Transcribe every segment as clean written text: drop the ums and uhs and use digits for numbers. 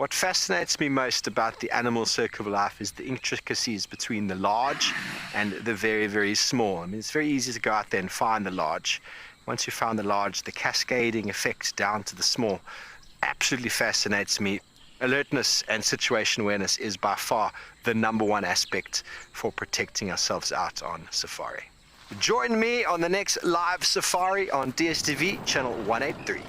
What fascinates me most about the animal circle of life is the intricacies between the large and the very, very small. I mean, it's very easy to go out there and find the large. Once you found the large, the cascading effects down to the small absolutely fascinates me. Alertness and situation awareness is by far the #1 aspect for protecting ourselves out on safari. Join me on the next live safari on DSTV channel 183.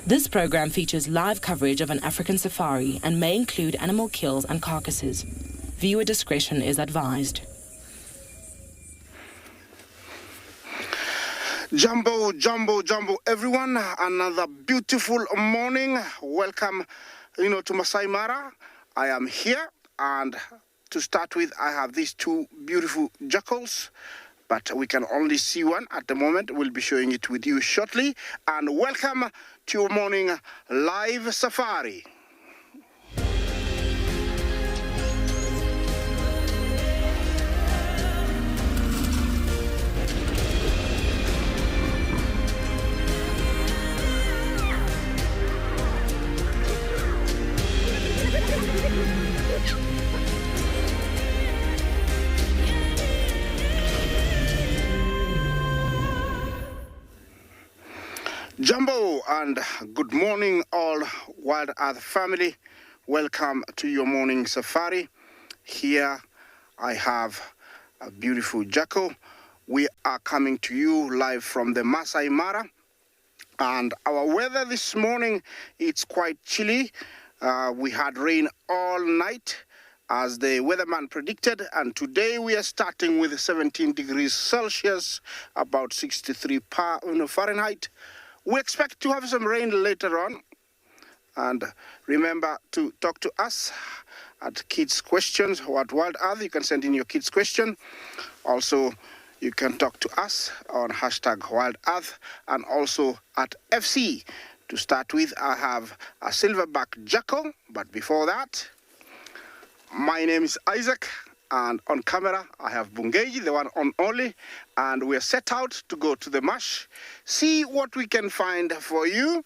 This program features live coverage of an African safari and may include animal kills and carcasses. Viewer discretion is advised. Jumbo, everyone. Another beautiful morning. Welcome, to Masai Mara. I am here, and to start with, I have these two beautiful jackals, but we can only see one at the moment. We'll be showing it with you shortly. And welcome to your morning live safari. Jumbo and good morning all WildEarth family. Welcome to your morning safari. Here I have a beautiful jackal. We are coming to you live from the Masai Mara, and our weather this morning, it's quite chilly. We had rain all night as the weatherman predicted, and today we are starting with 17 degrees Celsius, about 63 Fahrenheit. We expect to have some rain later on. And remember to talk to us at Kids Questions or at WildEarth. You can send in your kids question. Also, you can talk to us on #WildEarth and also at FC. To start with, I have a silverback jackal. But before that, my name is Isaac. And on camera, I have Bungeji, the one on only, and we're set out to go to the marsh, see what we can find for you.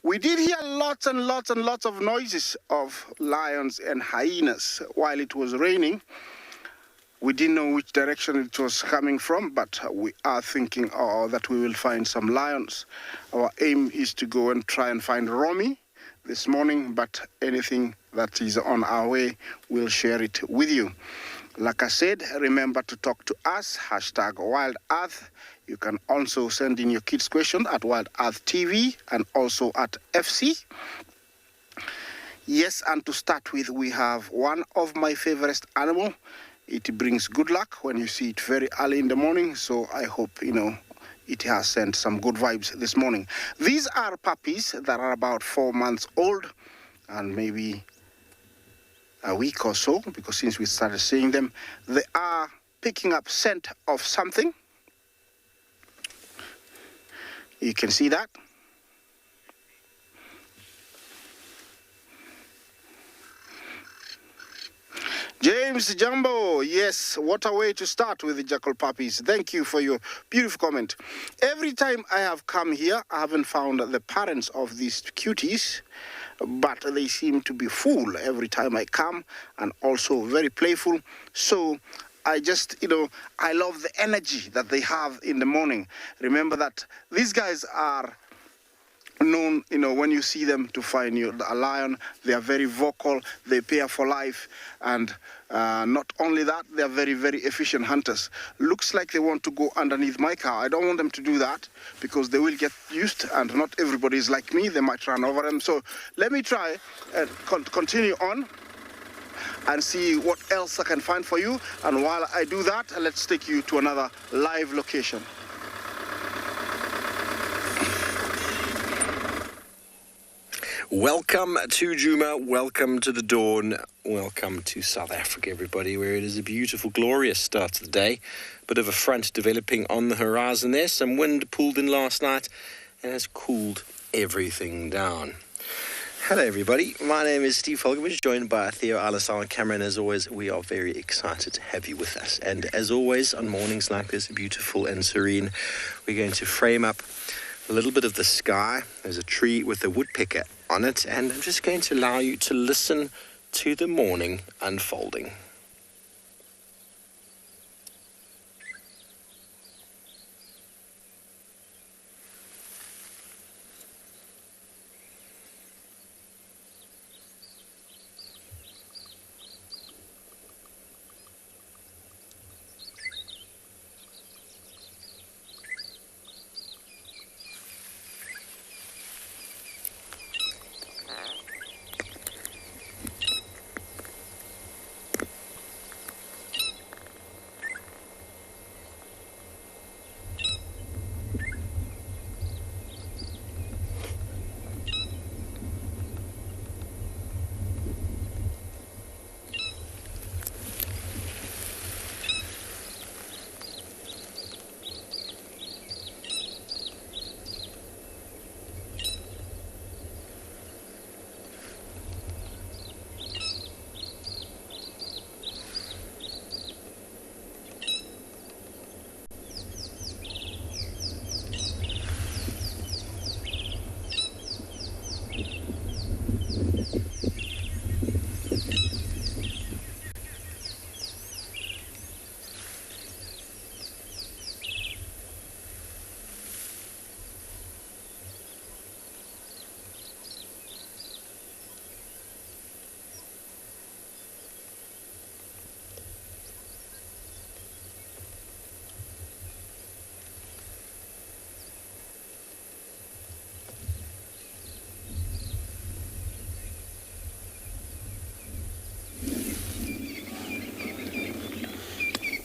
We did hear lots and lots and lots of noises of lions and hyenas while it was raining. We didn't know which direction it was coming from, but we are thinking that we will find some lions. Our aim is to go and try and find Romy this morning, but anything that is on our way, we'll share it with you. Like I said, remember to talk to us, #WildEarth. You can also send in your kids' question at WildEarth TV and also at FC. Yes, and to start with, we have one of my favorite animal. It brings good luck when you see it very early in the morning, so I hope, it has sent some good vibes this morning. These are puppies that are about 4 months old and maybe a week or so, because since we started seeing them, they are picking up scent of something. You can see that. James Jumbo, yes, what a way to start with the jackal puppies. Thank you for your beautiful comment. Every time I have come here, I haven't found the parents of these cuties, but they seem to be full every time I come, and also very playful. So I just, I love the energy that they have in the morning. Remember that these guys are known, when you see them, to find a lion. They are very vocal, they pair for life, and not only that, they are very, very efficient hunters. Looks like they want to go underneath my car. I don't want them to do that because they will get used, and not everybody is like me. They might run over them. So let me try and continue on and see what else I can find for you. And while I do that, let's take you to another live location. Welcome to Djuma, welcome to the dawn, welcome to South Africa, everybody, where it is a beautiful, glorious start to the day. Bit of a front developing on the horizon there. Some wind pulled in last night and has cooled everything down. Hello everybody, my name is Steve Folgovich, joined by Theo Alisal on camera, and as always we are very excited to have you with us. And as always on mornings like this, beautiful and serene, we're going to frame up a little bit of the sky. There's a tree with a woodpecker on it, and I'm just going to allow you to listen to the morning unfolding.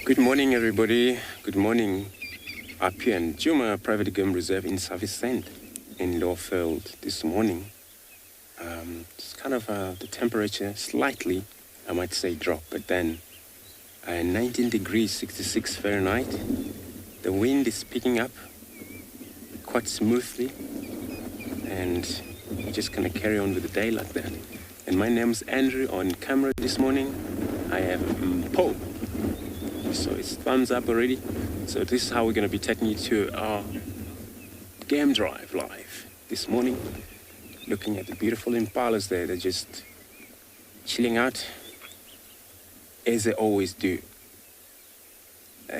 Good morning, everybody. Good morning. Up here in Djuma Private Game Reserve in Sabi in Lawfield this morning. It's kind of the temperature slightly, I might say, drop, but then 19 degrees 66 Fahrenheit. The wind is picking up quite smoothly, and we're just gonna carry on with the day like that. And my name's Andrew on camera this morning. I have Paul. So it's thumbs up already. So this is how we're going to be taking you to our game drive live this morning. Looking at the beautiful Impalas there. They're just chilling out as they always do.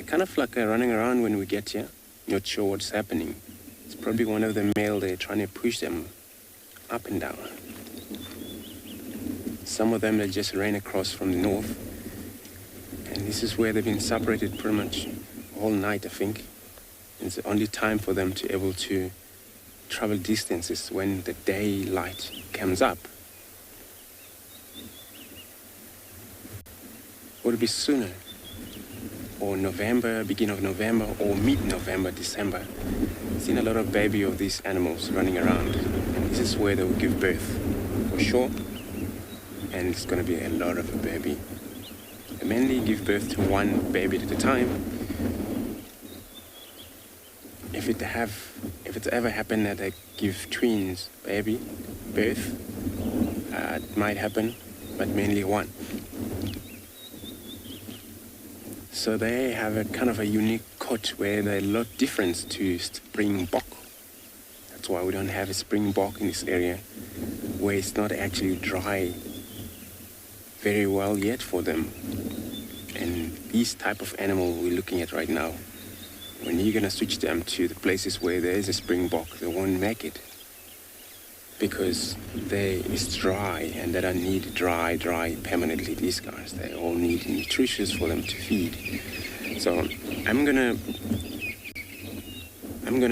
Kind of like running around when we get here. Not sure what's happening. It's probably one of the male there trying to push them up and down. Some of them they just ran across from the north. And this is where they've been separated pretty much all night, I think. It's the only time for them to be able to travel distances when the daylight comes up. Would it be sooner? Or November, beginning of November, or mid-November, December. I've seen a lot of baby of these animals running around. And this is where they will give birth, for sure. And it's going to be a lot of a baby. They mainly give birth to one baby at a time. If it's ever happened that they give twins birth, it might happen, but mainly one. So they have a kind of a unique coat where they're a lot different to springbok. That's why we don't have a springbok in this area, where it's not actually dry very well yet for them. And these type of animal we're looking at right now, when you're gonna switch them to the places where there is a springbok, they won't make it because it's dry, and they don't need dry permanently. These guys, they all need nutritious for them to feed. So I'm gonna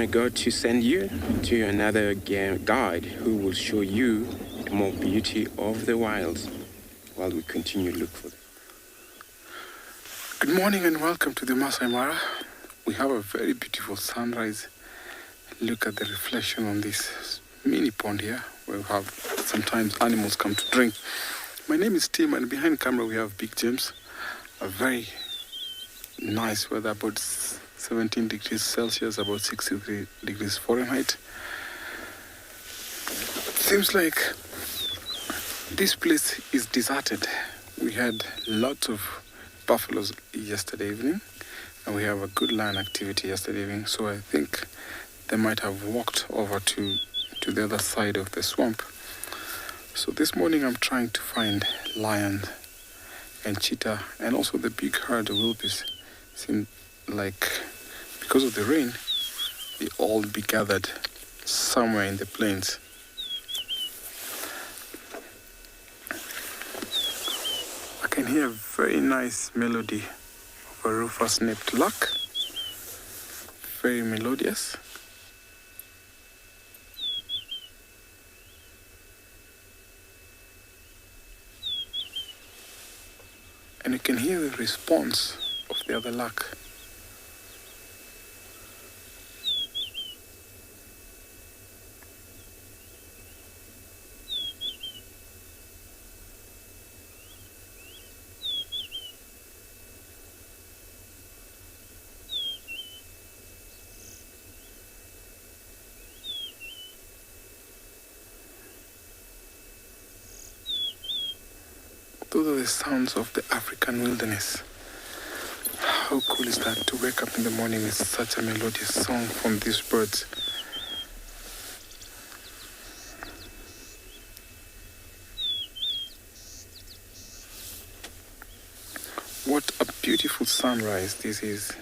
go to send you to another guide who will show you more beauty of the wilds while we continue to look for them. Good morning and welcome to the Masai Mara. We have a very beautiful sunrise. Look at the reflection on this mini pond here, where we have sometimes animals come to drink. My name is Tim, and behind camera we have Big James. A very nice weather, about 17 degrees Celsius, about 60 degrees Fahrenheit. Seems like This place is deserted. We had lots of buffaloes yesterday evening, and we have a good lion activity yesterday evening, so I think they might have walked over to the other side of the swamp. So this morning I'm trying to find lion and cheetah, and also the big herd of wildebeest. Seem like because of the rain, they all be gathered somewhere in the plains. I can hear a very nice melody of a rufous-napped lark. Very melodious. And you can hear the response of the other lark. Those are the sounds of the African wilderness. How cool is that to wake up in the morning with such a melodious song from these birds? What a beautiful sunrise this is.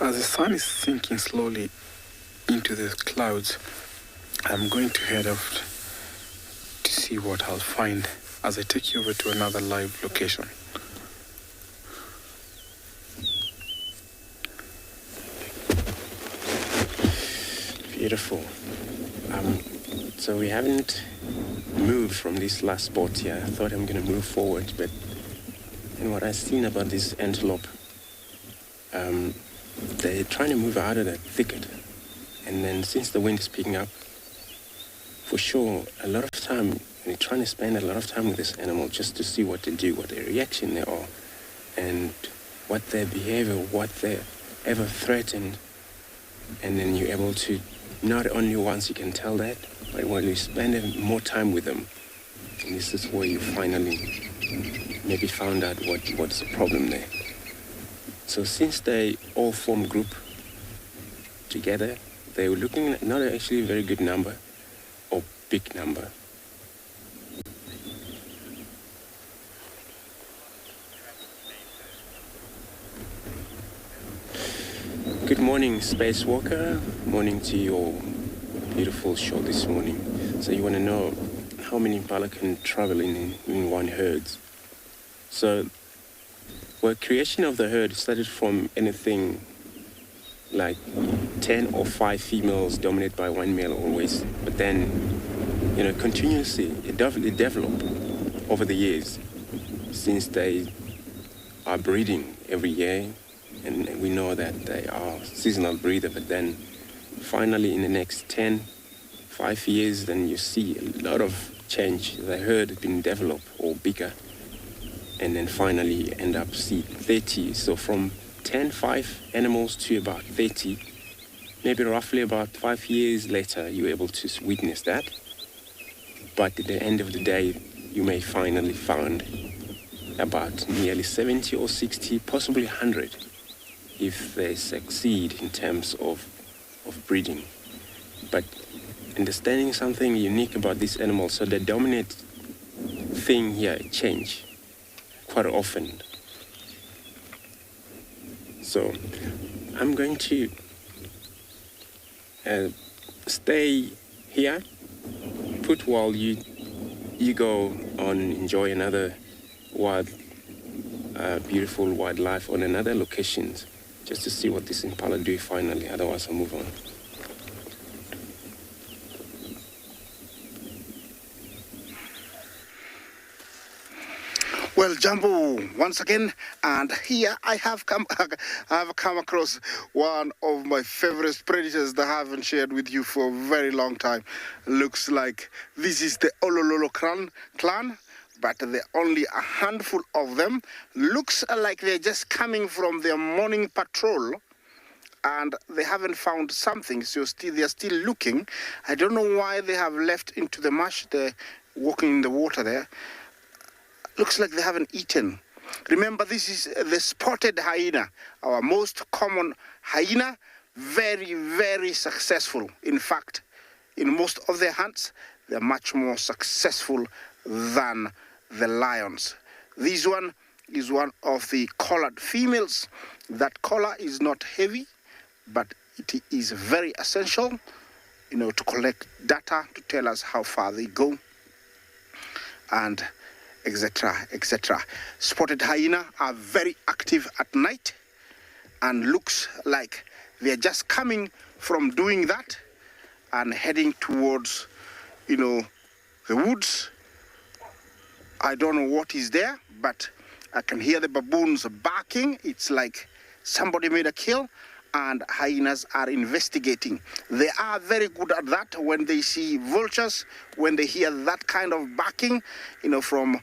As the sun is sinking slowly into the clouds, I'm going to head off to see what I'll find as I take you over to another live location. Beautiful. So we haven't moved from this last spot here. I thought I'm going to move forward, but and what I've seen about this antelope, they're trying to move out of that thicket. And then since the wind is picking up, for sure, a lot of time, they're trying to spend a lot of time with this animal just to see what they do, what their reaction they are, and what their behavior, what they ever threatened. And then you're able to, not only once you can tell that, but when you spend more time with them, and this is where you finally maybe found out what's the problem there. So since they all form group together, they were looking at not actually a very good number or big number. Good morning, Spacewalker. Morning to your beautiful show this morning. So you want to know how many Impala can travel in one herd. So, well, creation of the herd started from anything like 10 or 5 females dominated by one male always. But then, continuously, it developed over the years since they are breeding every year. And we know that they are seasonal breeder, but then finally in the next 5 years, then you see a lot of change. The herd has been developed or bigger. And then finally end up see 30. So from 5 animals to about 30, maybe roughly about 5 years later, you're able to witness that. But at the end of the day, you may finally find about nearly 70 or 60, possibly 100, if they succeed in terms of breeding. But understanding something unique about this animal, so the dominant thing here change quite often. So I'm going to stay here, put while you you go on enjoy another beautiful wildlife on another locations, just to see what this impala do finally. Otherwise, I'll move on. Well, Jumbo, once again, and here I have come across one of my favorite predators that I haven't shared with you for a very long time. Looks like this is the Olololo clan, but there are only a handful of them. Looks like they're just coming from their morning patrol, and they haven't found something, so they're still looking. I don't know why they have left into the marsh. They're walking in the water there. Looks like they haven't eaten. Remember, this is the spotted hyena, our most common hyena. Very, very successful. In fact, in most of their hunts, they're much more successful than the lions. This one is one of the collared females. That collar is not heavy, but it is very essential, to collect data to tell us how far they go, and etc., etc. Spotted hyena are very active at night, and looks like they're just coming from doing that and heading towards, the woods. I don't know what is there, but I can hear the baboons barking. It's like somebody made a kill, and hyenas are investigating. They are very good at that. When they see vultures, when they hear that kind of barking, from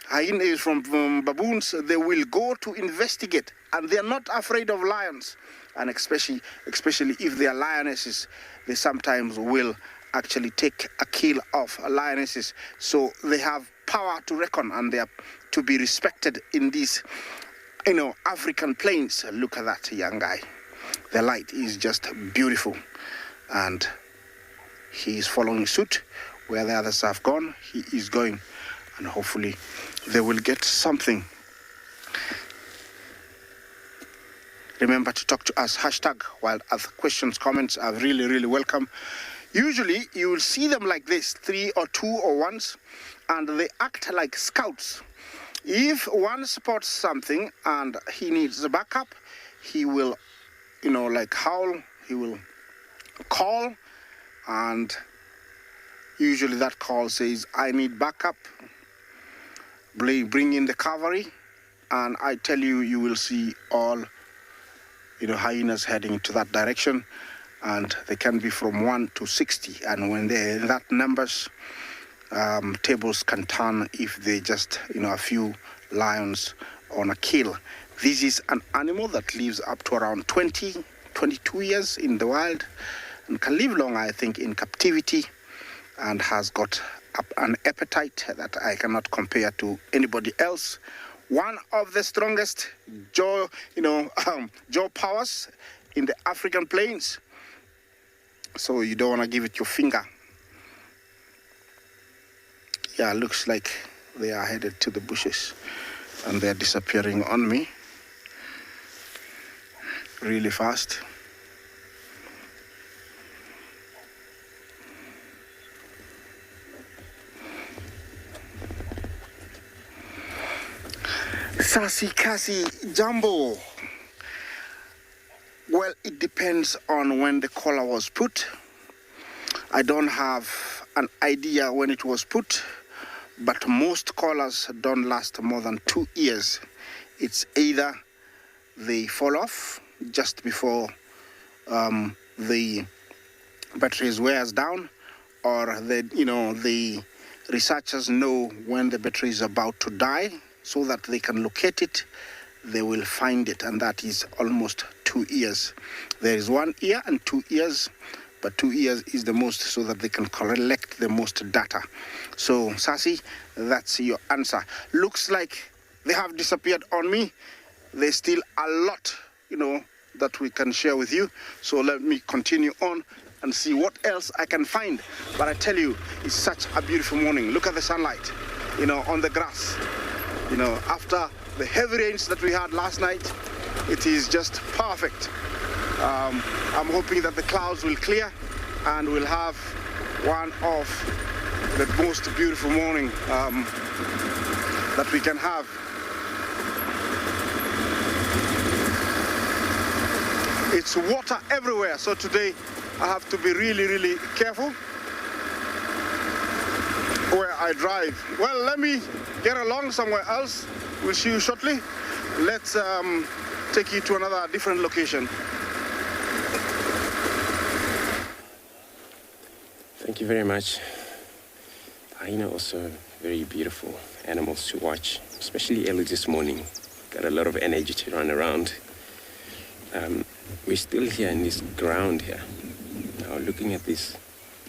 hyenas, from baboons, they will go to investigate, and they are not afraid of lions. And especially if they are lionesses, they sometimes will actually take a kill of lionesses. So they have power to reckon, and they are to be respected in these African plains. Look at that young guy. The light is just beautiful, and he is following suit. Where the others have gone, he is going, and hopefully they will get something. Remember to talk to us, #WildEarth. Questions, comments are really, really welcome. Usually you will see them like this, 3 or 2 or 1s, and they act like scouts. If one spots something and he needs a backup, he will, howl, he will call, and usually that call says, I need backup, bring in the cavalry, and I tell you, you will see all, hyenas heading to that direction, and they can be from 1 to 60, and when they're in that numbers, tables can turn if they just, a few lions on a kill. This is an animal that lives up to around 20, 22 years in the wild, and can live long, I think, in captivity, and has got an appetite that I cannot compare to anybody else. One of the strongest jaw powers in the African plains. So you don't want to give it your finger. Yeah, looks like they are headed to the bushes, and they're disappearing on me really fast. Sassy Cassie Jumbo. Well, it depends on when the collar was put. I don't have an idea when it was put, but most collars don't last more than 2 years. It's either they fall off just before the batteries wears down, or the researchers know when the battery is about to die, so that they can locate it, they will find it, and that is almost 2 years. There is 1 year and 2 years, but 2 years is the most, so that they can collect the most data. So, Sassy, that's your answer. Looks like they have disappeared on me. There's still a lot, that we can share with you. So let me continue on and see what else I can find. But I tell you, it's such a beautiful morning. Look at the sunlight, on the grass. After the heavy rains that we had last night, it is just perfect. I'm hoping that the clouds will clear and we'll have one of the most beautiful morning that we can have. It's water everywhere, so today I have to be really careful where I drive. Well, let me get along somewhere else. We'll see you shortly. Let's take you to another different location. Thank you very much. Hyena also very beautiful animals to watch, especially early this morning. Got a lot of energy to run around. We're still here in this ground here. Now looking at this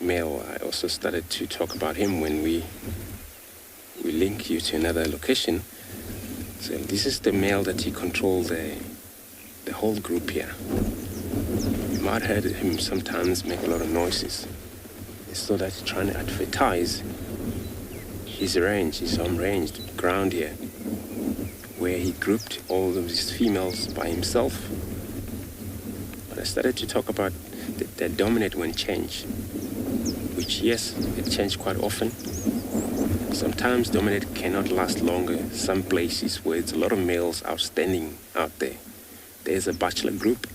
male, I also started to talk about him when we link you to another location. So this is the male that he controls the whole group here. You might have heard him sometimes make a lot of noises. It's so that he's trying to advertise his range, his home range, the ground here, where he grouped all of these females by himself. But I started to talk about the dominate when change, which yes, it changed quite often. Sometimes dominate cannot last longer. Some places where it's a lot of males outstanding out there. There's a bachelor group,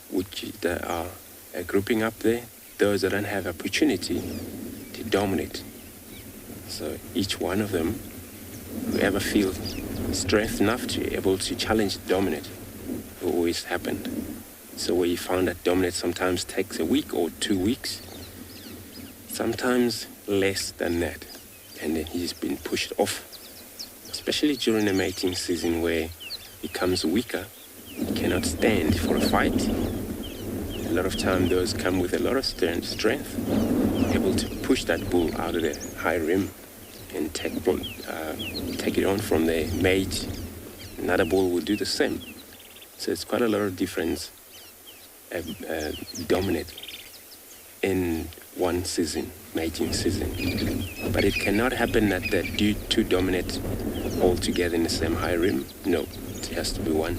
which there are a grouping up there, those that don't have opportunity to dominate. So each one of them, whoever feels strength enough to be able to challenge dominate, it always happened. So where you found that dominate sometimes takes a week or 2 weeks, sometimes less than that. And then he's been pushed off, especially during the mating season where he becomes weaker, he cannot stand for a fight. A lot of time those come with a lot of strength, able to push that bull out of the high rim and take it on from the mate. Another bull will do the same. So it's quite a lot of difference dominate in one season, mating season. But it cannot happen that they're two dominate all together in the same high rim. No, it has to be one.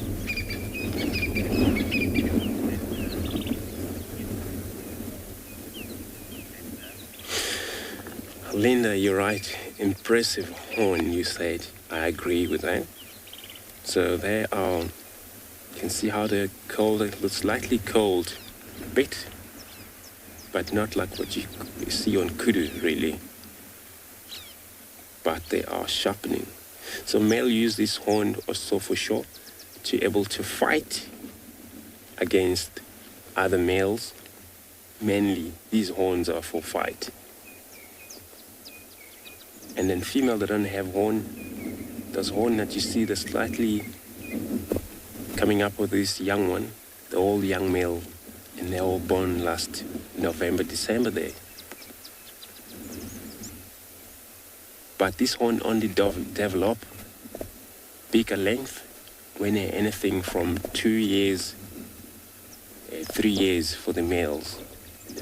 Linda, you're right. Impressive horn, you said. I agree with that. So they are, you can see how they're cold, it looks slightly cold, a bit, but not like what you see on kudu, really. But they are sharpening. So male use this horn also for sure to able to fight against other males. Mainly, these horns are for fight. And then female that don't have horn, those horn that you see, they're slightly coming up with this young one, the all young male, and they're all born last November, December there. But this horn only develop bigger length when they're anything from 2 years, 3 years for the males.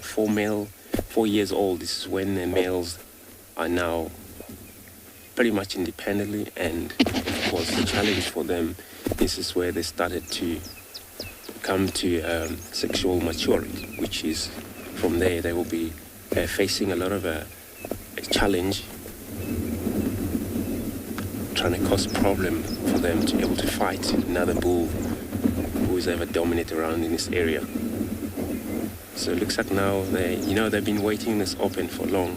4 years old, this is when the males are now pretty much independently, and of course the challenge for them, this is where they started to come to sexual maturity, which is from there they will be facing a lot of a challenge, trying to cause problem for them to be able to fight another bull who is ever dominant around in this area. So it looks like now they've been waiting this open for long,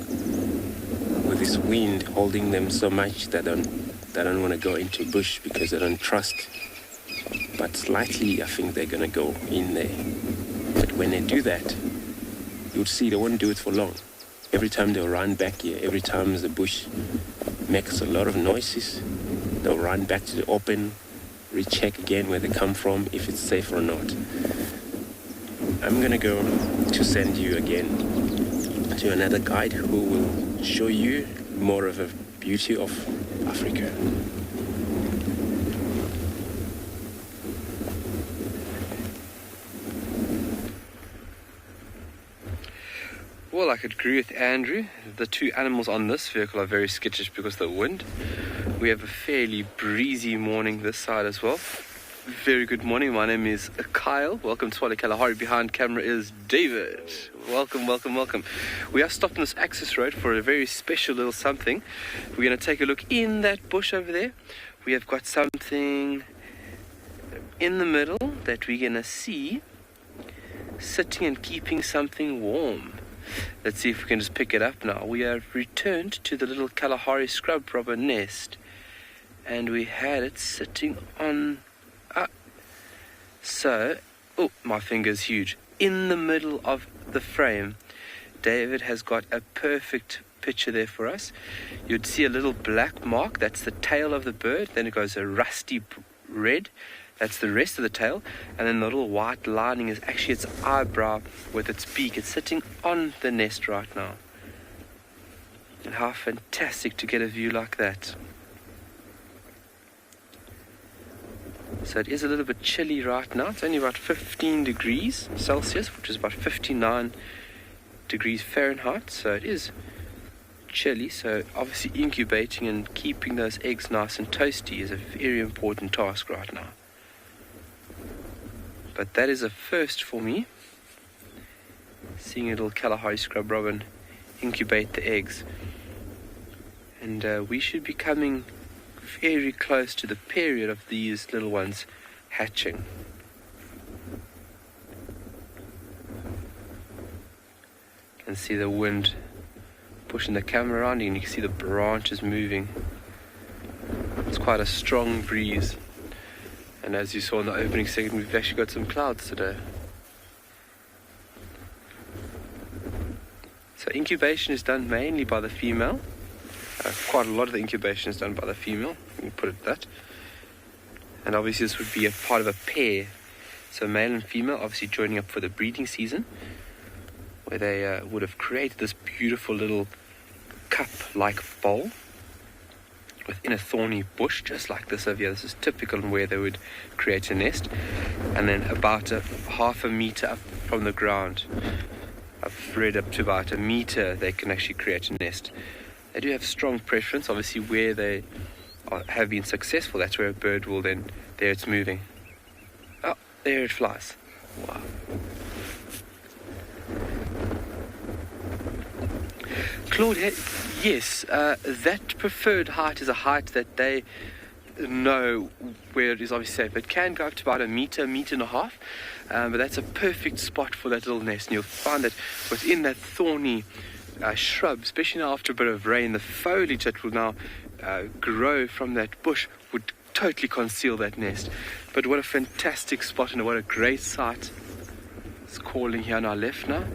with this wind holding them so much that they don't want to go into bush because they don't trust. But slightly, I think they're going to go in there. But when they do that, you'll see they won't do it for long. Every time they'll run back here, every time the bush makes a lot of noises, they'll run back to the open, recheck again where they come from, if it's safe or not. I'm going to go to send you again to another guide who will show you more of the beauty of Africa. Well, I could agree with Andrew. The two animals on this vehicle are very skittish because of the wind. We have a fairly breezy morning this side as well. Very good morning. My name is Kyle. Welcome to Tswalu Kalahari. Behind camera is David. Welcome, welcome, welcome. We are stopped on this access road for a very special little something. We're going to take a look in that bush over there. We have got something in the middle that we're going to see sitting and keeping something warm. Let's see if we can just pick it up now. We have returned to the little Kalahari scrub robber nest, and we had it sitting on... oh, my finger's huge. In the middle of the frame, David has got a perfect picture there for us. You'd see a little black mark, that's the tail of the bird. Then it goes a rusty red, that's the rest of the tail. And then the little white lining is actually its eyebrow with its beak. It's sitting on the nest right now. And how fantastic to get a view like that. So it is a little bit chilly right now. It's only about 15 degrees Celsius, which is about 59 degrees Fahrenheit. So it is chilly. So obviously incubating and keeping those eggs nice and toasty is a very important task right now. But that is a first for me. Seeing a little Kalahari scrub robin incubate the eggs. And we should be coming very close to the period of these little ones hatching. You can see the wind pushing the camera around, and you can see the branches moving. It's quite a strong breeze, and as you saw in the opening segment, we've actually got some clouds today. So incubation is done mainly by the female. Quite a lot of the incubation is done by the female, let me put it that. And obviously this would be a part of a pair. So male and female obviously joining up for the breeding season, where they would have created this beautiful little cup-like bowl within a thorny bush, just like this over here. This is typical in where they would create a nest. And then about half a meter up from the ground, I've read up to about a meter, they can actually create a nest. They do have strong preference, obviously where they have been successful, that's where a bird will then, there it's moving. Oh, there it flies. Wow. Claude, yes, that preferred height is a height that they know where it is obviously safe. It can go up to about a meter and a half, but that's a perfect spot for that little nest. And you'll find that within that thorny shrub, especially now after a bit of rain, the foliage that will now grow from that bush would totally conceal that nest. But what a fantastic spot, and what a great sight. It's calling here on our left now.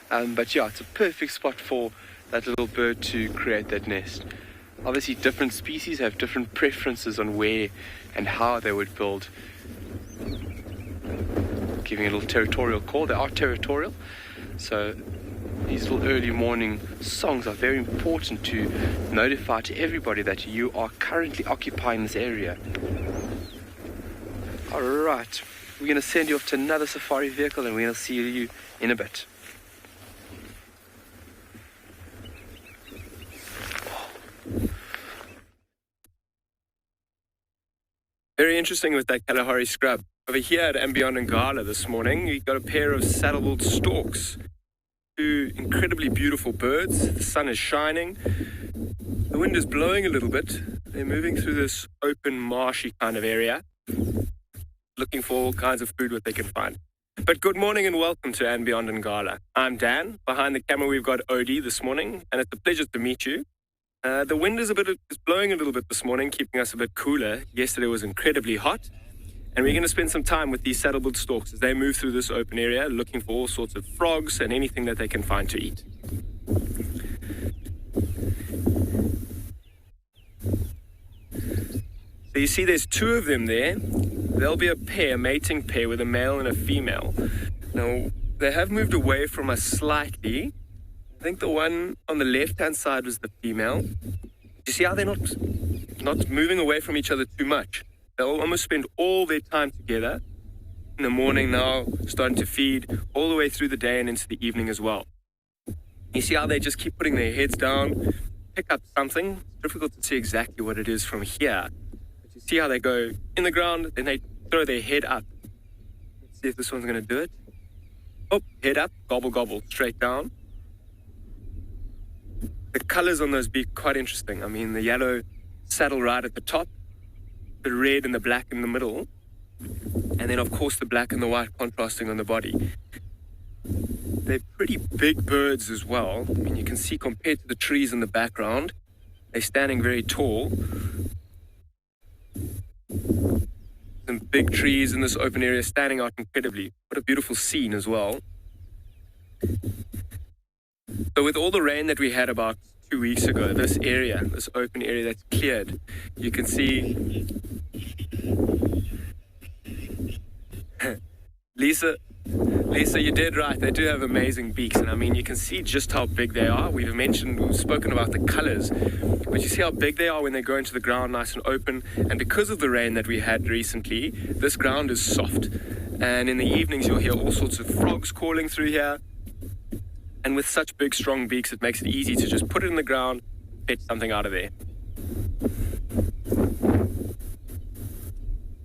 But yeah, it's a perfect spot for that little bird to create that nest. Obviously different species have different preferences on where and how they would build. Giving a little territorial call. They are territorial, so these little early morning songs are very important to notify to everybody that you are currently occupying this area. Alright, we're going to send you off to another safari vehicle, and we're going to see you in a bit. Very interesting with that Kalahari scrub. Over here at andBeyond in Ngala this morning, we got a pair of saddle-billed storks. Two incredibly beautiful birds. The sun is shining. The wind is blowing a little bit. They're moving through this open, marshy kind of area, looking for all kinds of food what they can find. But good morning and welcome to andBeyond in Ngala. I'm Dan. Behind the camera we've got Odie this morning, and it's a pleasure to meet you. The wind is blowing a little bit this morning, keeping us a bit cooler. Yesterday was incredibly hot. And we're going to spend some time with these saddle-billed storks as they move through this open area, looking for all sorts of frogs and anything that they can find to eat. So you see there's two of them there. There'll be a pair, mating pair with a male and a female. Now, they have moved away from us slightly. I think the one on the left-hand side was the female. You see how they're not moving away from each other too much? They'll almost spend all their time together. In the morning now, starting to feed all the way through the day and into the evening as well. You see how they just keep putting their heads down, pick up something. It's difficult to see exactly what it is from here. But you see how they go in the ground, then they throw their head up. Let's see if this one's going to do it. Oh, head up, gobble, gobble, straight down. The colors on those beaks quite interesting. I mean, the yellow saddle right at the top, the red and the black in the middle, and then, of course, the black and the white contrasting on the body. They're pretty big birds as well. I mean, you can see compared to the trees in the background, they're standing very tall. Some big trees in this open area standing out incredibly. What a beautiful scene as well. So with all the rain that we had about 2 weeks ago, this area, this open area that's cleared, you can see Lisa, you did right. They do have amazing beaks, and I mean, you can see just how big they are. We've spoken about the colors, but you see how big they are when they go into the ground nice and open. And because of the rain that we had recently, this ground is soft. And in the evenings, you'll hear all sorts of frogs calling through here. And with such big, strong beaks, it makes it easy to just put it in the ground, get something out of there.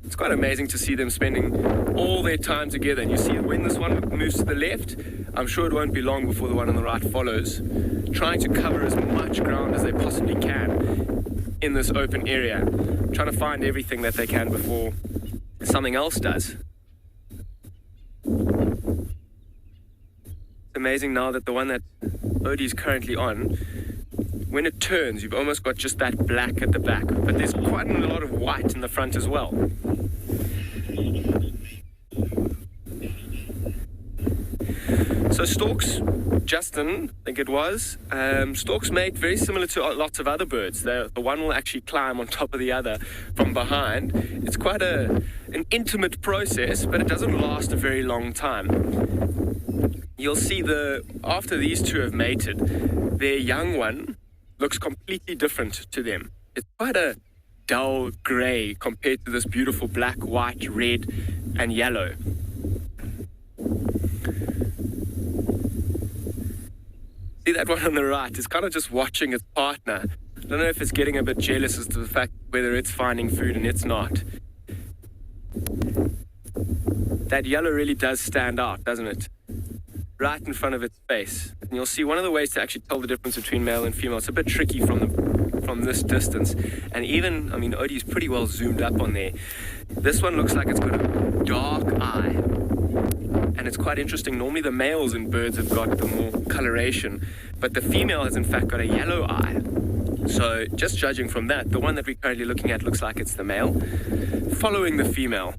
It's quite amazing to see them spending all their time together. And you see when this one moves to the left, I'm sure it won't be long before the one on the right follows, trying to cover as much ground as they possibly can in this open area, trying to find everything that they can before something else does. It's amazing now that the one that Odie's currently on, when it turns, you've almost got just that black at the back, but there's quite a lot of white in the front as well. So storks, Justin, I think it was, storks mate very similar to lots of other birds. The one will actually climb on top of the other from behind. It's quite an intimate process, but it doesn't last a very long time. You'll see after these two have mated, their young one looks completely different to them. It's quite a dull grey compared to this beautiful black, white, red, and yellow. See that one on the right is kind of just watching its partner. I don't know if it's getting a bit jealous as to the fact whether it's finding food and it's not. That yellow really does stand out, doesn't it? Right in front of its face. And you'll see one of the ways to actually tell the difference between male and female. It's a bit tricky from this distance. And even, I mean, Odie's pretty well zoomed up on there. This one looks like it's got a dark eye. And it's quite interesting. Normally the males in birds have got the more coloration, but the female has in fact got a yellow eye. So just judging from that, the one that we're currently looking at looks like it's the male, following the female,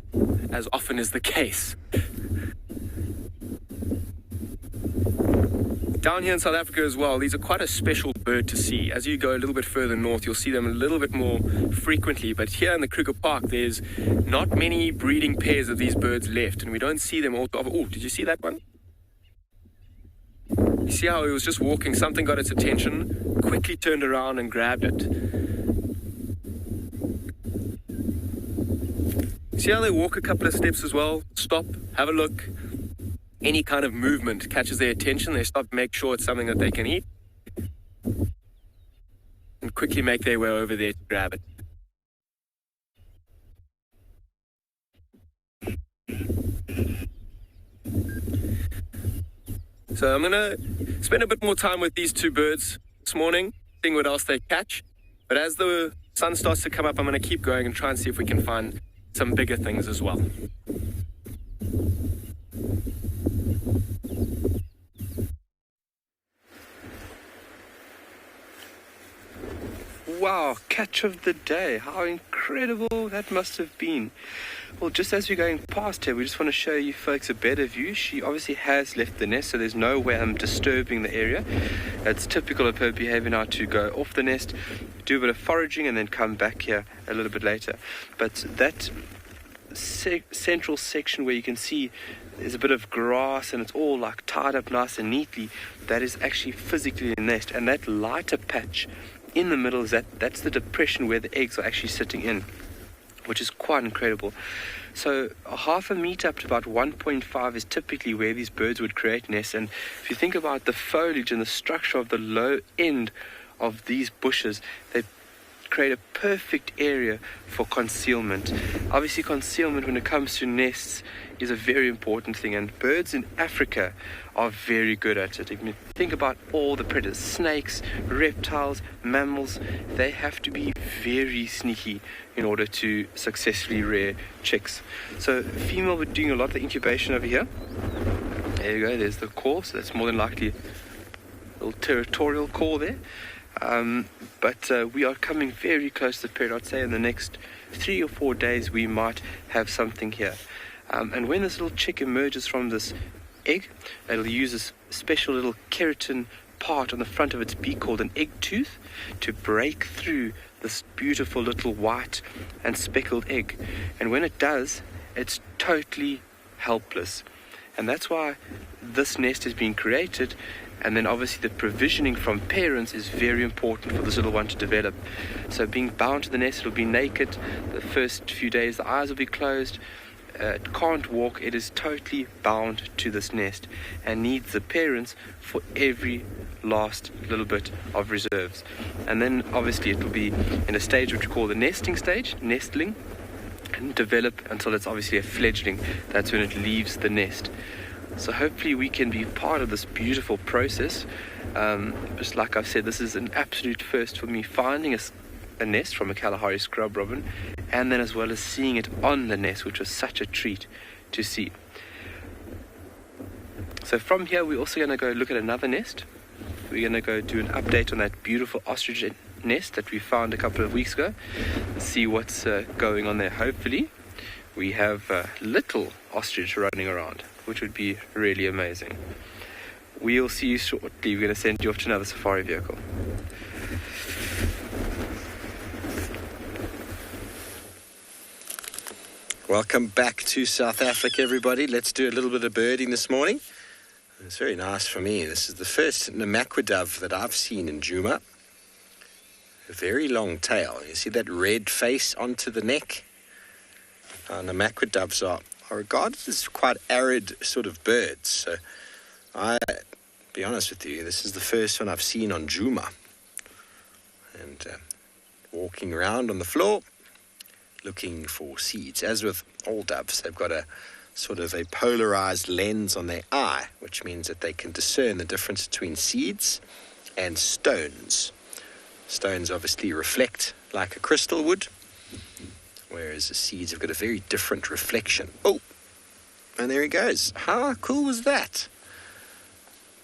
as often is the case. Down here in South Africa as well, these are quite a special bird to see. As you go a little bit further north, you'll see them a little bit more frequently. But here in the Kruger Park, there's not many breeding pairs of these birds left, and we don't see them all. Oh, did you see that one? You see how it was just walking, something got its attention, quickly turned around and grabbed it. See how they walk a couple of steps as well? Stop, have a look. Any kind of movement catches their attention, they stop, make sure it's something that they can eat, and quickly make their way over there to grab it. So I'm going to spend a bit more time with these two birds this morning, seeing what else they catch. But as the sun starts to come up, I'm going to keep going and try and see if we can find some bigger things as well. Wow, catch of the day. How incredible that must have been. Well, just as we're going past here, we just want to show you folks a better view. She obviously has left the nest, so there's no way I'm disturbing the area. It's typical of her behavior now to go off the nest, do a bit of foraging, and then come back here a little bit later. But that central section where you can see there's a bit of grass and it's all like tied up nice and neatly, that is actually physically the nest. And that lighter patch in the middle, that's the depression where the eggs are actually sitting in, which is quite incredible. So half a meter up to about 1.5 is typically where these birds would create nests. And if you think about the foliage and the structure of the low end of these bushes, they create a perfect area for concealment. Obviously, concealment when it comes to nests is a very important thing, and birds in Africa are very good at it. If you think about all the predators, snakes, reptiles, mammals, they have to be very sneaky in order to successfully rear chicks. So female, we're doing a lot of the incubation over here. There you go, there's the core, so that's more than likely a little territorial core there. But we are coming very close to the period. I'd say in the next 3 or 4 days we might have something here. And when this little chick emerges from this egg, it'll use this special little keratin part on the front of its beak called an egg tooth to break through this beautiful little white and speckled egg. And when it does, it's totally helpless. And that's why this nest has been created. And then obviously the provisioning from parents is very important for this little one to develop. So being bound to the nest, it'll be naked. The first few days, the eyes will be closed. It can't walk. It is totally bound to this nest and needs the parents for every last little bit of reserves. And then obviously it will be in a stage which we call the nesting stage, nestling, and develop until it's obviously a fledgling. That's when it leaves the nest. So hopefully we can be part of this beautiful process. Just like I've said, this is an absolute first for me, finding a nest from a Kalahari scrub robin, and then as well as seeing it on the nest, which was such a treat to see. So from here we're also going to go look at another nest. We're going to go do an update on that beautiful ostrich nest that we found a couple of weeks ago, and see what's going on there. Hopefully we have little ostrich running around, which would be really amazing. We'll see you shortly. We're going to send you off to another safari vehicle. Welcome back to South Africa, everybody. Let's do a little bit of birding this morning. It's very nice for me. This is the first Namaqua dove that I've seen in Djuma. A very long tail. You see that red face onto the neck? Namaqua doves are regarded as quite arid sort of birds. So I, be honest with you, this is the first one I've seen on Djuma. And walking around on the floor, looking for seeds. As with all doves, they've got a sort of a polarized lens on their eye, which means that they can discern the difference between seeds and stones. Stones obviously reflect like a crystal would, whereas the seeds have got a very different reflection. Oh, and there he goes. How cool was that?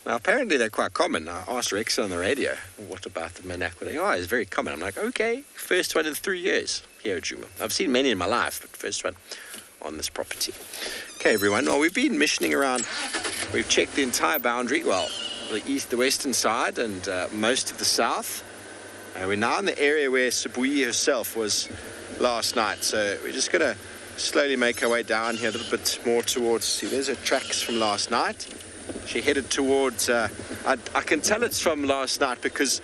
Now, apparently they're quite common. I asked Rex on the radio, what about the Namaqua? They are, it's very common. I'm like, okay, first one in 3 years here at Djuma. I've seen many in my life, but first one on this property. Okay, everyone, well, we've been missioning around. We've checked the entire boundary, well, the western side and most of the south. We're now in the area where Sabi herself was last night, so we're just going to slowly make our way down here a little bit more towards, see, there's her tracks from last night. She headed towards, I can tell it's from last night because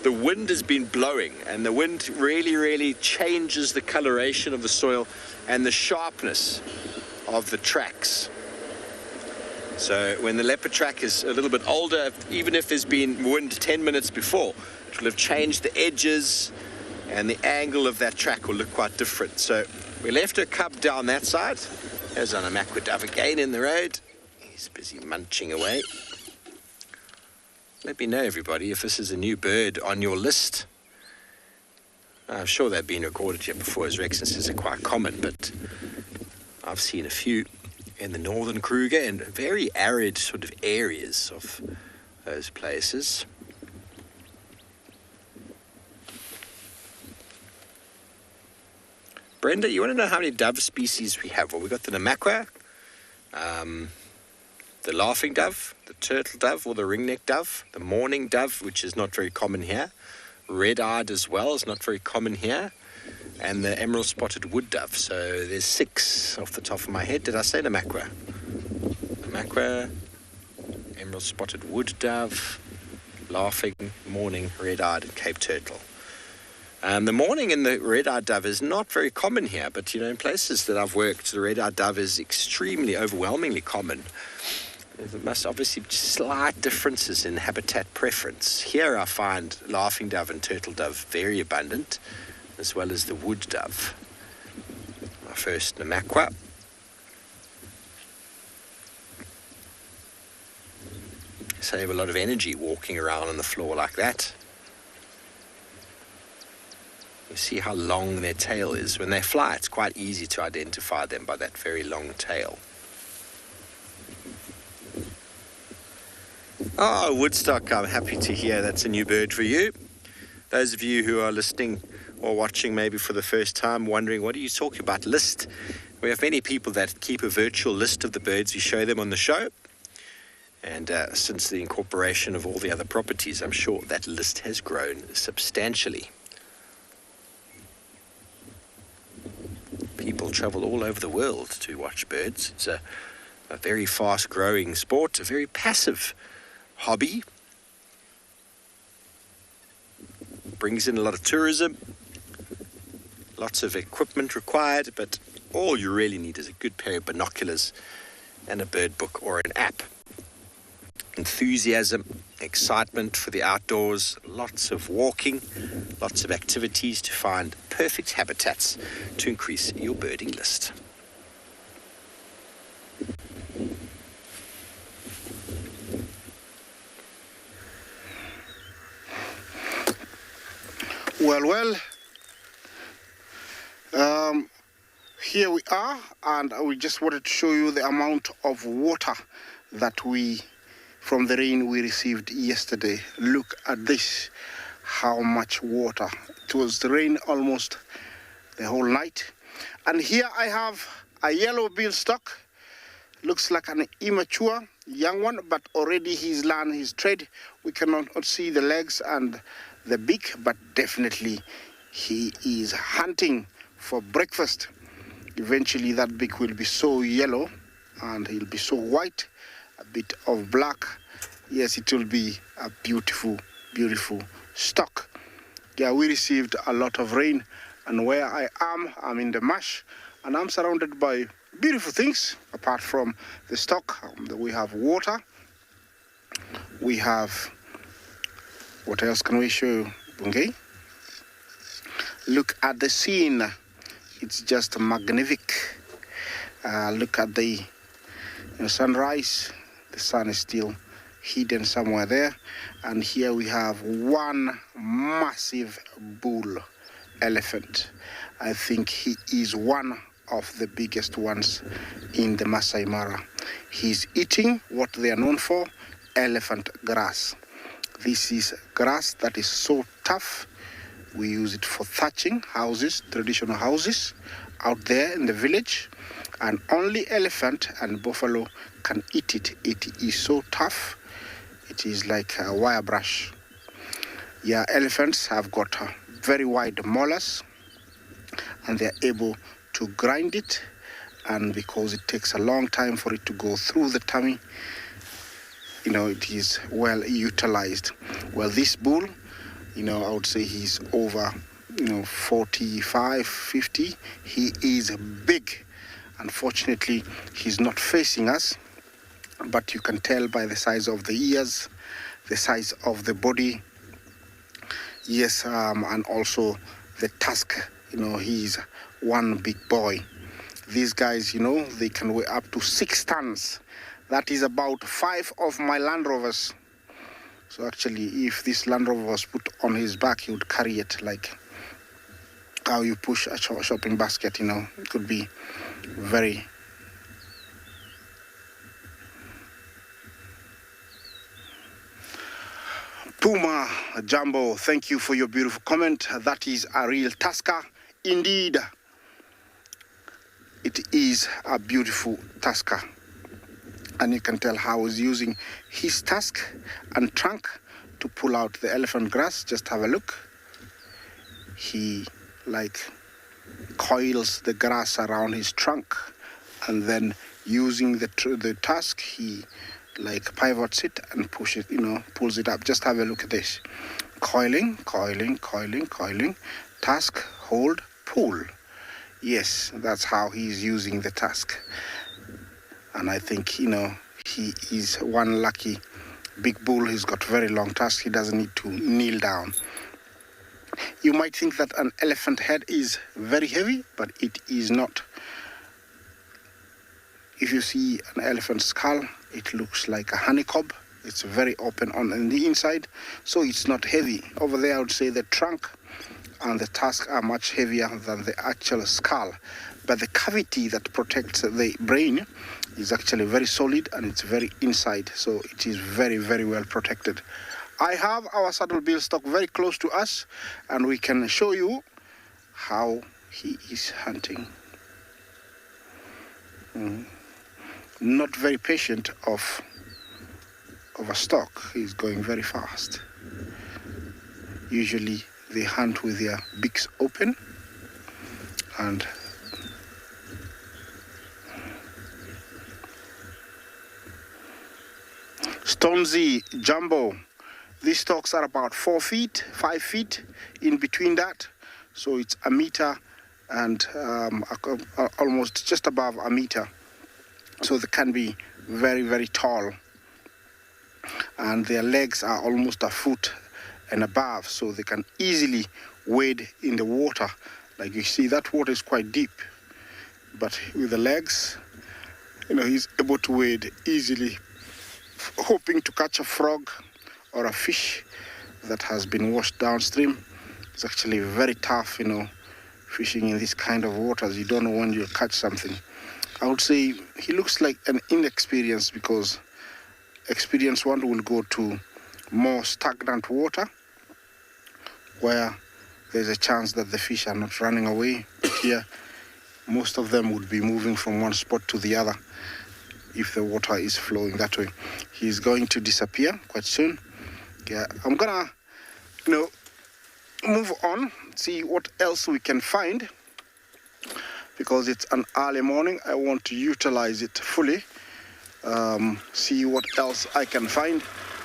the wind has been blowing, and the wind really changes the coloration of the soil and the sharpness of the tracks. So when the leopard track is a little bit older, even if there's been wind 10 minutes before, it will have changed the edges, and the angle of that track will look quite different. So we left her cub down that side. There's an Namaqua dove again in the road. He's busy munching away. Let me know, everybody, if this is a new bird on your list. I'm sure they've been recorded here before, as Rex says are quite common, but I've seen a few in the northern Kruger and very arid sort of areas of those places. Brenda, you want to know how many dove species we have? Well, we've got the Namaqua, the laughing dove, the turtle dove or the ringneck dove, the mourning dove, which is not very common here, red-eyed as well is not very common here, and the emerald spotted wood dove. So there's 6 off the top of my head. Did I say Namaqua? Namaqua, emerald spotted wood dove, laughing, mourning, red-eyed, and Cape turtle. The mourning and the red-eyed dove is not very common here, but, you know, in places that I've worked, the red-eyed dove is extremely, overwhelmingly common. There must obviously be slight differences in habitat preference. Here I find laughing dove and turtle dove very abundant, as well as the wood dove. My first Namaqua. Save a lot of energy walking around on the floor like that. You see how long their tail is. When they fly, it's quite easy to identify them by that very long tail. Oh, woodstock, I'm happy to hear that's a new bird for you. Those of you who are listening or watching maybe for the first time, wondering, what are you talking about? List. We have many people that keep a virtual list of the birds. We show them on the show. And since the incorporation of all the other properties, I'm sure that list has grown substantially. People travel all over the world to watch birds. It's a very fast-growing sport, a very passive hobby. Brings in a lot of tourism, lots of equipment required, but all you really need is a good pair of binoculars and a bird book or an app. Enthusiasm, excitement for the outdoors, lots of walking, lots of activities to find perfect habitats to increase your birding list. Well, here we are, and we just wanted to show you the amount of water that from the rain we received yesterday. Look at this, how much water. It was the rain almost the whole night. And here I have a yellow-billed stork. Looks like an immature young one, but already he's learned his trade. We cannot see the legs and the beak, but definitely he is hunting for breakfast. Eventually that beak will be so yellow and he'll be so white, a bit of black. Yes, it will be a beautiful, beautiful stork. Yeah, we received a lot of rain, and where I'm in the marsh, and I'm surrounded by beautiful things. Apart from the stork, we have water. We have, what else can we show you, Bungay? Look at the scene. It's just magnific. Look at the sunrise. The sun is still hidden somewhere there. And here we have one massive bull elephant. I think he is one of the biggest ones in the Masai Mara. He's eating what they are known for, elephant grass. This is grass that is so tough. We use it for thatching houses, traditional houses out there in the village. And only elephant and buffalo can eat it. It is so tough. It is like a wire brush. Yeah, elephants have got very wide molars, and they're able to grind it. And because it takes a long time for it to go through the tummy, it is well utilized. Well, this bull, I would say he's over, 45, 50. He is big. Unfortunately, he's not facing us, but you can tell by the size of the ears, the size of the body. Yes, and also the tusk. He's one big boy. These guys, they can weigh up to 6 tons. That is about 5 of my Land Rovers. So actually, if this Land Rover was put on his back, he would carry it like how you push a shopping basket, It could be very... Puma Jumbo, thank you for your beautiful comment. That is a real tusker. Indeed, it is a beautiful tusker. And you can tell how he's using his tusk and trunk to pull out the elephant grass. Just have a look. He coils the grass around his trunk, and then using the tusk, he pivots it and pulls it up. Just have a look at this. Coiling, tusk, hold, pull. Yes, that's how he's using the tusk. And I think, he is one lucky big bull. He's got very long tusks. He doesn't need to kneel down. You might think that an elephant head is very heavy, but it is not. If you see an elephant skull, it looks like a honeycomb. It's very open on the inside, so it's not heavy. Over there, I would say the trunk and the tusks are much heavier than the actual skull. But the cavity that protects the brain is actually very solid, and it's very inside, so it is very, very well protected. I have our saddle bill stock very close to us, and we can show you how he is hunting. Not very patient of a stock. He's going very fast. Usually they hunt with their beaks open, and Stonesy Jumbo. These stalks are about 4 feet, 5 feet, in between that. So it's a meter and almost just above a meter. So they can be very, very tall. And their legs are almost a foot and above, so they can easily wade in the water. Like you see, that water is quite deep. But with the legs, he's able to wade easily, hoping to catch a frog or a fish that has been washed downstream. It's actually very tough, fishing in this kind of waters. You don't know when you'll catch something. I would say he looks like an inexperienced, because experienced one will go to more stagnant water where there's a chance that the fish are not running away. But here, most of them would be moving from one spot to the other if the water is flowing that way. He's going to disappear quite soon. Yeah, I'm gonna, move on, see what else we can find. Because it's an early morning, I want to utilize it fully. See what else I can find.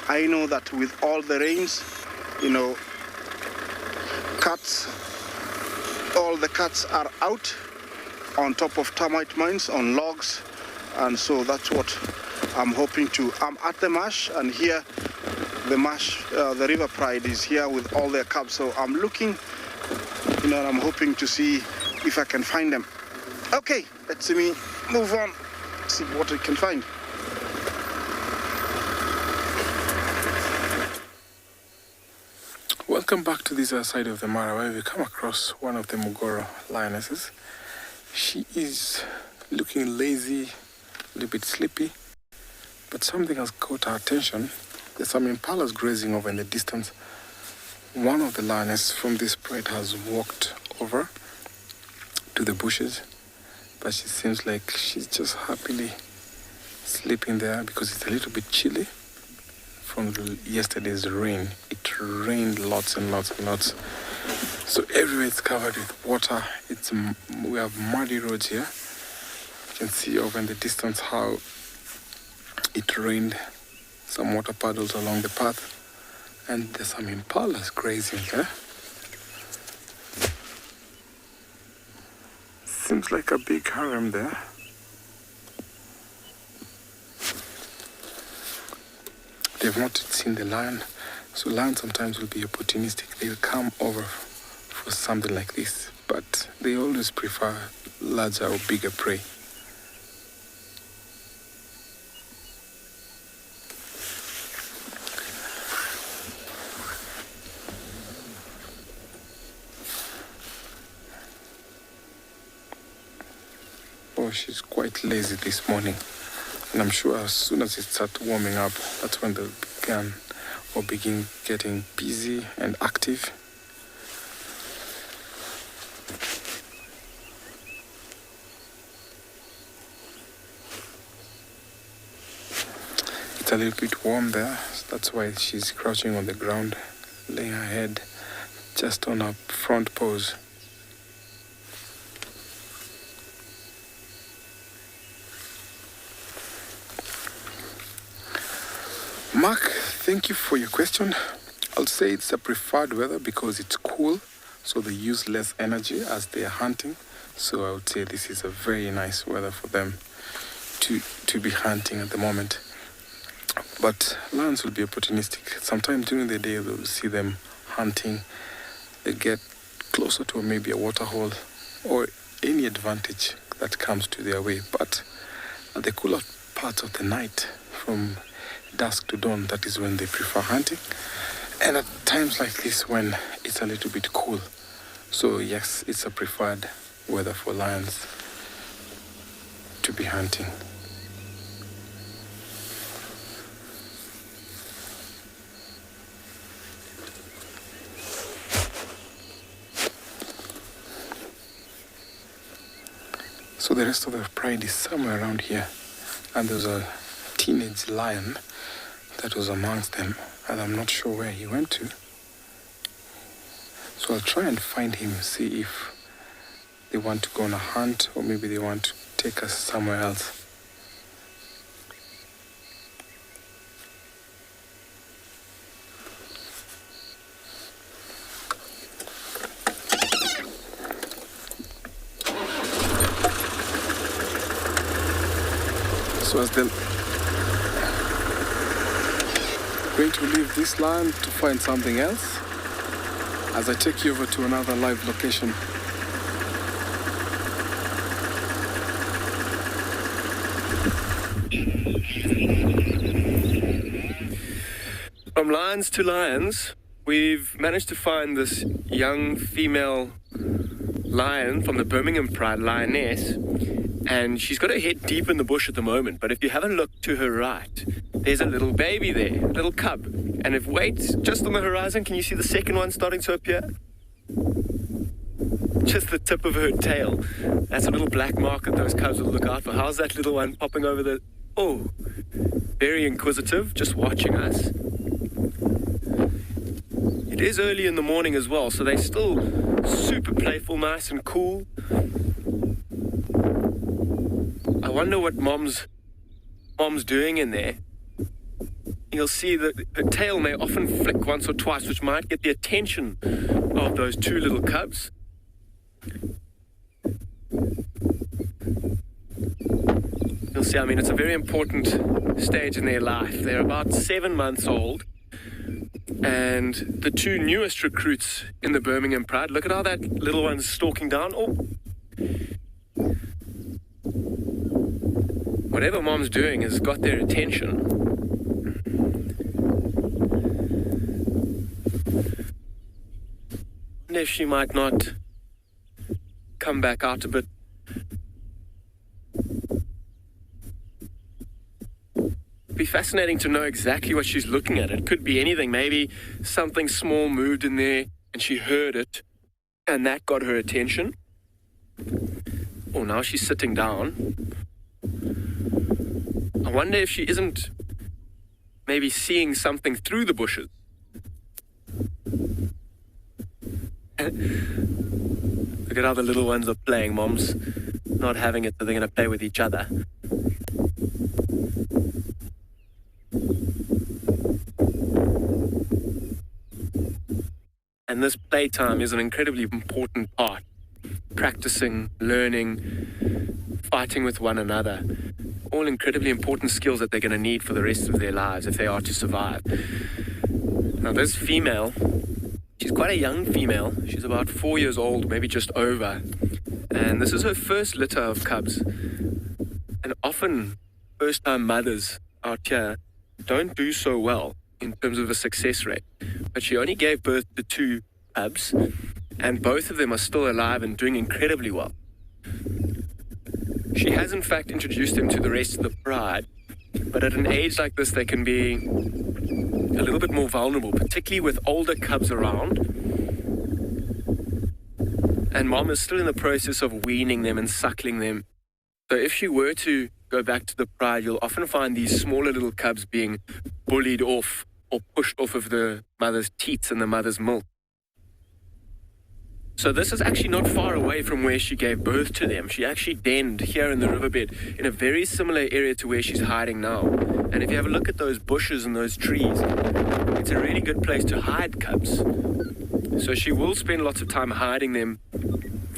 I know that with all the rains, all the cats are out on top of termite mines, on logs, and so that's what I'm hoping to. I'm at the marsh, and here the River Pride is here with all their cubs, so I'm looking, and I'm hoping to see if I can find them. Okay, let's me move on, see what we can find. Welcome back to this side of the Mara, where we come across one of the Mogoro lionesses. She is looking lazy, a little bit sleepy, but something has caught our attention. There's some impalas grazing over in the distance. One of the lionesses from this pride has walked over to the bushes, but she seems like she's just happily sleeping there because it's a little bit chilly from yesterday's rain. It rained lots and lots and lots. So everywhere it's covered with water. We have muddy roads here. You can see over in the distance how it rained. Some water puddles along the path. And there's some impalas grazing there. Seems like a big harem there. They've not seen the lion. So lions sometimes will be opportunistic. They will come over for something like this. But they always prefer larger or bigger prey. Oh, she's quite lazy this morning. And I'm sure as soon as it starts warming up, that's when they'll begin getting busy and active. It's a little bit warm there. That's why she's crouching on the ground, laying her head just on her front paws. Mark, thank you for your question. I'll say it's a preferred weather because it's cool, so they use less energy as they are hunting. So I would say this is a very nice weather for them to be hunting at the moment. But lions will be opportunistic. Sometimes during the day, they'll see them hunting. They get closer to maybe a waterhole or any advantage that comes to their way. But at the cooler parts of the night, from dusk to dawn, that is when they prefer hunting. And at times like this, when it's a little bit cool. So yes, it's a preferred weather for lions to be hunting. So the rest of the pride is somewhere around here. And there's a teenage lion that was amongst them. And I'm not sure where he went to. So I'll try and find him, see if they want to go on a hunt or maybe they want to take us somewhere else. So as they're going to leave this land to find something else, as I take you over to another live location. From lions to lions, we've managed to find this young female lion from the Birmingham Pride, lioness, and she's got her head deep in the bush at the moment. But if you have a look to her right, there's a little baby there, a little cub. And if wait, just on the horizon, can you see the second one starting to appear? Just the tip of her tail. That's a little black mark that those cubs will look out for. How's that little one popping over the... Oh, very inquisitive, just watching us. It is early in the morning as well, so they're still super playful, nice and cool. I wonder what mom's doing in there. You'll see that the tail may often flick once or twice, which might get the attention of those two little cubs. You'll see, I mean, it's a very important stage in their life. They're about 7 months old. And the two newest recruits in the Birmingham Pride, look at how that little one's stalking down. Oh. Whatever mom's doing has got their attention. I wonder if she might not come back out a bit. It'd be fascinating to know exactly what she's looking at. It could be anything. Maybe something small moved in there and she heard it and that got her attention. Oh, now she's sitting down. I wonder if she isn't maybe seeing something through the bushes. Look at how the little ones are playing. Mom's not having it, so they're going to play with each other. And this playtime is an incredibly important part. Practicing, learning, fighting with one another. All incredibly important skills that they're going to need for the rest of their lives if they are to survive. Now this female, she's quite a young female. She's about 4 years old, maybe just over. And this is her first litter of cubs. And often first-time mothers out here don't do so well in terms of a success rate. But she only gave birth to 2 cubs, and both of them are still alive and doing incredibly well. She has in fact introduced them to the rest of the pride, but at an age like this they can be a little bit more vulnerable, particularly with older cubs around. And mom is still in the process of weaning them and suckling them. So if she were to go back to the pride, you'll often find these smaller little cubs being bullied off or pushed off of the mother's teats and the mother's milk. So this is actually not far away from where she gave birth to them. She actually denned here in the riverbed in a very similar area to where she's hiding now. And if you have a look at those bushes and those trees, it's a really good place to hide cubs. So she will spend lots of time hiding them,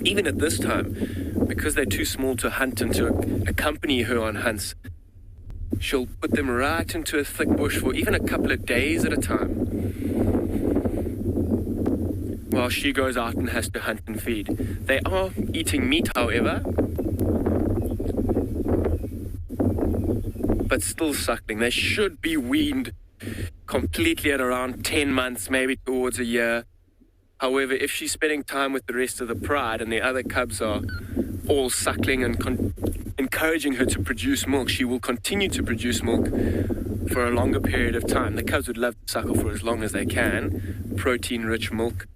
even at this time, because they're too small to hunt and to accompany her on hunts. she'll put them right into a thick bush for even a couple of days at a time, while she goes out and has to hunt and feed. They are eating meat, however, but still suckling. They should be weaned completely at around 10 months, maybe towards a year. However, if she's spending time with the rest of the pride and the other cubs are all suckling and encouraging her to produce milk, she will continue to produce milk for a longer period of time. The cubs would love to suckle for as long as they can. Protein-rich milk,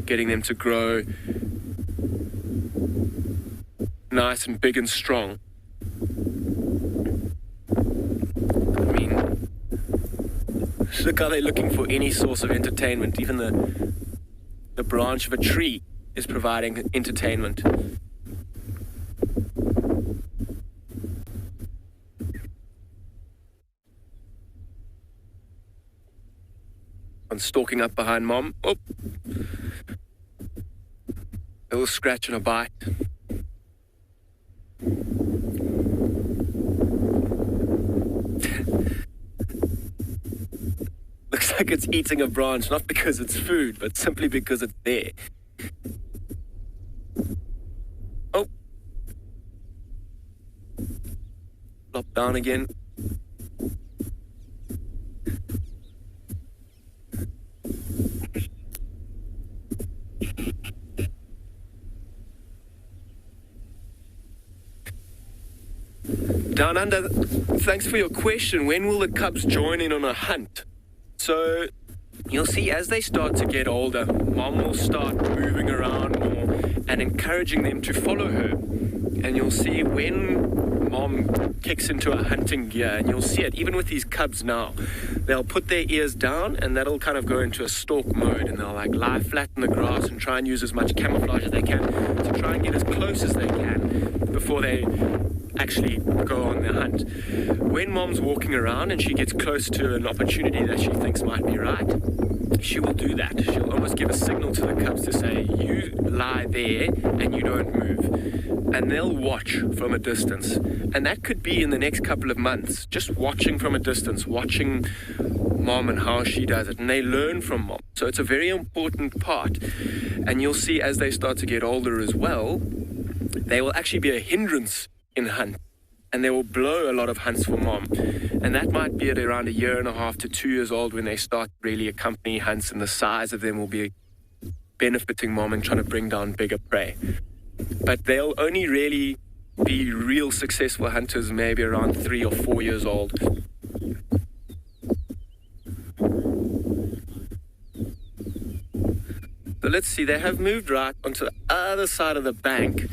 getting them to grow nice and big and strong. I mean, look how they're looking for any source of entertainment. Even the branch of a tree is providing entertainment. And stalking up behind mom. Oh, a little scratch and a bite. Looks like it's eating a branch, not because it's food, but simply because it's there. Oh. Flop down again. Down under, thanks for your question. When will the cubs join in on a hunt? So you'll see as they start to get older, mom will start moving around more and encouraging them to follow her. And you'll see when mom kicks into a hunting gear, and you'll see it even with these cubs now. They'll put their ears down and that'll kind of go into a stork mode, and they'll like lie flat in the grass and try and use as much camouflage as they can to try and get as close as they can before they actually go on their hunt. When mom's walking around and she gets close to an opportunity that she thinks might be right, she will do that. She'll almost give a signal to the cubs to say, you lie there and you don't move. And they'll watch from a distance. And that could be in the next couple of months, just watching from a distance, watching mom and how she does it. And they learn from mom. So it's a very important part. And you'll see as they start to get older as well, they will actually be a hindrance in hunt, and they will blow a lot of hunts for mom, and that might be at around 1.5 to 2 years old when they start really accompany hunts, and the size of them will be benefiting mom and trying to bring down bigger prey. But they'll only really be real successful hunters maybe around 3 or 4 years old. So let's see, they have moved right onto the other side of the bank.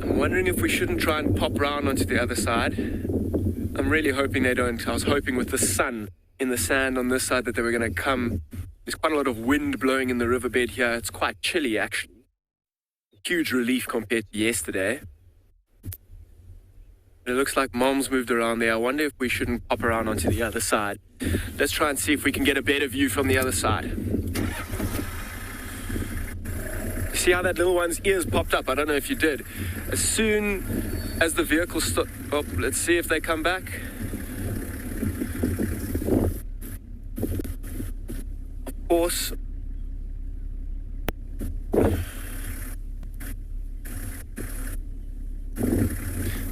I'm wondering if we shouldn't try and pop round onto the other side. I'm really hoping they don't. I was hoping with the sun in the sand on this side that they were going to come. There's quite a lot of wind blowing in the riverbed here. It's quite chilly, actually. Huge relief compared to yesterday. It looks like mom's moved around there. I wonder if we shouldn't pop around onto the other side. Let's try and see if we can get a better view from the other side. See how that little one's ears popped up? I don't know if you did. As soon as the vehicle stopped... Oh, let's see if they come back. Of course.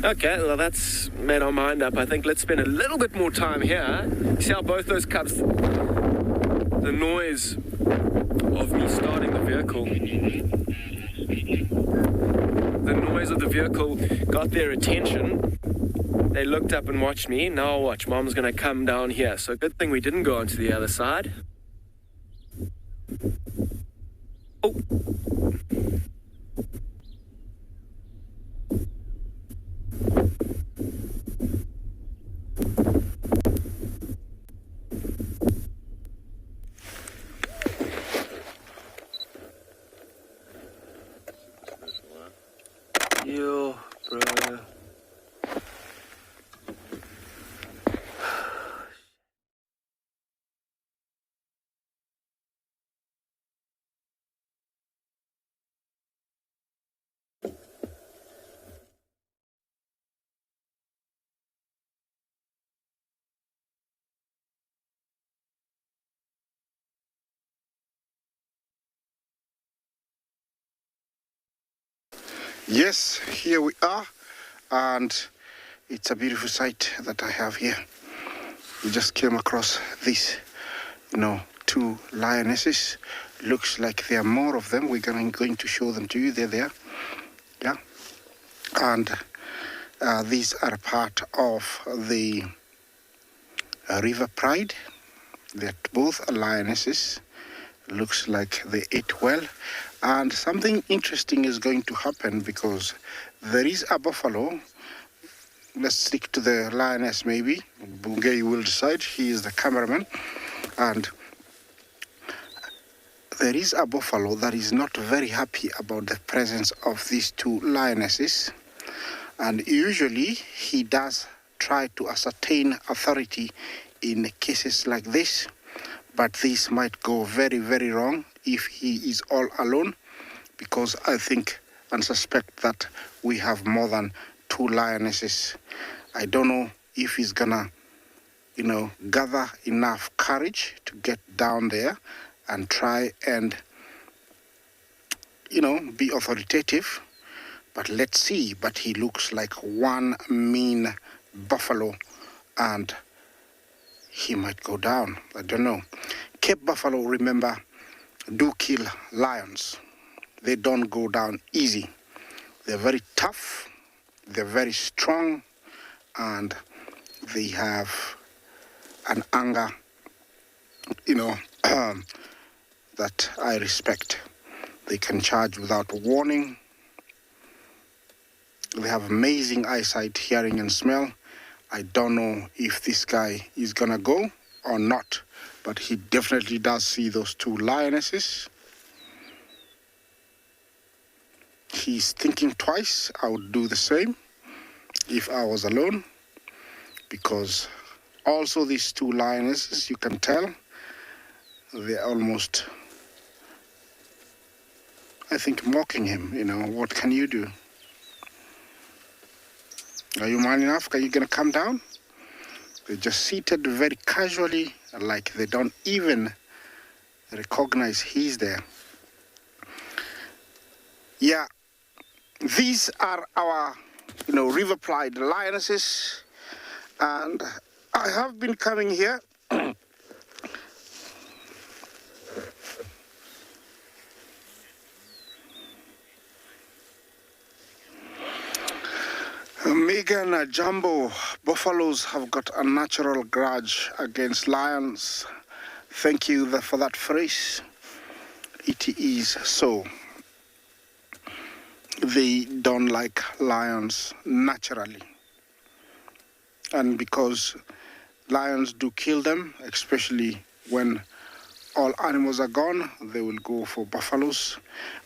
Okay, well, that's made our mind up. I think let's spend a little bit more time here. See how both those cubs... The noise of me starting the vehicle. The noise of the vehicle got their attention. They looked up and watched me. Now watch, mom's going to come down here. So good thing we didn't go onto the other side. Oh. Yo, bro. Yes, here we are, and it's a beautiful sight that I have here. We just came across these, two lionesses. Looks like there are more of them. We're going to show them to you. They're there. Yeah. And these are part of the River Pride. They're both lionesses. Looks like they ate well. And something interesting is going to happen because there is a buffalo. Let's stick to the lioness maybe. Bungay will decide. He is the cameraman. And there is a buffalo that is not very happy about the presence of these two lionesses. And usually he does try to ascertain authority in cases like this. But this might go very, very wrong if he is all alone, because I think and suspect that we have more than two lionesses. I don't know if he's gonna, gather enough courage to get down there and try and, be authoritative. But let's see. But he looks like one mean buffalo, and he might go down. I don't know. Cape buffalo, remember, do kill lions. They don't go down easy. They're very tough, they're very strong, and they have an anger, that I respect. They can charge without warning. They have amazing eyesight, hearing, and smell. I don't know if this guy is gonna go or not, but he definitely does see those two lionesses. He's thinking twice. I would do the same if I was alone, because also these two lionesses, you can tell, they're almost, I think, mocking him. What can you do? Are you man enough? Are you gonna come down? They're just seated very casually, like they don't even recognize he's there. Yeah, these are our, River Pride lionesses, and I have been coming here Megan, Jumbo, buffaloes have got a natural grudge against lions. Thank you for that phrase. It is so. They don't like lions naturally. And because lions do kill them, especially when all animals are gone, they will go for buffaloes.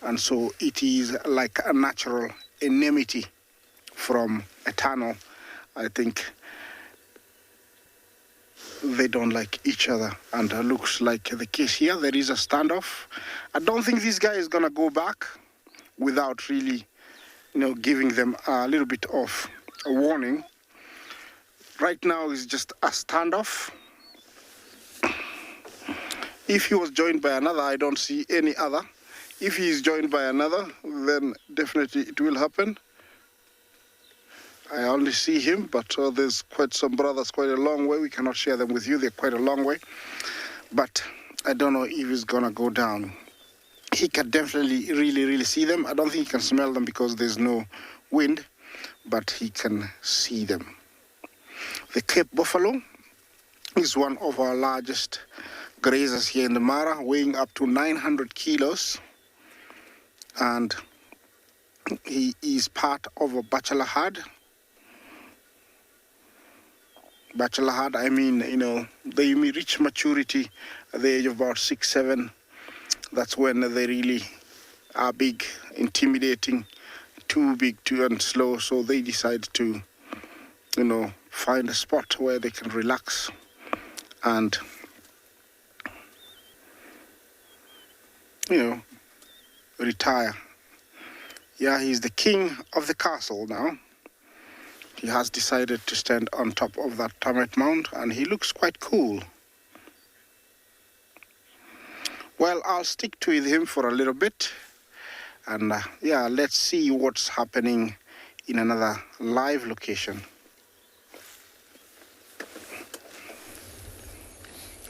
And so it is like a natural enmity from eternal. I think they don't like each other, and looks like the case here. There is a standoff. I don't think this guy is gonna go back without really, giving them a little bit of a warning. Right now is just a standoff. If he was joined by another, I don't see any other. If he is joined by another, then definitely it will happen. I only see him, but there's quite some brothers quite a long way. We cannot share them with you. They're quite a long way. But I don't know if he's going to go down. He can definitely really see them. I don't think he can smell them because there's no wind, but he can see them. The Cape buffalo is one of our largest grazers here in the Mara, weighing up to 900 kilos. And he is part of a bachelor herd. Bachelor herd, I mean, they may reach maturity at the age of about 6, 7. That's when they really are big, intimidating, too big, and slow. So they decide to, find a spot where they can relax and, retire. Yeah, he's the king of the castle now. He has decided to stand on top of that termite mound, and he looks quite cool. Well, I'll stick with him for a little bit. And yeah, let's see what's happening in another live location.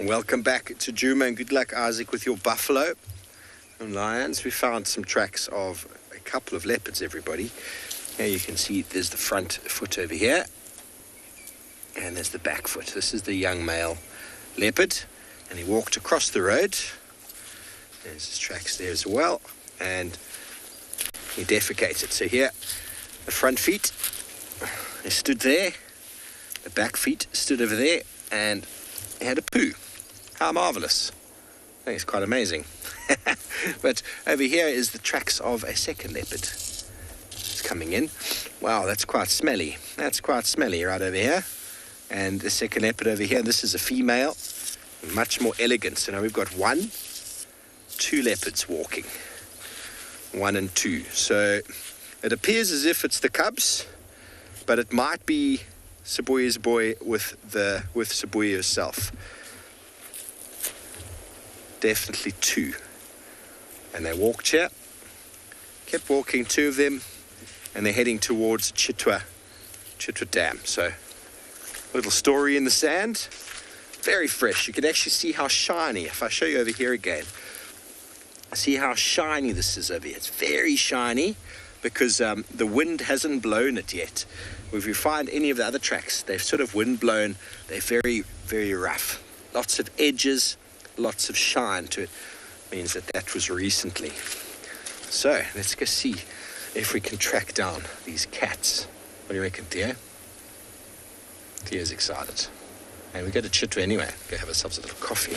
Welcome back to Djuma, and good luck, Isaac, with your buffalo and lions. We found some tracks of a couple of leopards, everybody. Here you can see there's the front foot over here, and there's the back foot. This is the young male leopard, and he walked across the road. There's his tracks there as well, and he defecated. So here, the front feet, they stood there, the back feet stood over there, and he had a poo. How marvellous. I think it's quite amazing. But over here is the tracks of a second leopard. It's coming in. Wow, that's quite smelly. That's quite smelly right over here. And the second leopard over here, this is a female, much more elegant. So now we've got 2 leopards walking. 1 and 2. So it appears as if it's the cubs, but it might be Sibuya's boy with Sibuya herself. Definitely 2. And they walked here, kept walking, 2 of them, and they're heading towards Chitwa Dam. So, little story in the sand, very fresh. You can actually see how shiny. If I show you over here again, see how shiny this is over here. It's very shiny because the wind hasn't blown it yet. If you find any of the other tracks, they've sort of wind blown. They're very, very rough. Lots of edges, lots of shine to it. Means that was recently. So let's go see if we can track down these cats. What do you reckon, Theo? Theo's excited. And we go to Chitwa anyway. Go have ourselves a little coffee.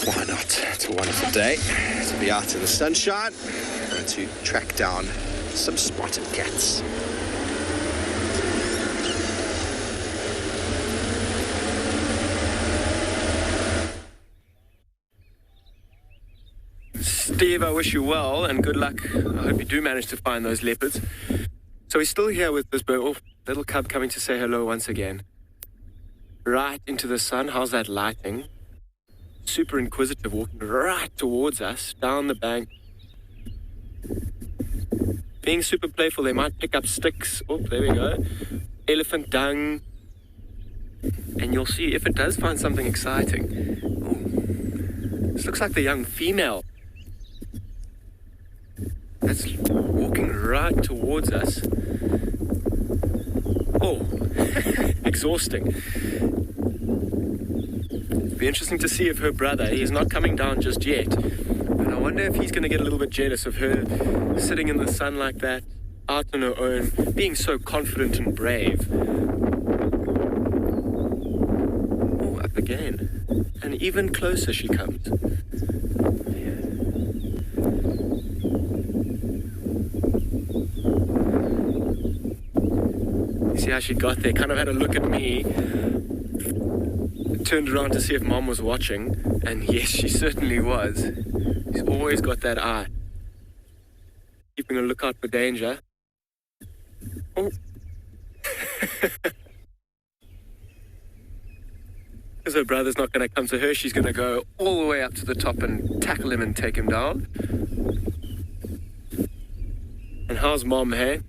Why not? It's a wonderful day to be out in the sunshine and to track down some spotted cats. Steve, I wish you well and good luck. I hope you do manage to find those leopards. So he's still here with this little cub coming to say hello once again. Right into the sun. How's that lighting? Super inquisitive, walking right towards us, down the bank. Being super playful, they might pick up sticks. Oh, there we go. Elephant dung. And you'll see if it does find something exciting. Oh, this looks like the young female. That's walking right towards us. Oh, exhausting. It'll be interesting to see if her brother, he's not coming down just yet, but I wonder if he's going to get a little bit jealous of her sitting in the sun like that, out on her own, being so confident and brave. Oh, up again. And even closer she comes. See how she got there, kind of had a look at me, turned around to see if Mom was watching, and yes, she certainly was. She's always got that eye, keeping a lookout for danger. Oh. Because her brother's not going to come to her, she's going to go all the way up to the top and tackle him and take him down. And how's Mom, hey?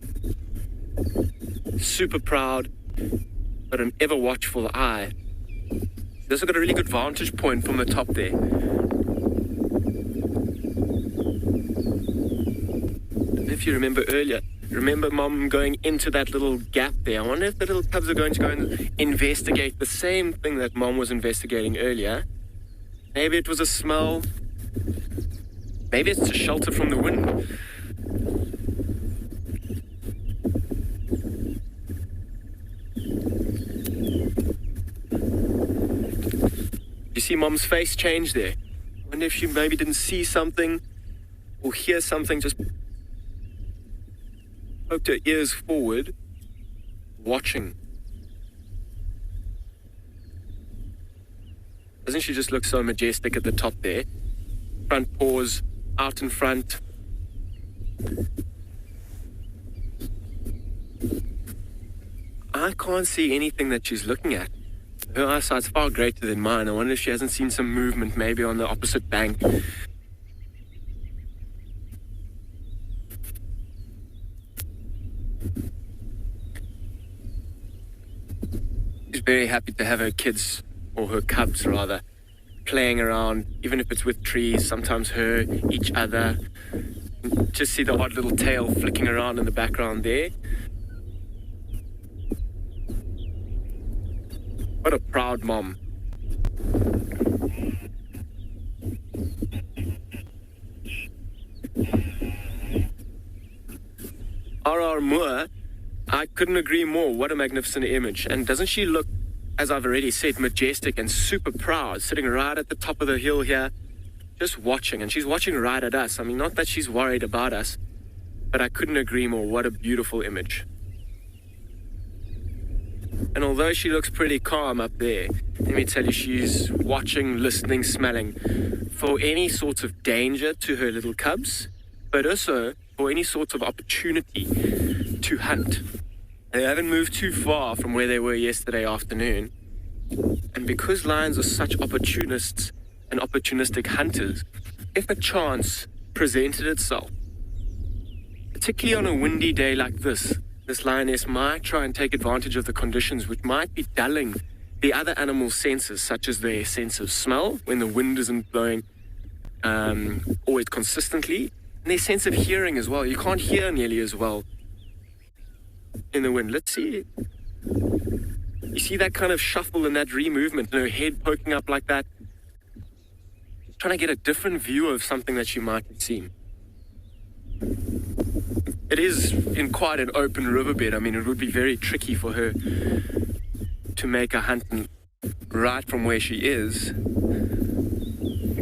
Super proud, but an ever watchful eye. She's also got a really good vantage point from the top there. And if you remember earlier, remember Mom going into that little gap there? I wonder if the little cubs are going to go and investigate the same thing that Mom was investigating earlier. Maybe it was a smell. Maybe it's a shelter from the wind. You see Mom's face change there. I wonder if she maybe didn't see something or hear something, just poked her ears forward, watching. Doesn't she just look so majestic at the top there? Front paws out in front. I can't see anything that she's looking at. Her eyesight's far greater than mine. I wonder if she hasn't seen some movement maybe on the opposite bank. very happy to have her kids, or her cubs rather, playing around, even if it's with trees, sometimes her, each other. Just see the odd little tail flicking around in the background there. What a proud mom. R.R. Moore, I couldn't agree more. What a magnificent image. And doesn't she look, as I've already said, majestic and super proud, sitting right at the top of the hill here, just watching. And she's watching right at us. I mean, not that she's worried about us, but I couldn't agree more. What a beautiful image. And although she looks pretty calm up there, let me tell you, she's watching, listening, smelling for any sorts of danger to her little cubs, but also for any sorts of opportunity to hunt. They haven't moved too far from where they were yesterday afternoon. And because lions are such opportunists and opportunistic hunters, if a chance presented itself, particularly on a windy day like this lioness might try and take advantage of the conditions which might be dulling the other animals' senses, such as their sense of smell when the wind isn't blowing always consistently, and their sense of hearing as well. You can't hear nearly as well in the wind. Let's see. You see that kind of shuffle and that re-movement and her head poking up like that? Trying to get a different view of something that she might have seen. It is in quite an open riverbed. I mean, it would be very tricky for her to make a hunt right from where she is.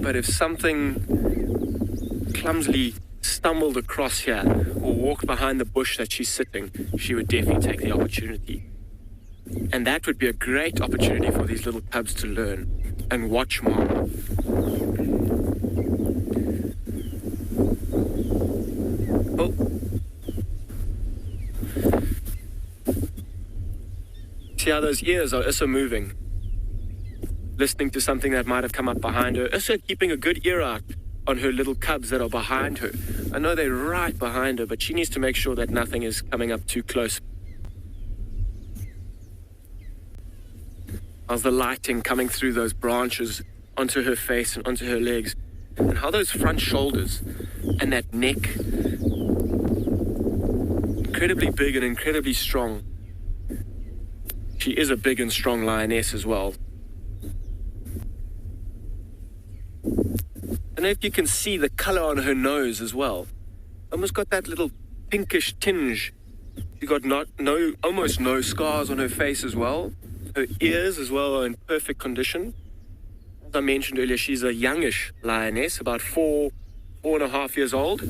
But if something clumsily stumbled across here or walked behind the bush that she's sitting, she would definitely take the opportunity. And that would be a great opportunity for these little cubs to learn and watch more. Oh. See how those ears are also moving, listening to something that might have come up behind her, also keeping a good ear out on her little cubs that are behind her. I know they're right behind her, but she needs to make sure that nothing is coming up too close. How's the lighting coming through those branches onto her face and onto her legs, and how those front shoulders and that neck, incredibly big and incredibly strong. She is a big and strong lioness as well. I don't know if you can see the color on her nose as well. Almost got that little pinkish tinge. She got almost no scars on her face as well. Her ears as well are in perfect condition. As I mentioned earlier, she's a youngish lioness, about 4.5 years old.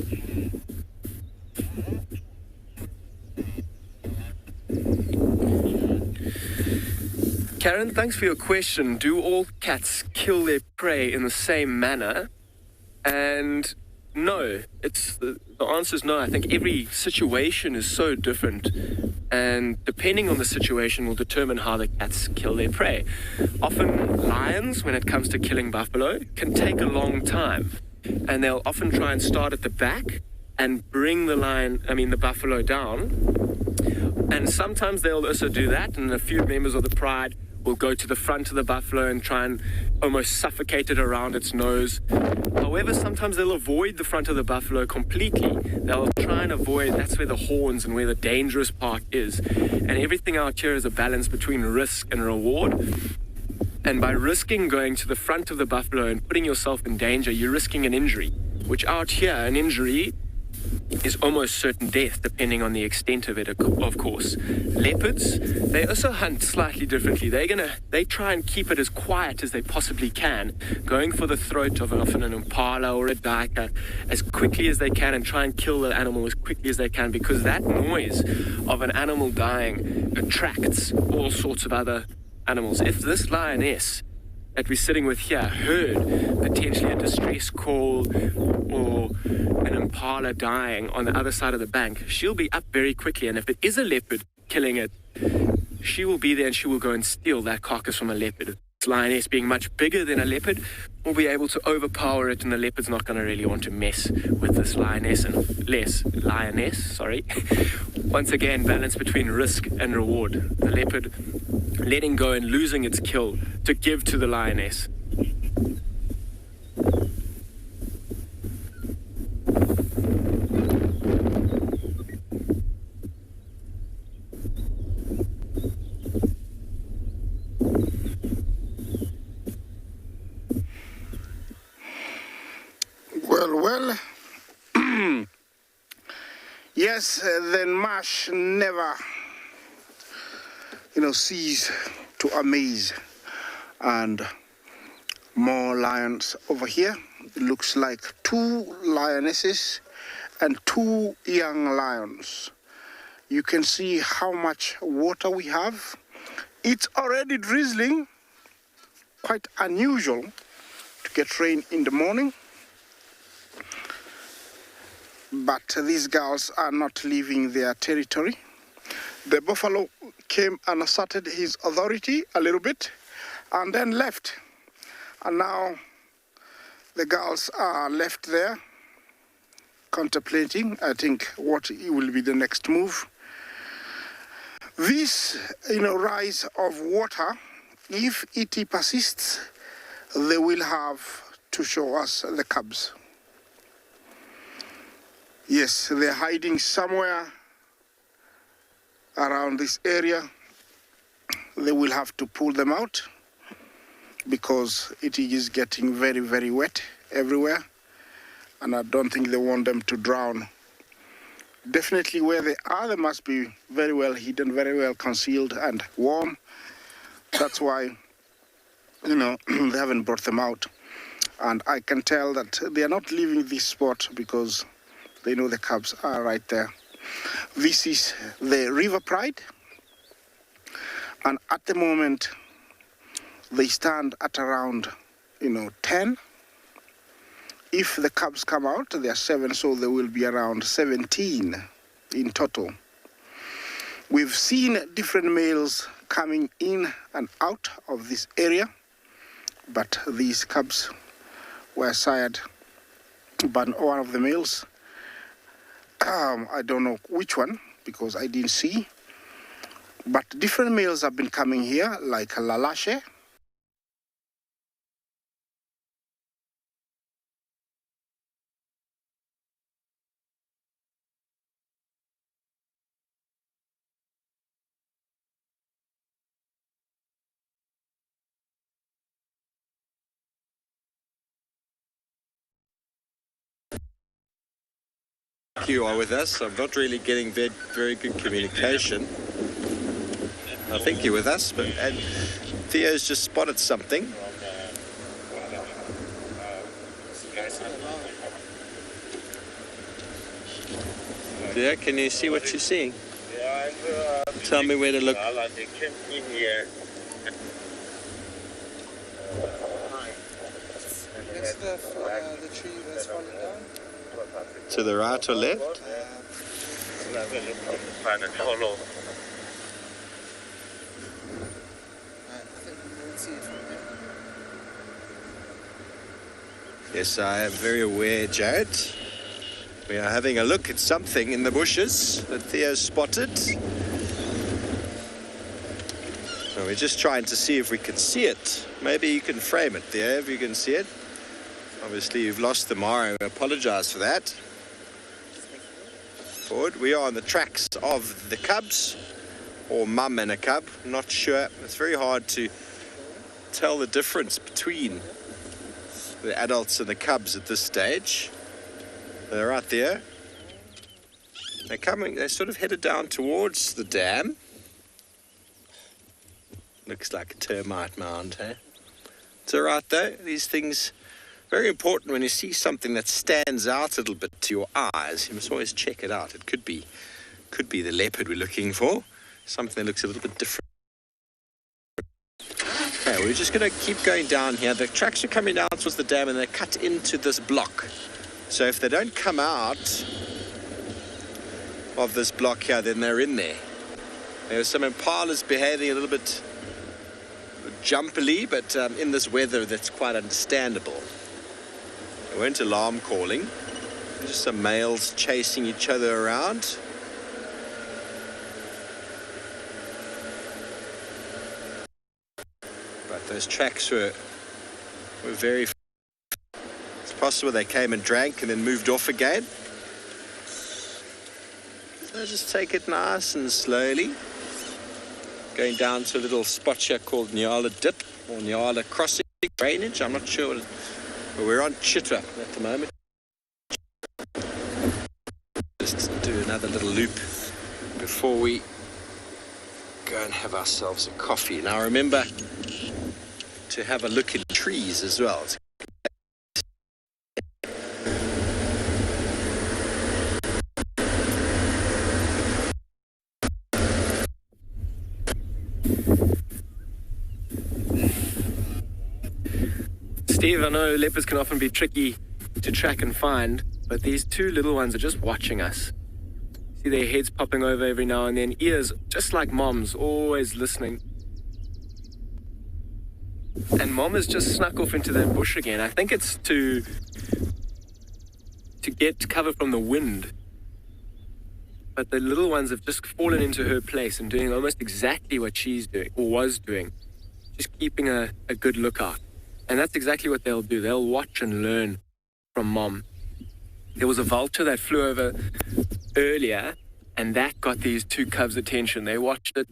Karen, thanks for your question. Do all cats kill their prey in the same manner? And no, the answer is no. I think every situation is so different, and depending on the situation will determine how the cats kill their prey. Often lions, when it comes to killing buffalo, can take a long time, and they'll often try and start at the back and bring the buffalo down. And sometimes they'll also do that, and a few members of the pride will go to the front of the buffalo and try and almost suffocate it around its nose. However, sometimes they'll avoid the front of the buffalo completely. They'll try and avoid, that's where the horns and where the dangerous part is. And everything out here is a balance between risk and reward. And by risking going to the front of the buffalo and putting yourself in danger, you're risking an injury, which out here, an injury is almost certain death, depending on the extent of it, of course. Leopards, they also hunt slightly differently. They try and keep it as quiet as they possibly can, going for the throat of often an Impala or a duiker as quickly as they can and try and kill the animal as quickly as they can, because that noise of an animal dying attracts all sorts of other animals. If this lioness that we're sitting with here heard potentially a distress call or an impala dying on the other side of the bank, she'll be up very quickly. And if it is a leopard killing it, she will be there and she will go and steal that carcass from a leopard. lioness being much bigger than a leopard will be able to overpower it, and the leopard's not going to really want to mess with this lioness. Once again, balance between risk and reward. The leopard letting go and losing its kill to give to the lioness. Well, yes, the marsh never, cease to amaze. And more lions over here. It looks like 2 lionesses and 2 young lions. You can see how much water we have. It's already drizzling. Quite unusual to get rain in the morning. But these girls are not leaving their territory. The buffalo came and asserted his authority a little bit and then left. And now the girls are left there contemplating, I think, what will be the next move. This, rise of water, if it persists, they will have to show us the cubs. Yes, they're hiding somewhere around this area. They will have to pull them out because it is getting very, very wet everywhere. And I don't think they want them to drown. Definitely where they are, they must be very well hidden, very well concealed and warm. That's why, they haven't brought them out. And I can tell that they are not leaving this spot because they know the cubs are right there. This is the River Pride. And at the moment, they stand at around, 10. If the cubs come out, they are 7, so there will be around 17 in total. We've seen different males coming in and out of this area, but these cubs were sired by one of the males. I don't know which one because I didn't see, but different males have been coming here, like Lalashe. You are with us. I'm not really getting very good communication. I think you're with us, and Theo's just spotted something. Theo, can you see what you're seeing? Tell me where to look. They came in here. Next to the tree that's falling down. To the right or left? I think we won't see it from there. Yes, I am very aware, Jared. We are having a look at something in the bushes that Theo spotted. So we're just trying to see if we can see it. Maybe you can frame it, Theo, if you can see it. Obviously, you've lost the Mara. We apologize for that. Forward. We are on the tracks of the cubs, or mum and a cub. I'm not sure. It's very hard to tell the difference between the adults and the cubs at this stage. They're right there. They're coming. They're sort of headed down towards the dam. Looks like a termite mound, hey? So right there, these things. Very important when you see something that stands out a little bit to your eyes. You must always check it out. It could be the leopard we're looking for. Something that looks a little bit different. Okay, we're just going to keep going down here. The tracks are coming down towards the dam and they cut into this block. So if they don't come out of this block here, then they're in there. There's some impalas behaving a little bit jumpily, but in this weather that's quite understandable. They weren't alarm calling. Just some males chasing each other around. But those tracks were very... It's possible they came and drank and then moved off again. So just take it nice and slowly. Going down to a little spot here called Nyala Dip or Nyala Crossing Drainage. I'm not sure what it, but we're on Chitwa at the moment. Just do another little loop before we go and have ourselves a coffee. Now remember to have a look at trees as well. Steve, I know leopards can often be tricky to track and find, but these two little ones are just watching us. See their heads popping over every now and then, ears just like Mom's, always listening. And Mom has just snuck off into that bush again. I think it's to get cover from the wind. But the little ones have just fallen into her place and doing almost exactly what she's doing, or was doing. Just keeping a good lookout. And that's exactly what they'll do. They'll watch and learn from Mom. There was a vulture that flew over earlier, and that got these two cubs' attention. They watched it,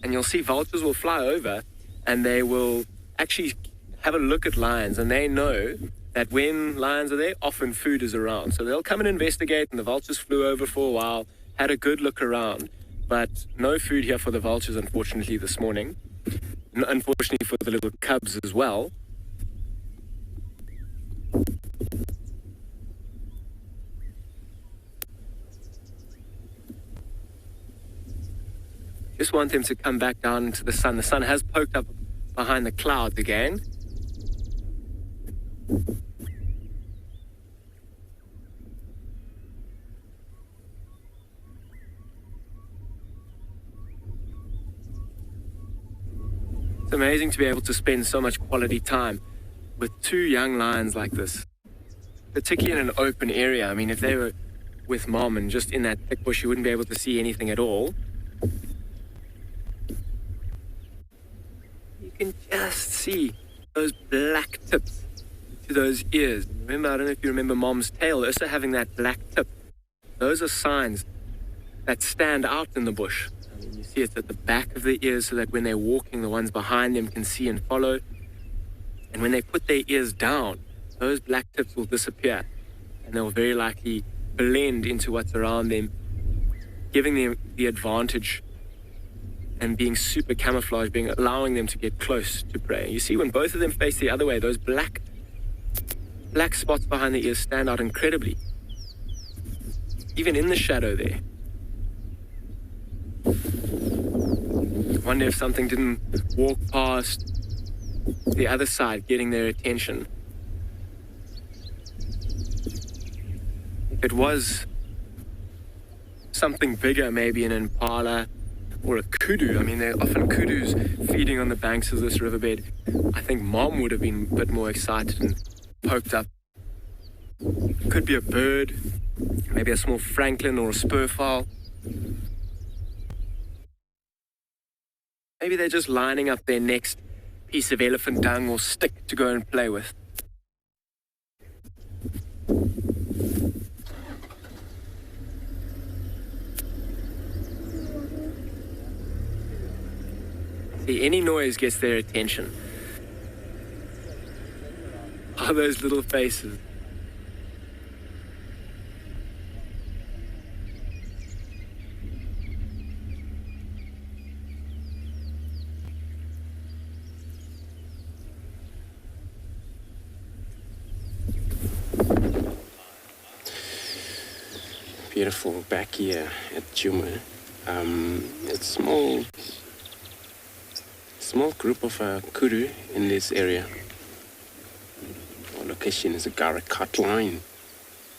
and you'll see vultures will fly over, and they will actually have a look at lions, and they know that when lions are there, often food is around. So they'll come and investigate, and the vultures flew over for a while, had a good look around, but no food here for the vultures, unfortunately, this morning. Unfortunately for the little cubs as well. Just want them to come back down into the sun. The sun has poked up behind the clouds again. It's amazing to be able to spend so much quality time with two young lions like this, particularly in an open area. I mean, if they were with Mom and just in that thick bush, you wouldn't be able to see anything at all. You can just see those black tips to those ears. Remember, I don't know if you remember Mom's tail, also having that black tip. Those are signs that stand out in the bush. I mean, you see it at the back of the ears so that when they're walking, the ones behind them can see and follow. And when they put their ears down, those black tips will disappear, and they'll very likely blend into what's around them, giving them the advantage and being super camouflaged, allowing them to get close to prey. You see, when both of them face the other way, those black spots behind the ears stand out incredibly, even in the shadow there. I wonder if something didn't walk past the other side, getting their attention. If it was something bigger, maybe an Impala or a kudu. I mean, there are often kudus feeding on the banks of this riverbed. I think Mom would have been a bit more excited and poked up. Could be a bird, maybe a small francolin or a spurfowl. Maybe they're just lining up their next piece of elephant dung or stick to go and play with. See, any noise gets their attention. Oh, those little faces. Beautiful back here at Djuma. It's small group of kudu in this area. Our location is a Gari cut line,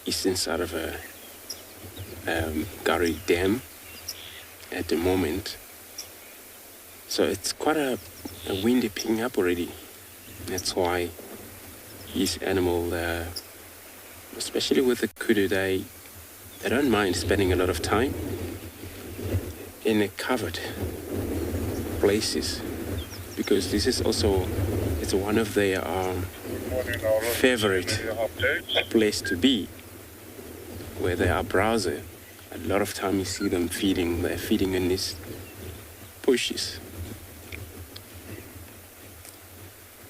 eastern side of a Gari dam at the moment. So it's quite a windy picking up already. That's why these animals, especially with the kudu, they don't mind spending a lot of time in a covered places, because this is also, it's one of their favorite place to be, where they are browsing. A lot of time you see them feeding. They're feeding in these bushes.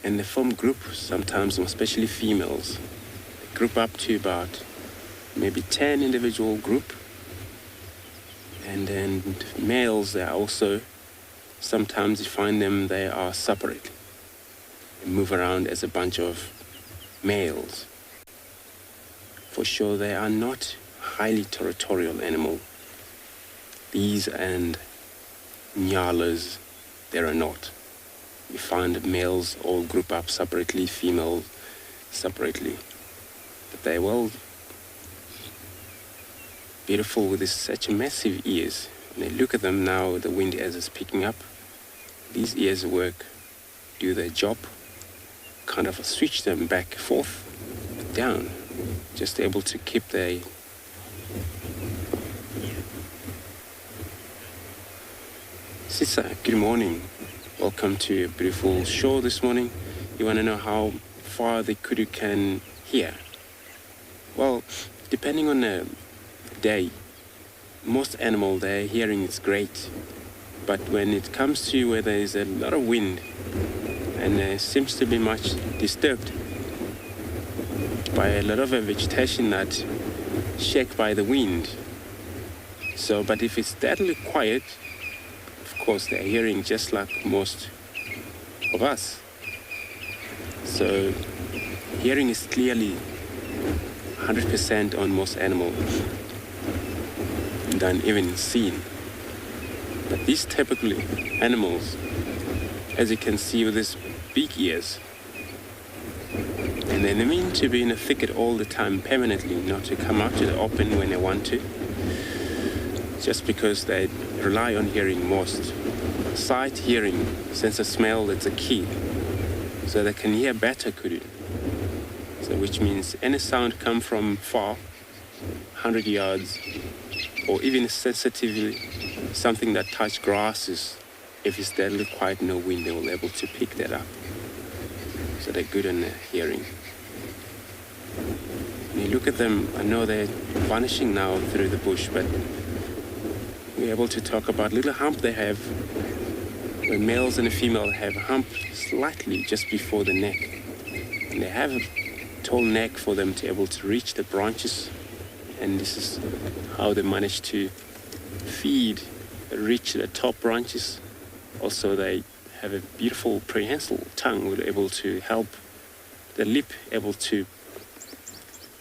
And they form groups sometimes, especially females. They group up to about maybe 10 individual group. And then males, they are also, sometimes you find them, they are separate. They move around as a bunch of males. For sure, they are not highly territorial animal. These and Nyalas, they are not. You find the males all group up separately, females separately. But they're well beautiful with such massive ears. When you look at them now, the wind as it's picking up, these ears work, do their job, kind of switch them back, forth, down, just able to keep their Sisa, good morning. Welcome to a beautiful show this morning. You want to know how far the kudu can hear? Well, depending on the day, most animal, their hearing is great. But when it comes to where there is a lot of wind and there seems to be much disturbed by a lot of vegetation that shake by the wind. So, but if it's deadly quiet, of course, they're hearing just like most of us. So, hearing is clearly 100% on most animals than even seen. But these typically animals, as you can see with these big ears, and they're meant to be in a thicket all the time permanently, not to come out to the open when they want to, just because they rely on hearing most. Sight, hearing, sense of smell, that's a key. So they can hear better kudu. So which means any sound come from far, 100 yards, or even sensitively, something that touch grasses, if it's deadly quiet, no wind, they will be able to pick that up. So they're good on hearing. When you look at them, I know they're vanishing now through the bush, but we're able to talk about little hump they have, where males and a female have a hump slightly just before the neck. And they have a tall neck for them to be able to reach the branches. And this is how they manage to feed, reach the top branches. Also, they have a beautiful prehensile tongue, which is able to help the lip able to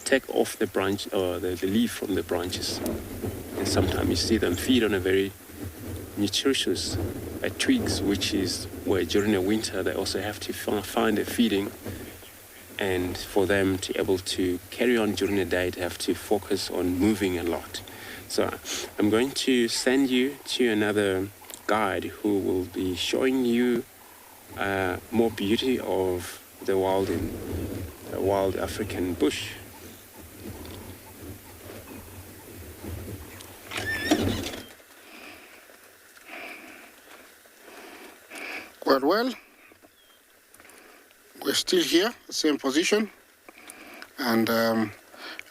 take off the branch or the leaf from the branches. And sometimes you see them feed on a very nutritious twigs, which is where during the winter they also have to find their feeding. And for them to be able to carry on during the day, they have to focus on moving a lot. So I'm going to send you to another guide who will be showing you more beauty of the wild African bush. Well, we're still here, same position, and it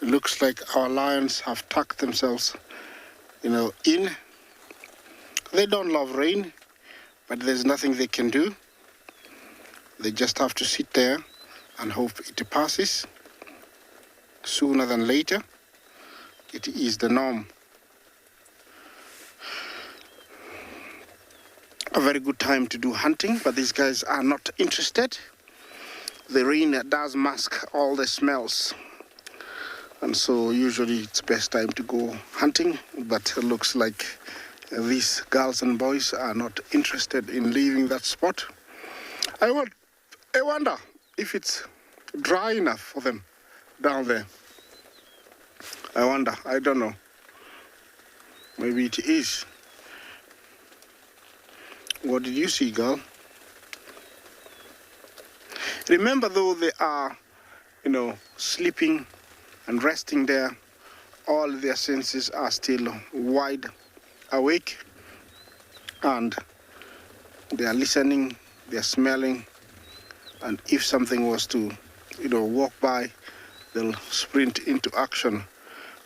looks like our lions have tucked themselves, in. They don't love rain, but there's nothing they can do. They just have to sit there and hope it passes. Sooner than later, it is the norm. A very good time to do hunting, but these guys are not interested. The rain does mask all the smells, and so usually it's best time to go hunting, but it looks like these girls and boys are not interested in leaving that spot. I wonder if it's dry enough for them down there. I wonder, I don't know. Maybe it is. What did you see, girl? Remember, though, they are, sleeping and resting there, all their senses are still wide awake, and they are listening, they are smelling, and if something was to, walk by, they'll sprint into action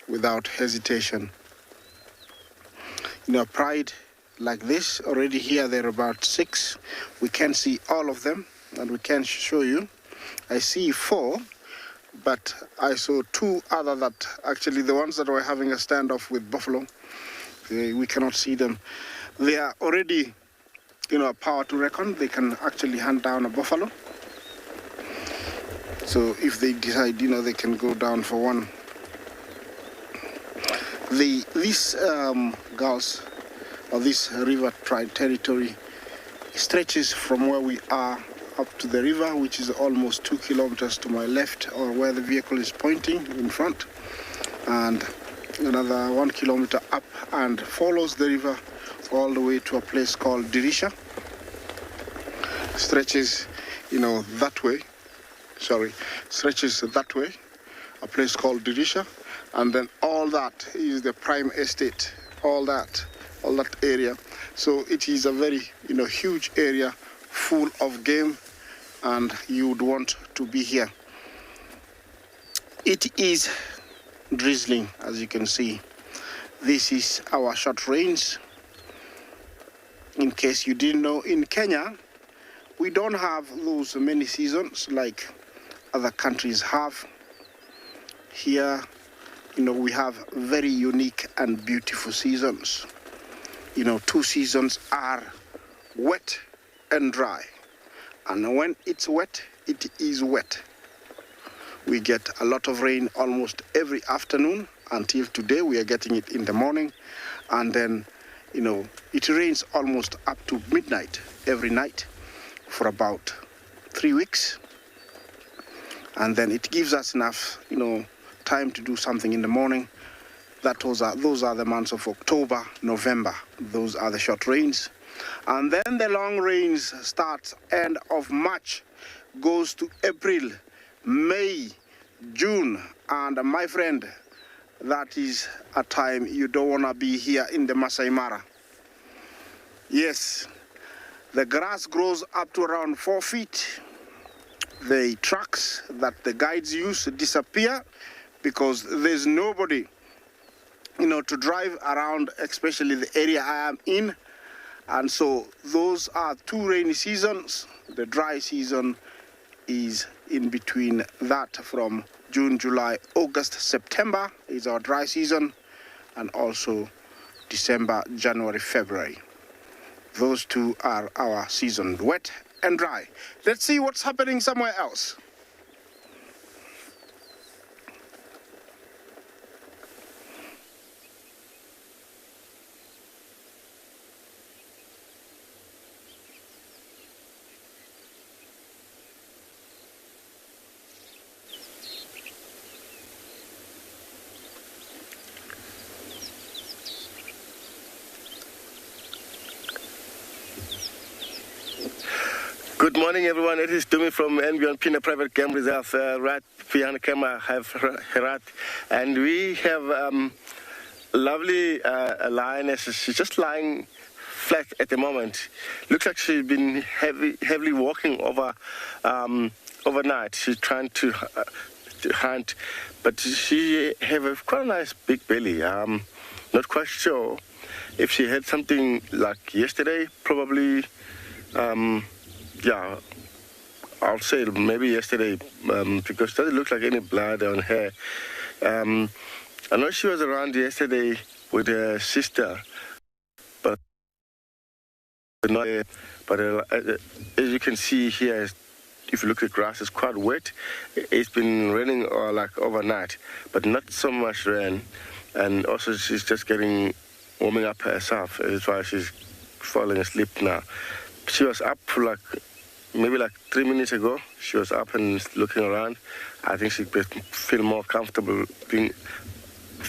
without hesitation. Pride like this, already here there are about 6. We can't see all of them, and we can show you. I see 4, but I saw 2 other that, actually the ones that were having a standoff with buffalo, we cannot see them. They are already, a power to reckon. They can actually hunt down a buffalo. So if they decide, they can go down for one. These gulls, or this river territory, stretches from where we are up to the river, which is almost 2 kilometers to my left, or where the vehicle is pointing in front, and another 1 kilometer up, and follows the river all the way to a place called Dirisha. Stretches, that way. Stretches that way, a place called Dirisha, and then all that is the prime estate, all that area. So it is a very, huge area full of game, and you would want to be here. It is drizzling, as you can see. This is our short range. In case you didn't know, in Kenya, we don't have those many seasons like other countries have. Here, we have very unique and beautiful seasons. 2 seasons are wet and dry. And when it's wet, it is wet. We get a lot of rain almost every afternoon. Until today, we are getting it in the morning. And then, it rains almost up to midnight every night for about 3 weeks. And then it gives us enough, time to do something in the morning. Those are the months of October, November. Those are the short rains. And then the long rains starts end of March, goes to April, May, June. And my friend, that is a time you don't want to be here in the Masai Mara. Yes, the grass grows up to around 4 feet. The trucks that the guides use disappear because there's nobody, to drive around, especially the area I am in. And so those are 2 rainy seasons. The dry season is in between that, from June, July, August, September is our dry season, and also December, January, February. Those 2 are our seasons, wet and dry. Let's see what's happening somewhere else. Good morning, everyone. It is Djuma from andBeyond Phinda Private Game Reserve. Right behind the camera, I have Herat, and we have lovely lioness. She's just lying flat at the moment. Looks like she's been heavily walking overnight. She's trying to hunt, but she have quite a nice big belly. Not quite sure if she had something like yesterday, probably. Yeah, I'll say maybe yesterday, because it doesn't look like any blood on her. I know she was around yesterday with her sister, but not. But as you can see here, if you look at grass, it's quite wet. It's been raining like overnight, but not so much rain. And also she's just warming up herself. That's why she's falling asleep now. She was up for maybe 3 minutes ago. She was up and looking around. I think she feel more comfortable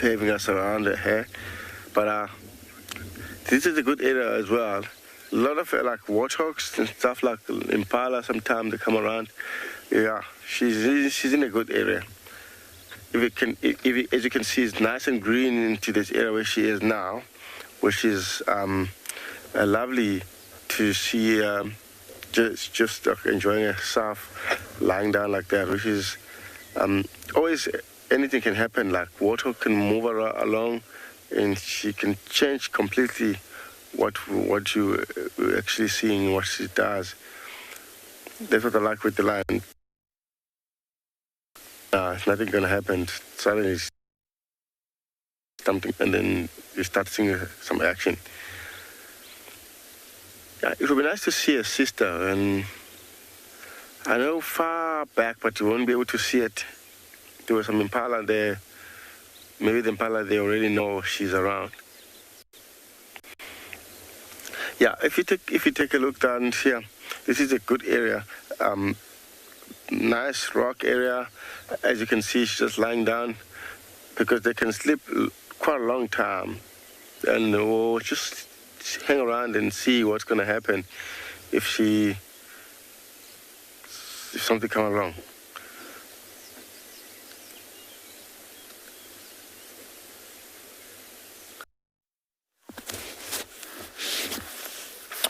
having us around her. But this is a good area as well. a lot of like warthogs and stuff like Impala. Sometimes they come around. Yeah, she's in a good area. As you can see, it's nice and green into this area where she is now, which is lovely to see. Just enjoying herself, lying down like that, which is always anything can happen. Like water can move her along, and she can change completely what you actually seeing, what she does. That's what I like with the lion. It's nothing gonna happen. Suddenly something, and then you start seeing some action. Yeah, it would be nice to see a sister, and I know far back, but you won't be able to see it. There was some Impala there. Maybe the Impala, they already know she's around. Yeah, if you take a look down here, this is a good area. Nice rock area. As you can see, she's just lying down because they can sleep quite a long time, and we'll just hang around and see what's going to happen if something comes along.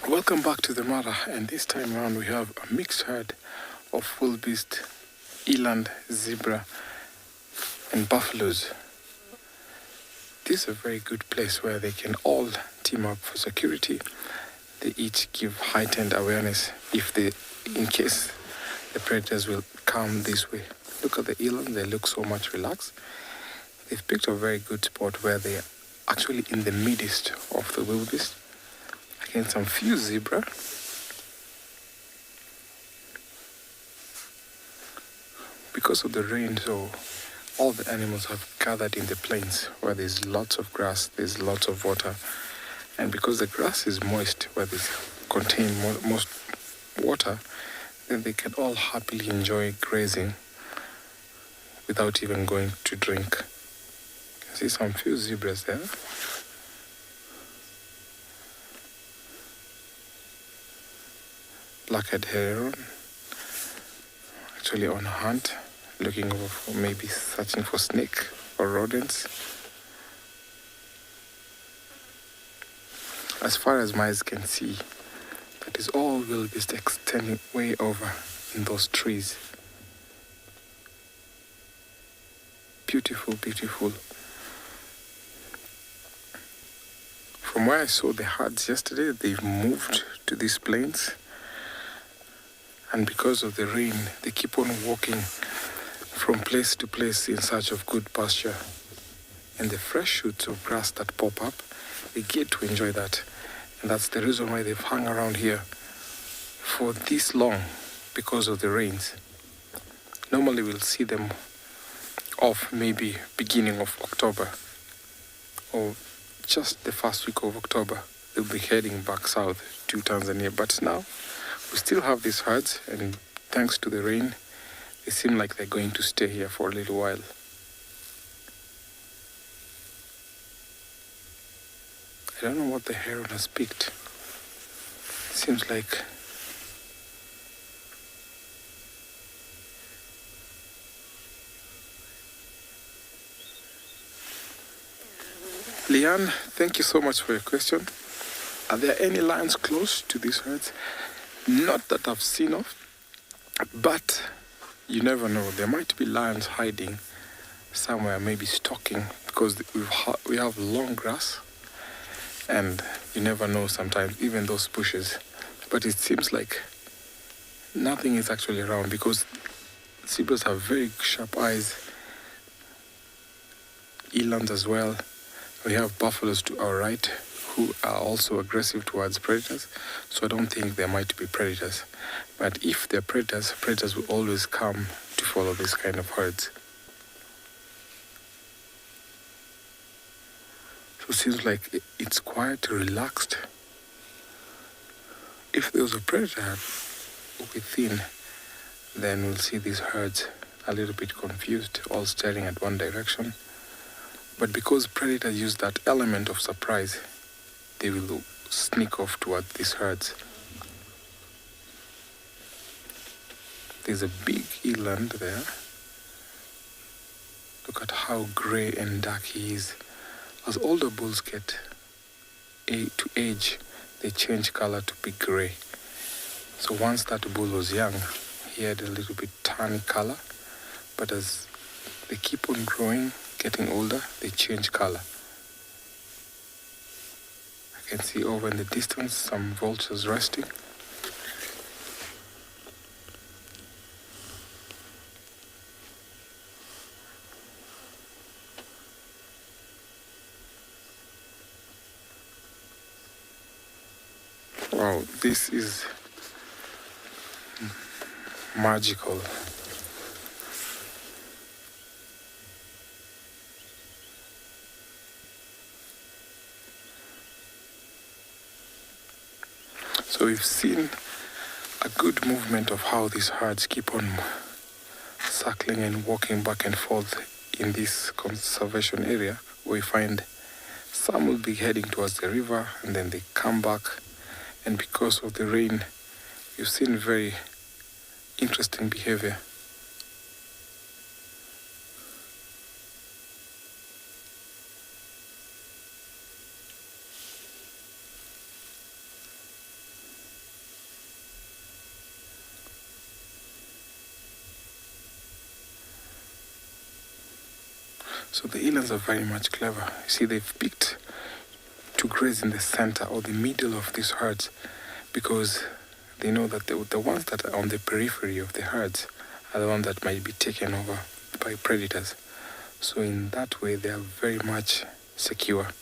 Welcome back to the matter, and this time around we have a mixed herd of wildebeest, eland, zebra, and buffaloes. This is a very good place where they can all team up for security. They each give heightened awareness in case the predators will come this way. Look at the eland, they look so much relaxed. They've picked a very good spot where they are actually in the midst of the wildebeest. Again, some few zebra. Because of the rain, so all the animals have gathered in the plains where there's lots of grass, there's lots of water. And because the grass is moist, where they contain most water, then they can all happily enjoy grazing without even going to drink. You can see some few zebras there. Black-head heron, actually on a hunt, looking for maybe searching for snake or rodents. As far as my eyes can see, that is all wildebeest extending way over in those trees. Beautiful, beautiful. From where I saw the herds yesterday, they've moved to these plains. And because of the rain, they keep on walking from place to place in search of good pasture. And the fresh shoots of grass that pop up, they get to enjoy that. And that's the reason why they've hung around here for this long, because of the rains. Normally we'll see them off maybe beginning of October or just the first week of October. They'll be heading back south to Tanzania. But now we still have these herds, and thanks to the rain, they seem like they're going to stay here for a little while. I don't know what the heron has picked. It seems like Leanne, thank you so much for your question. Are there any lions close to these herds? Not that I've seen of, but you never know. There might be lions hiding somewhere, maybe stalking, because we have long grass, and you never know sometimes, even those bushes. But it seems like nothing is actually around, because zebras have very sharp eyes, eland as well. We have buffaloes to our right who are also aggressive towards predators, so I don't think there might be predators. But if they're predators, predators will always come to follow this kind of herds. So it seems like it's quite relaxed. If there was a predator within, then we'll see these herds a little bit confused, all staring at one direction. But because predators use that element of surprise, they will sneak off toward these herds. There's a big eland there. Look at how gray and dark he is. As older bulls get to age, they change color to be gray. So once that bull was young, he had a little bit tawny color, but as they keep on growing, getting older, they change color. I can see over in the distance some vultures resting. Wow, this is magical. So we've seen a good movement of how these herds keep on circling and walking back and forth in this conservation area, where we find some will be heading towards the river and then they come back. And because of the rain, you've seen very interesting behavior. So the elands are very much clever. You see, they've picked to graze in the center or the middle of these herds because they know that the ones that are on the periphery of the herds are the ones that might be taken over by predators. So in that way, they are very much secure.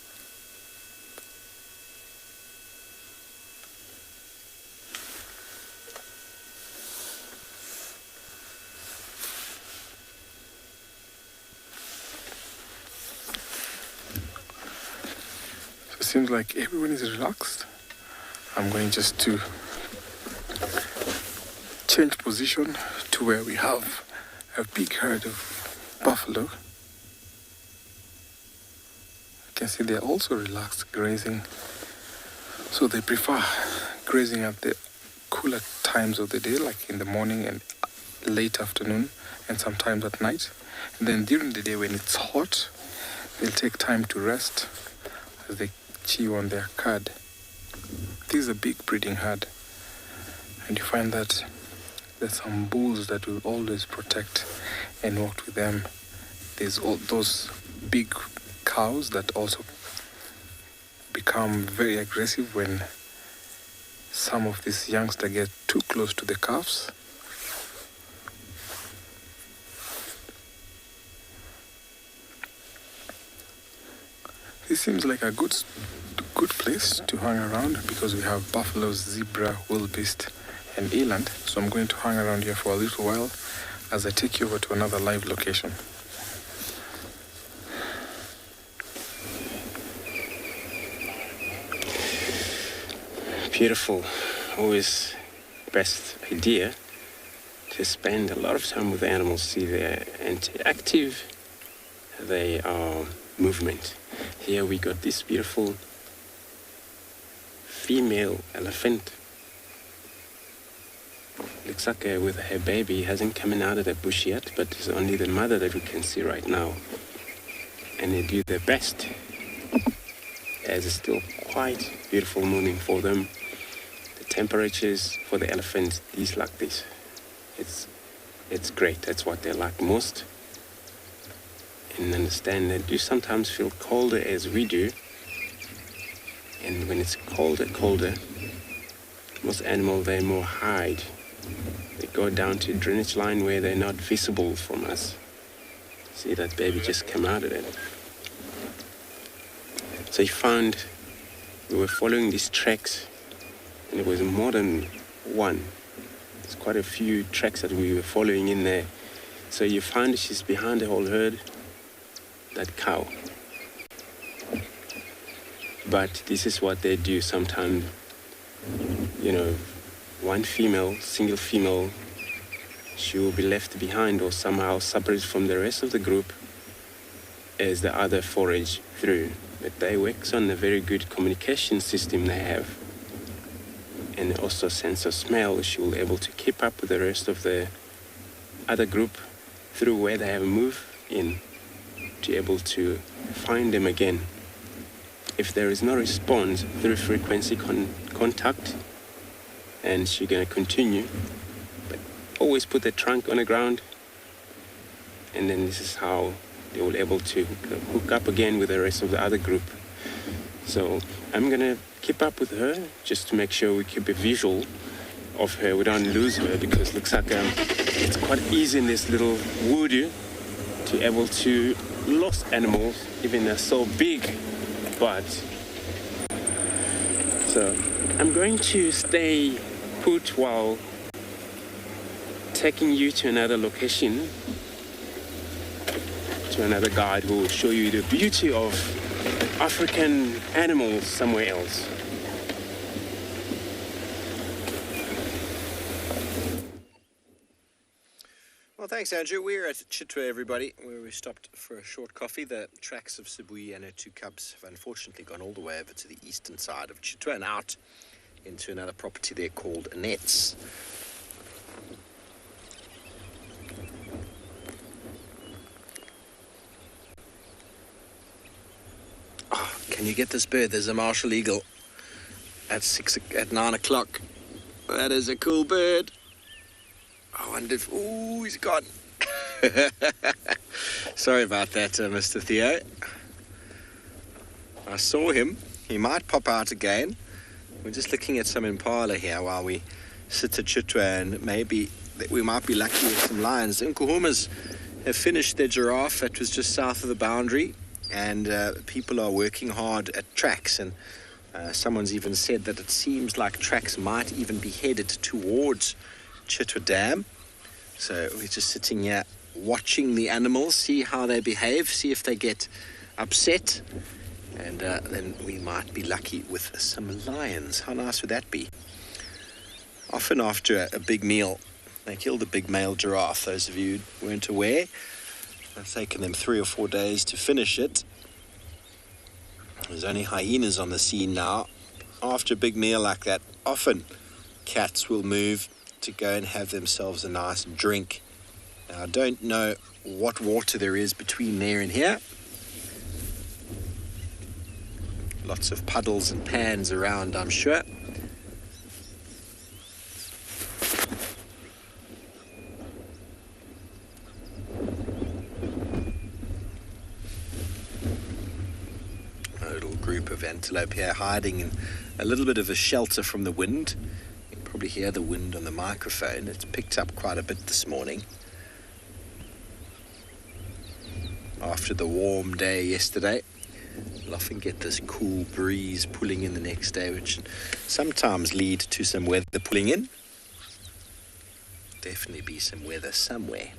Seems like everyone is relaxed. I'm going just to change position to where we have a big herd of buffalo. You can see they're also relaxed grazing. So they prefer grazing at the cooler times of the day, like in the morning and late afternoon, and sometimes at night. And then during the day when it's hot, they'll take time to rest as they chew on their cud. This is a big breeding herd, and you find that there's some bulls that will always protect and walk with them. There's all those big cows that also become very aggressive when some of these youngsters get too close to the calves. This seems like a good place to hang around because we have buffaloes, zebra, wildebeest, and eland. So I'm going to hang around here for a little while as I take you over to another live location. Beautiful. Always best idea to spend a lot of time with the animals. See, they're active, they are movement. Here we got this beautiful female elephant. Looks like with her baby, hasn't come out of the bush yet, but it's only the mother that we can see right now. And they do their best. It's still quite beautiful morning for them. The temperatures for the elephants is like this. It's great. That's what they like most. And understand they do sometimes feel colder as we do. And when it's colder, most animals, they more hide. They go down to drainage line where they're not visible from us. See that baby just come out of it. So you found we were following these tracks, and it was more than one. There's quite a few tracks that we were following in there. So you found she's behind the whole herd, that cow. But this is what they do sometimes. You know, one female, single female, she will be left behind or somehow separated from the rest of the group. as the other forage through. But they work on a very good communication system they have. And also sense of smell. She will be able to keep up with the rest of the other group through where they have moved in, to be able to find them again. If there is no response through frequency contact, and she's going to continue, but always put the trunk on the ground, and then this is how they will be able to hook up again with the rest of the other group. So I'm going to keep up with her just to make sure we keep a visual of her. We don't lose her, because it looks like it's quite easy in this little wood to be able to lose animals, even they're so big. But so I'm going to stay put while taking you to another location, to another guide who will show you the beauty of African animals somewhere else. Well, thanks, Andrew. We're at Chitwa, everybody, where we stopped for a short coffee. The tracks of Sibui and her two cubs have unfortunately gone all the way over to the eastern side of Chitwa and out into another property there called Nets. Oh, can you get this bird? There's a martial eagle at 9 o'clock. That is a cool bird. I wonder if... Ooh, he's gone. Sorry about that, Mr. Theo. I saw him. He might pop out again. We're just looking at some Impala here while we sit at Chitwa, and maybe we might be lucky with some lions. The Nkuhumas have finished their giraffe. That was just south of the boundary, and people are working hard at tracks, and someone's even said that it seems like tracks might even be headed towards Chitwa Dam. So we're just sitting here watching the animals, see how they behave, see if they get upset, and then we might be lucky with some lions. How nice would that be? Often after a big meal, they kill the big male giraffe. Those of you who weren't aware, it's taken them 3 or 4 days to finish it. There's only hyenas on the scene now. After a big meal like that, often cats will move to go and have themselves a nice drink. Now, I don't know what water there is between there and here. Lots of puddles and pans around, I'm sure. A little group of antelope here hiding in a little bit of a shelter from the wind. You can probably hear the wind on the microphone. It's picked up quite a bit this morning. After the warm day yesterday, we'll often get this cool breeze pulling in the next day, which sometimes lead to some weather pulling in. Definitely be some weather somewhere.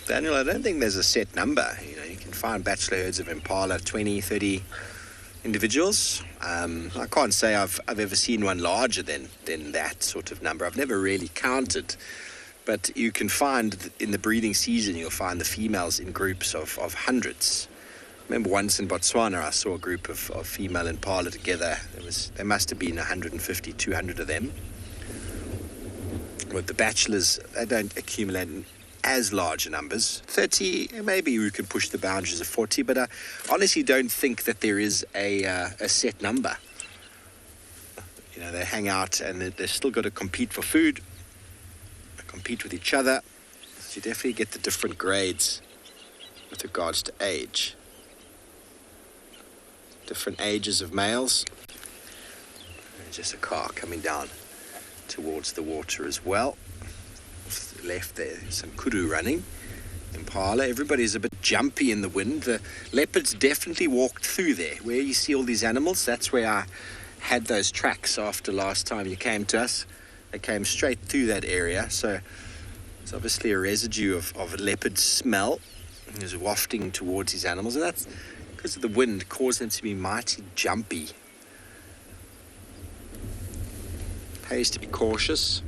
Daniel, I don't think there's a set number. You know, you can find bachelor herds of Impala, 20, 30 individuals. I can't say I've ever seen one larger than that sort of number. I've never really counted. But you can find, in the breeding season, you'll find the females in groups of hundreds. I remember once in Botswana, I saw a group of female Impala together. There must have been 150, 200 of them. With the bachelors, they don't accumulate as large numbers. 30, maybe we could push the boundaries of 40, but I honestly don't think that there is a set number. You know, they hang out and they've still got to compete for food, compete with each other. So you definitely get the different grades with regards to age. Different ages of males. There's just a car coming down towards the water as well. Off the left there's some kudu running. Impala, everybody's a bit jumpy in the wind. The leopards definitely walked through there. Where you see all these animals, that's where I had those tracks after last time you came to us. They came straight through that area, so it's obviously a residue of leopard smell is wafting towards these animals, and that's because of the wind, cause them to be mighty jumpy. Pays to be cautious.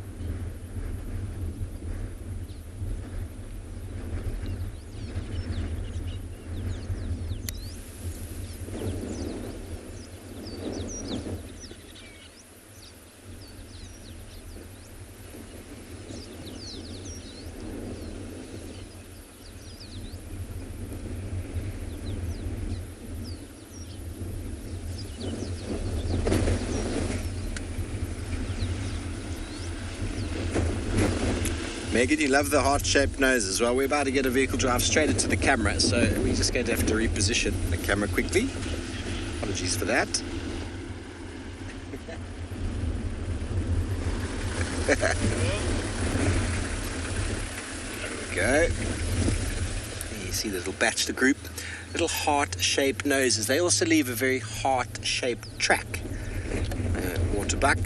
Megan, you love the heart-shaped noses. Well, we're about to get a vehicle drive straight into the camera, so we're just going to have to reposition the camera quickly. Apologies for that. There we go. You see the little bachelor group. Little heart-shaped noses. They also leave a very heart-shaped track. Waterbuck.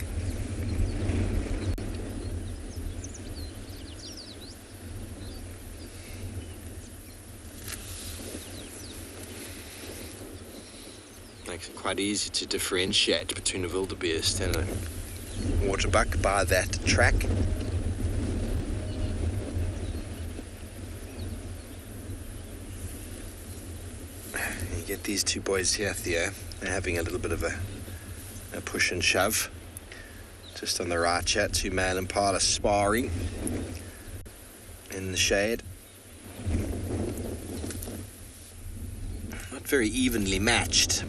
Makes it quite easy to differentiate between a wildebeest and a waterbuck by that track. You get these two boys here, Theo. They're having a little bit of a push and shove. Just on the right chat, two male Impala sparring in the shade. Not very evenly matched.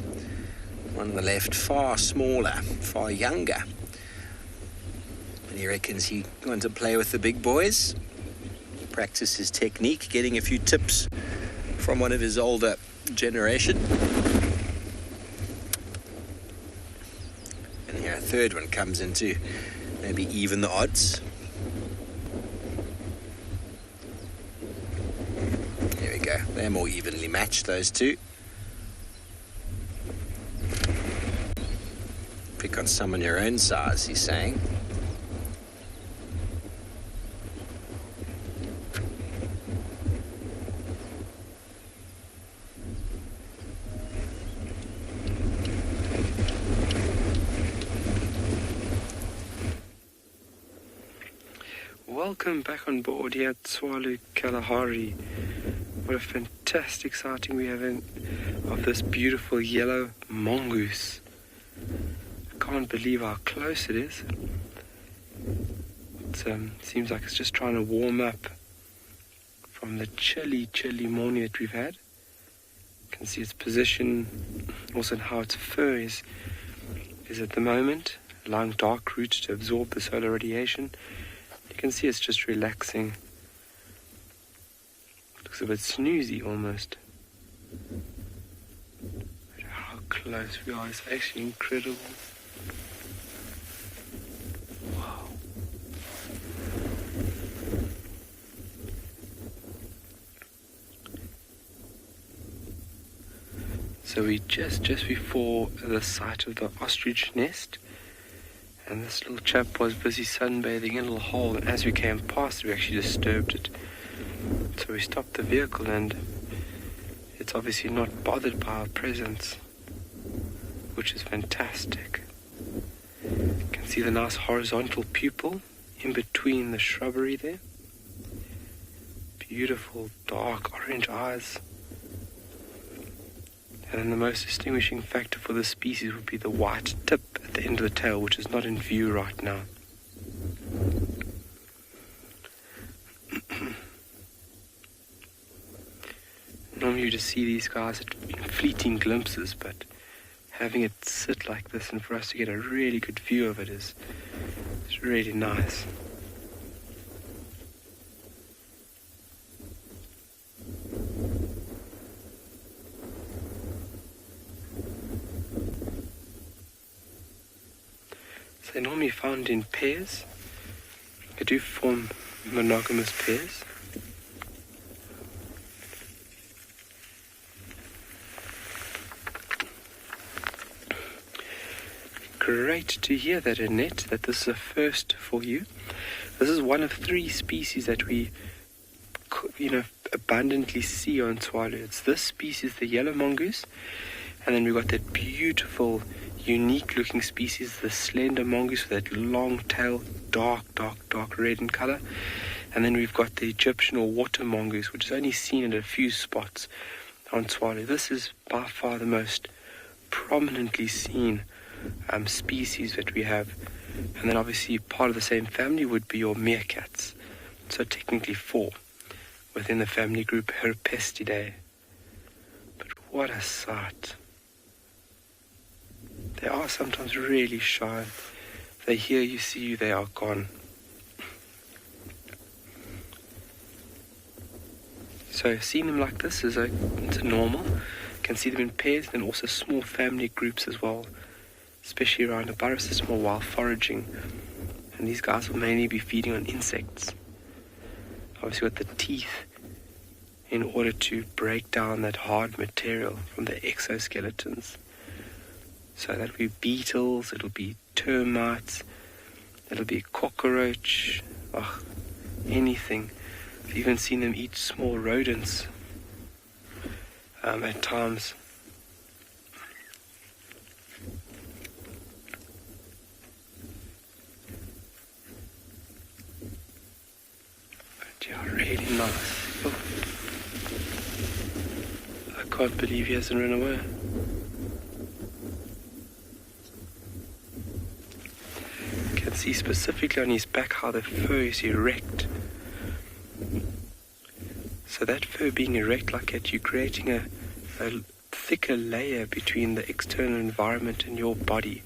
One on the left, far smaller, far younger. And he reckons he wants to play with the big boys, practice his technique, getting a few tips from one of his older generation. And here a third one comes in to maybe even the odds. There we go. They're more evenly matched, those two. Pick on someone your own size, he's saying. Welcome back on board here at Tswalu Kalahari. What a fantastic sighting we have of this beautiful yellow mongoose. Can't believe how close it is. It seems like it's just trying to warm up from the chilly morning that we've had. You can see its position, also how its fur is at the moment, allowing dark roots to absorb the solar radiation. You can see it's just relaxing. Looks a bit snoozy almost. How close we are, it's actually incredible. Wow. So we just before the site of the ostrich nest, and this little chap was busy sunbathing in a little hole, and as we came past we actually disturbed it. So we stopped the vehicle, and it's obviously not bothered by our presence, which is fantastic. You can see the nice horizontal pupil in between the shrubbery there. Beautiful dark orange eyes. And then the most distinguishing factor for this species would be the white tip at the end of the tail, which is not in view right now. Normally you just see these guys in fleeting glimpses, but having it sit like this and for us to get a really good view of it is really nice. So they're normally found in pairs. They do form monogamous pairs. Great to hear that, Annette, that this is a first for you. This is one of 3 species that we, abundantly see on Tswalu. It's this species, the yellow mongoose, and then we've got that beautiful, unique-looking species, the slender mongoose with that long tail, dark red in color. And then we've got the Egyptian or water mongoose, which is only seen in a few spots on Tswalu. This is by far the most prominently seen species that we have. And then obviously part of the same family would be your meerkats. So technically 4 within the family group Herpestidae. But what a sight. They are sometimes really shy. They hear you, see you, they are gone. So seeing them like this is it's normal. You can see them in pairs, and also small family groups as well, especially around a burrow system or while foraging. And these guys will mainly be feeding on insects. Obviously with the teeth in order to break down that hard material from the exoskeletons. So that'll be beetles, it'll be termites, it'll be cockroach, anything. I've even seen them eat small rodents at times. But yeah, really nice. Oh. I can't believe he hasn't run away. You can see specifically on his back how the fur is erect. So that fur being erect like that, you're creating a thicker layer between the external environment and your body.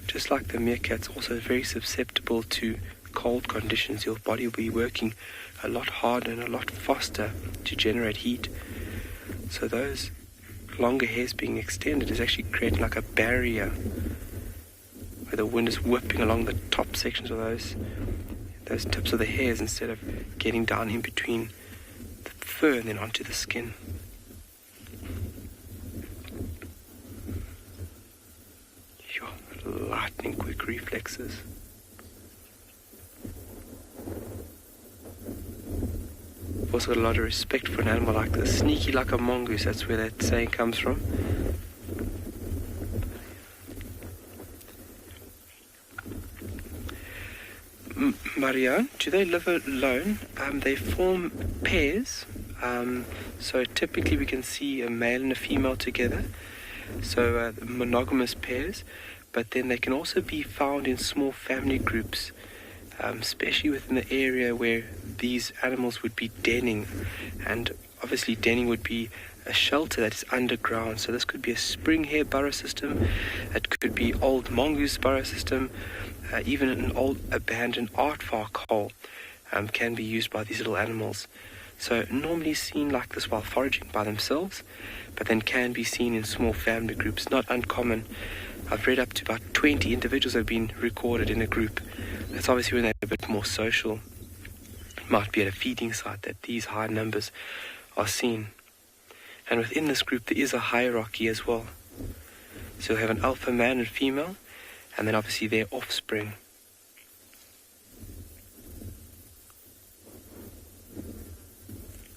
Just like the meerkat's also very susceptible to cold conditions. Your body will be working a lot harder and a lot faster to generate heat. So those longer hairs being extended is actually creating like a barrier where the wind is whipping along the top sections of those tips of the hairs instead of getting down in between the fur and then onto the skin. Lightning quick reflexes. I've also got a lot of respect for an animal like this. Sneaky like a mongoose, that's where that saying comes from. Marianne, do they live alone? They form pairs. So typically we can see a male and a female together. So monogamous pairs. But then they can also be found in small family groups, especially within the area where these animals would be denning. And obviously denning would be a shelter that is underground. So this could be a spring hare burrow system, it could be old mongoose burrow system, even an old abandoned aardvark hole can be used by these little animals. So normally seen like this while foraging by themselves, but then can be seen in small family groups, not uncommon. I've read up to about 20 individuals have been recorded in a group. That's obviously when they're a bit more social. It might be at a feeding site that these high numbers are seen. And within this group there is a hierarchy as well. So you'll have an alpha male and female, and then obviously their offspring.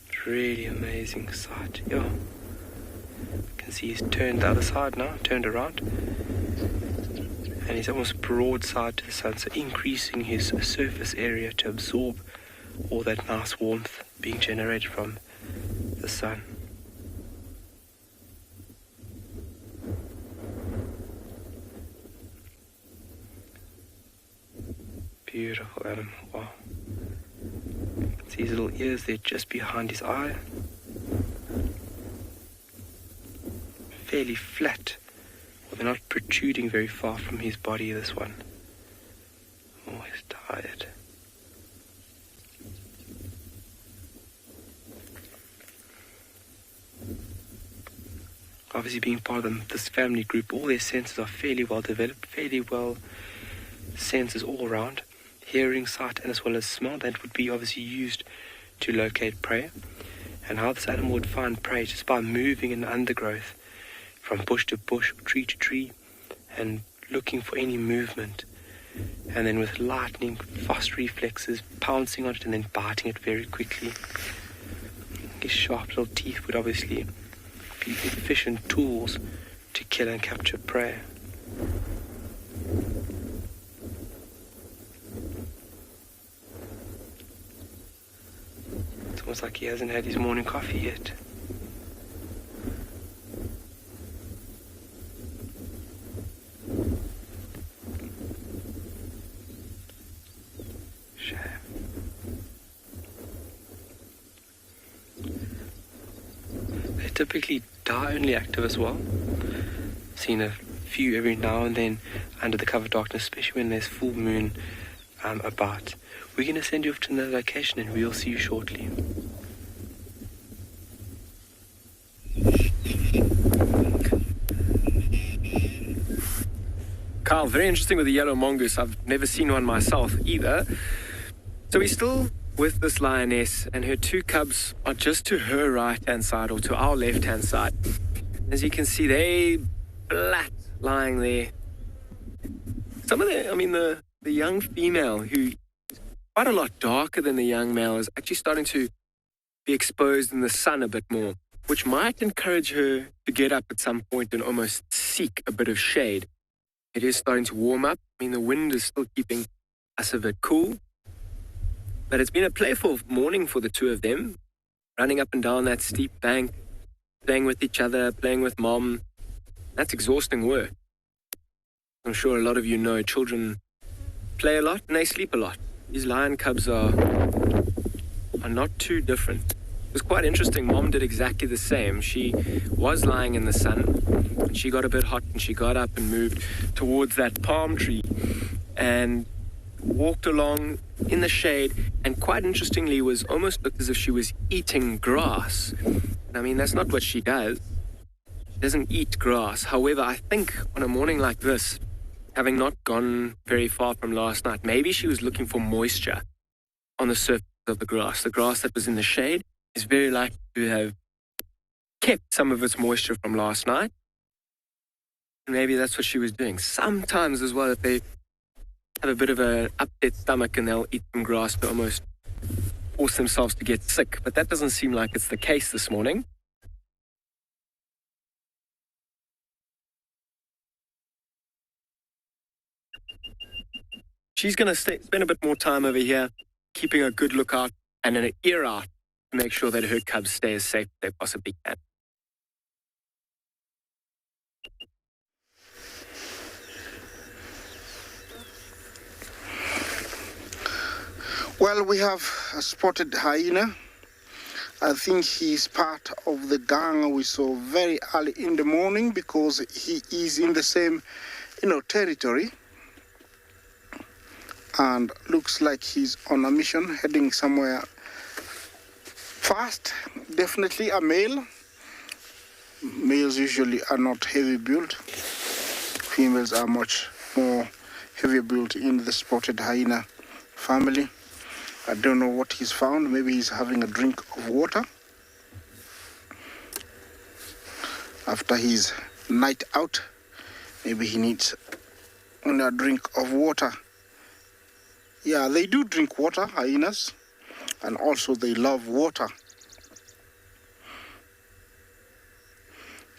It's really amazing sight. Yeah. You can see he's turned the other side now, turned around. And he's almost broadside to the sun, so increasing his surface area to absorb all that nice warmth being generated from the sun. Beautiful animal, wow. See his little ears there just behind his eye. Fairly flat. They're not protruding very far from his body, this one. Oh, he's tired. Obviously being part of this family group, all their senses are fairly well developed, fairly well senses all around. Hearing, sight, and as well as smell, that would be obviously used to locate prey. And how this animal would find prey just by moving in the undergrowth, from bush to bush, tree to tree, and looking for any movement. And then with lightning, fast reflexes, pouncing on it and then biting it very quickly. His sharp little teeth would obviously be efficient tools to kill and capture prey. It's almost like he hasn't had his morning coffee yet. Typically die-only active as well. Seen a few every now and then under the cover of darkness, especially when there's full moon about. We're going to send you off to another location and we'll see you shortly. Carl, very interesting with the yellow mongoose. I've never seen one myself either. So we're still with this lioness, and her two cubs are just to her right-hand side or to our left-hand side. As you can see, they flat lying there. Some of the young female, who is quite a lot darker than the young male, is actually starting to be exposed in the sun a bit more, which might encourage her to get up at some point and almost seek a bit of shade. It is starting to warm up. The wind is still keeping us a bit cool. But it's been a playful morning for the two of them, running up and down that steep bank, playing with each other, playing with mom. That's exhausting work. I'm sure a lot of you know children play a lot and they sleep a lot. These lion cubs are not too different. It was quite interesting. Mom did exactly the same. She was lying in the sun, and she got a bit hot, and she got up and moved towards that palm tree and walked along in the shade, and quite interestingly was almost looked as if she was eating grass. And that's not what she does. She doesn't eat grass. However, I think on a morning like this, having not gone very far from last night, maybe she was looking for moisture on the surface of the grass. The grass that was in the shade is very likely to have kept some of its moisture from last night. And maybe that's what she was doing. Sometimes as well, if they have a bit of an upset stomach and they'll eat some grass to almost force themselves to get sick. But that doesn't seem like it's the case this morning. She's going to spend a bit more time over here, keeping a good lookout and an ear out to make sure that her cubs stay as safe as they possibly can. Well, we have a spotted hyena. I think he's part of the gang we saw very early in the morning because he is in the same, territory. And looks like he's on a mission, heading somewhere fast. Definitely a male. Males usually are not heavy built. Females are much more heavy built in the spotted hyena family. I don't know what he's found. Maybe he's having a drink of water after his night out. Maybe he needs a drink of water. Yeah, they do drink water, hyenas, and also they love water.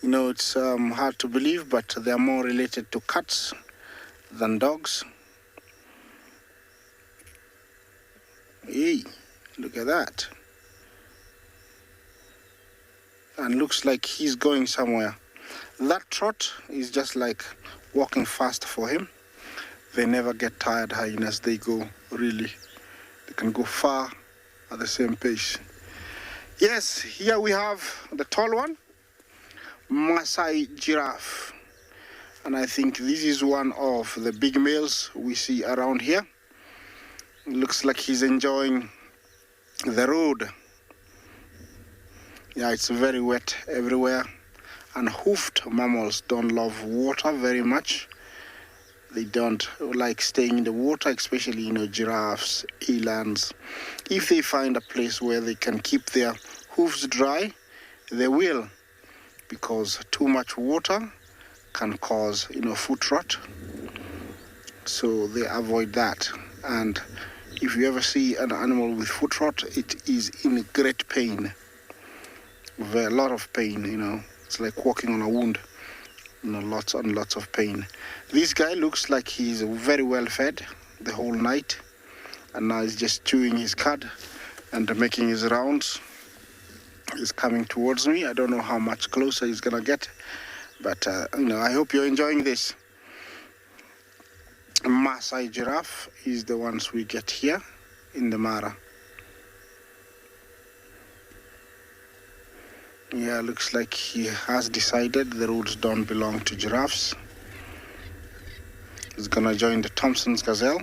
It's hard to believe, but they're more related to cats than dogs. Hey, look at that. And looks like he's going somewhere. That trot is just like walking fast for him. They never get tired, hyenas. They can go far at the same pace. Yes, here we have the tall one, Masai giraffe. And I think this is one of the big males we see around here. Looks like he's enjoying the road. Yeah, it's very wet everywhere. And hoofed mammals don't love water very much. They don't like staying in the water, especially, giraffes, elands. If they find a place where they can keep their hoofs dry, they will, because too much water can cause, foot rot. So they avoid that. And if you ever see an animal with foot rot, it is in great pain. A lot of pain, you know. It's like walking on a wound. You know, lots and lots of pain. This guy looks like he's very well fed the whole night, and now he's just chewing his cud and making his rounds. He's coming towards me. I don't know how much closer he's gonna get, but you know, I hope you're enjoying this. Masai giraffe is the ones we get here in the Mara. Yeah, looks like he has decided the roads don't belong to giraffes. He's gonna join the Thompson's gazelle.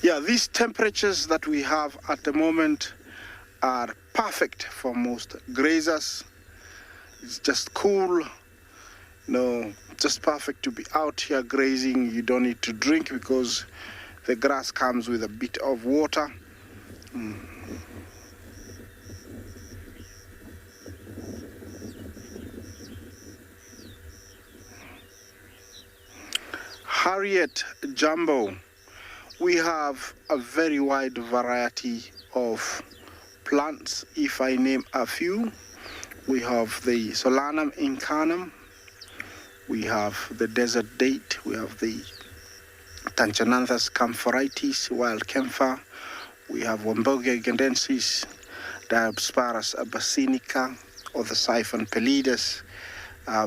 Yeah, these temperatures that we have at the moment are perfect for most grazers. It's just cool, you know, just perfect to be out here grazing. You don't need to drink because the grass comes with a bit of water. Harriet Jumbo. We have a very wide variety of plants. If I name a few, we have the Solanum incarnum, we have the desert date, we have the Tanchananthus camphoritis, wild camphor, we have Wambogia ugandensis, Diopsparus abyssinica, or the Siphon pallidus.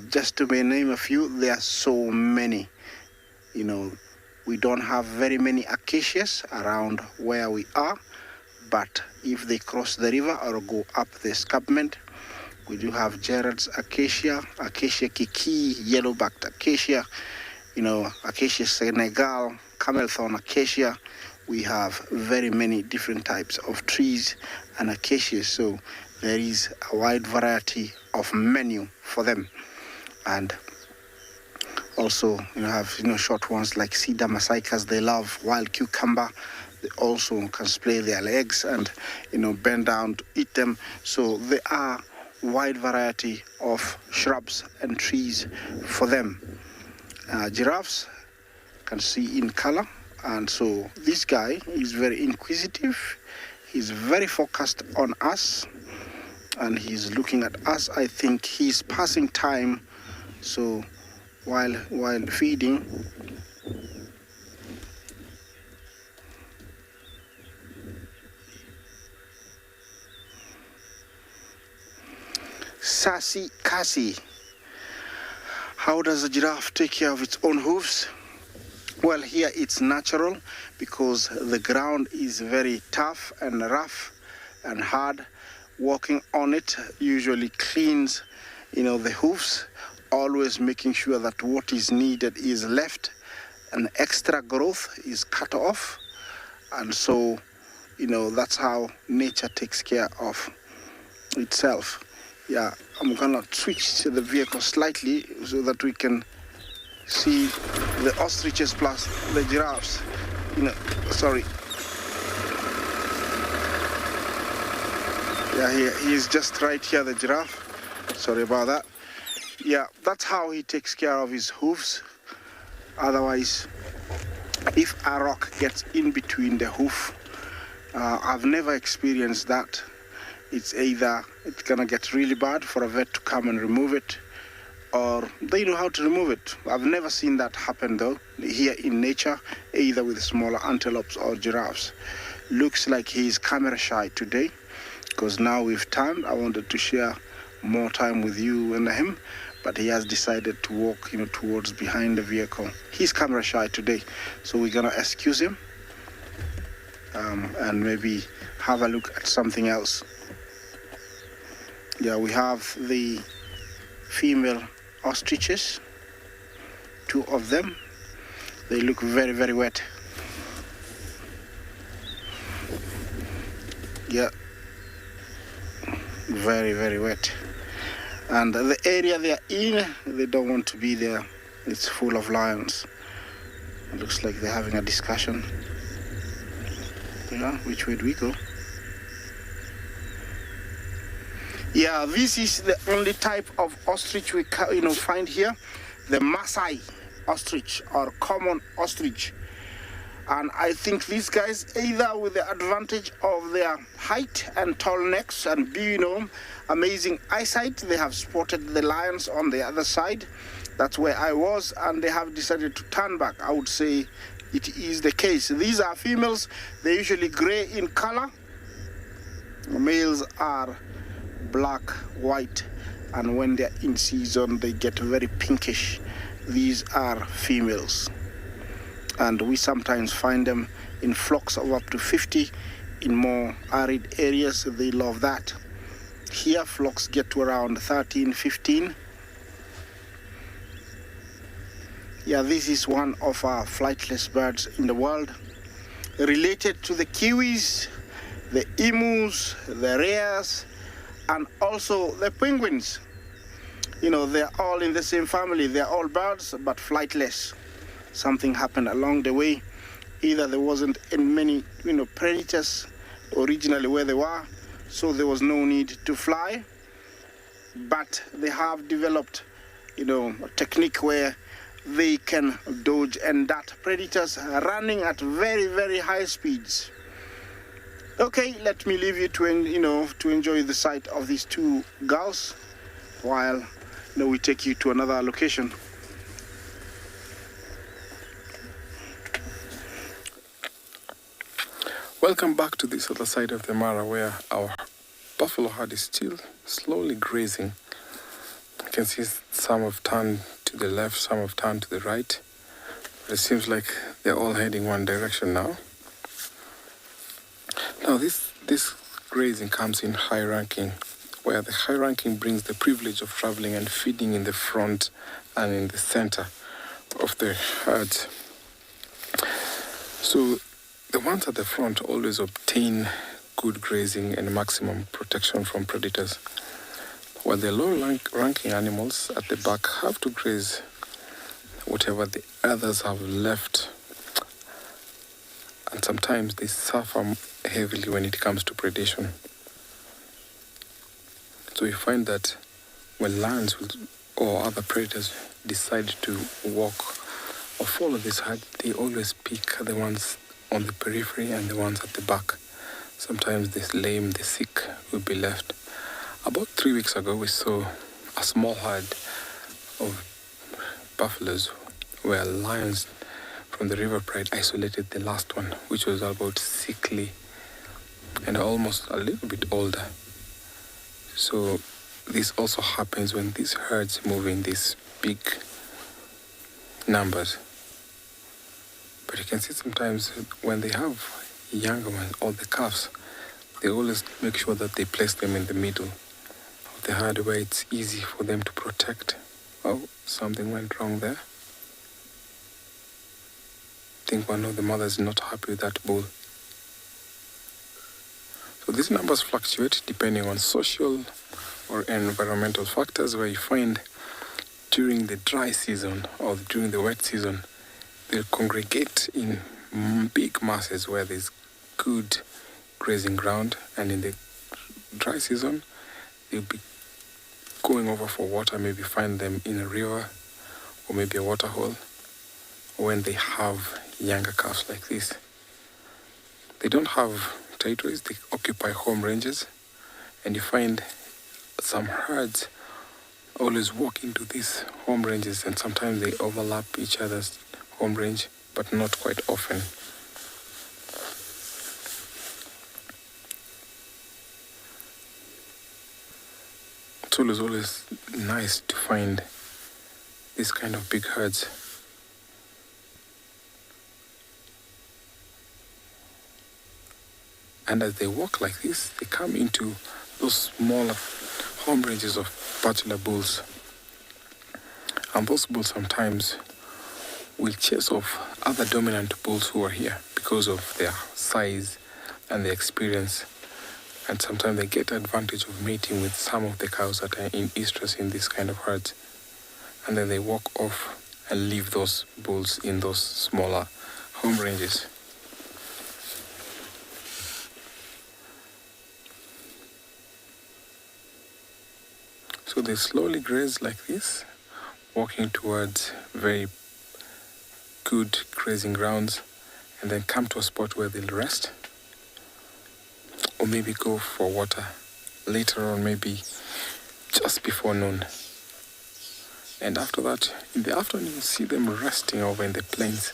Just to name a few, there are so many. You know, we don't have very many acacias around where we are, but if they cross the river or go up the escarpment, we do have Gerard's acacia, Acacia kiki, yellow-backed acacia, you know, Acacia Senegal, camelthorn acacia. We have very many different types of trees and acacias, so there is a wide variety of menu for them. And also, you know, have, you know, short ones like cedar masaicas. They love wild cucumber. They also can splay their legs and, you know, bend down to eat them. So there are wide variety of shrubs and trees for them. Giraffes can see in color, and so this guy is very inquisitive. He's very focused on us, and he's looking at us. I think he's passing time. So while feeding, Sassy Cassie. How does a giraffe take care of its own hooves? Well, here it's natural because the ground is very tough and rough and hard. Walking on it usually cleans, you know, the hooves, always making sure that what is needed is left and extra growth is cut off. And so, you know, that's how nature takes care of itself. Yeah, I'm gonna switch the vehicle slightly so that we can see the ostriches plus the giraffes. You know, sorry. Yeah, he's just right here, the giraffe. Sorry about that. Yeah, that's how he takes care of his hooves. Otherwise, if a rock gets in between the hoof, I've never experienced that. It's either it's gonna get really bad for a vet to come and remove it, or they know how to remove it. I've never seen that happen though, here in nature, either with smaller antelopes or giraffes. Looks like he's camera shy today, because now we've turned. I wanted to share more time with you and him, but he has decided to walk, you know, towards behind the vehicle. He's camera shy today, so we're gonna excuse him and maybe have a look at something else. Yeah, we have the female ostriches, 2 of them. They look very, very wet. Yeah, very, very wet. And the area they're in, they don't want to be there. It's full of lions. It looks like they're having a discussion. Yeah, which way do we go? Yeah, this is the only type of ostrich we find here, the Masai ostrich or common ostrich. And I think these guys, either with the advantage of their height and tall necks and, amazing eyesight, they have spotted the lions on the other side. That's where I was, and they have decided to turn back. I would say it is the case. These are females. They're usually gray in color. The males are black, white, and when they're in season, they get very pinkish. These are females. And we sometimes find them in flocks of up to 50 in more arid areas. They love that. Here, flocks get to around 13, 15. Yeah, this is one of our flightless birds in the world. Related to the kiwis, the emus, the rares, and also the penguins. They're all in the same family. They're all birds, but flightless. Something happened along the way. Either there wasn't many, predators originally where they were, so there was no need to fly. But they have developed, a technique where they can dodge and dart predators running at very, very high speeds. Okay, let me leave you to enjoy the sight of these two gulls while we take you to another location. Welcome back to this other side of the Mara, where our buffalo herd is still slowly grazing. You can see some have turned to the left, some have turned to the right. But it seems like they're all heading one direction now. Now this grazing comes in high ranking, where the high ranking brings the privilege of traveling and feeding in the front and in the center of the herd. So the ones at the front always obtain good grazing and maximum protection from predators, while the low-ranking animals at the back have to graze whatever the others have left, and sometimes they suffer heavily when it comes to predation. So you find that when lions or other predators decide to walk or follow this herd, they always pick the ones on the periphery and the ones at the back. Sometimes the lame, the sick will be left. About 3 weeks ago, we saw a small herd of buffaloes where lions from the River Pride isolated the last one, which was about sickly and almost a little bit older. So this also happens when these herds move in these big numbers. But you can see sometimes when they have younger ones or the calves, they always make sure that they place them in the middle of the herd where it's easy for them to protect. Oh, something went wrong there. I think one of the mothers is not happy with that bull. So these numbers fluctuate depending on social or environmental factors, where you find during the dry season or during the wet season, they'll congregate in big masses where there's good grazing ground, and in the dry season, they'll be going over for water, maybe find them in a river or maybe a water hole, or when they have younger calves like this. They don't have territories, they occupy home ranges, and you find some herds always walk into these home ranges, and sometimes they overlap each other's home range, but not quite often. It's always nice to find these kind of big herds. And as they walk like this, they come into those smaller home ranges of bachelor bulls. And those bulls sometimes will chase off other dominant bulls who are here because of their size and their experience. And sometimes they get advantage of mating with some of the cows that are in estrus in this kind of herds. And then they walk off and leave those bulls in those smaller home ranges. So they slowly graze like this, walking towards very good grazing grounds, and then come to a spot where they'll rest, or maybe go for water later on, maybe just before noon. And after that, in the afternoon, you'll see them resting over in the plains.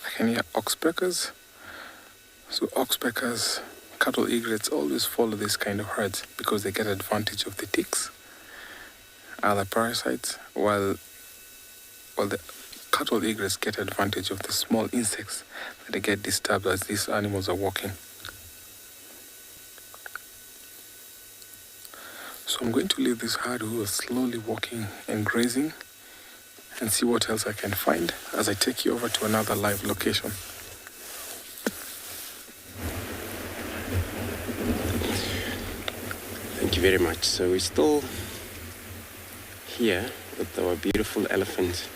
I can hear oxpeckers. So oxpeckers, cattle egrets always follow this kind of herds because they get advantage of the ticks, other parasites, while the cattle egrets get advantage of the small insects that they get disturbed as these animals are walking. So I'm going to leave this herd who is slowly walking and grazing and see what else I can find as I take you over to another live location. Thank you very much. So we're still here with our beautiful elephants.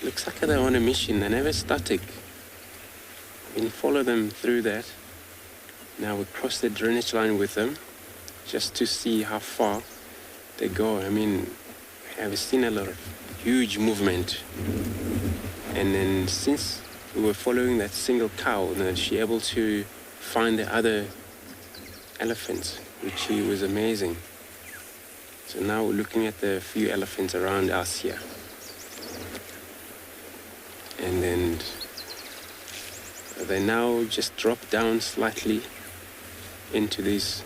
Looks like they're on a mission. They never static. We can follow them through that. Now we cross the drainage line with them just to see how far they go. I mean, I've seen a lot of huge movement. And then since we were following that single cow, she able to find the other elephants, which was amazing. So now we're looking at the few elephants around us here. And then they now just drop down slightly into this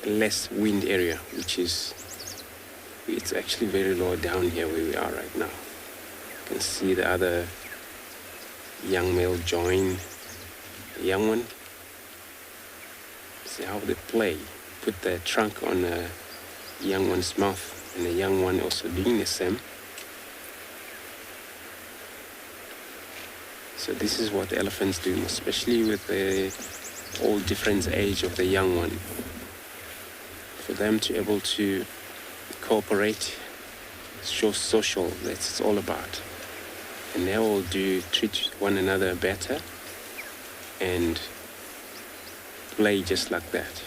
less wind area, it's actually very low down here where we are right now. You can see the other young male join the young one. See how they play. Put the trunk on the young one's mouth, and the young one also doing the same. So this is what the elephants do, especially with the all different age of the young one. For them to be able to cooperate, show social, that's it's all about. And they all treat one another better and play just like that.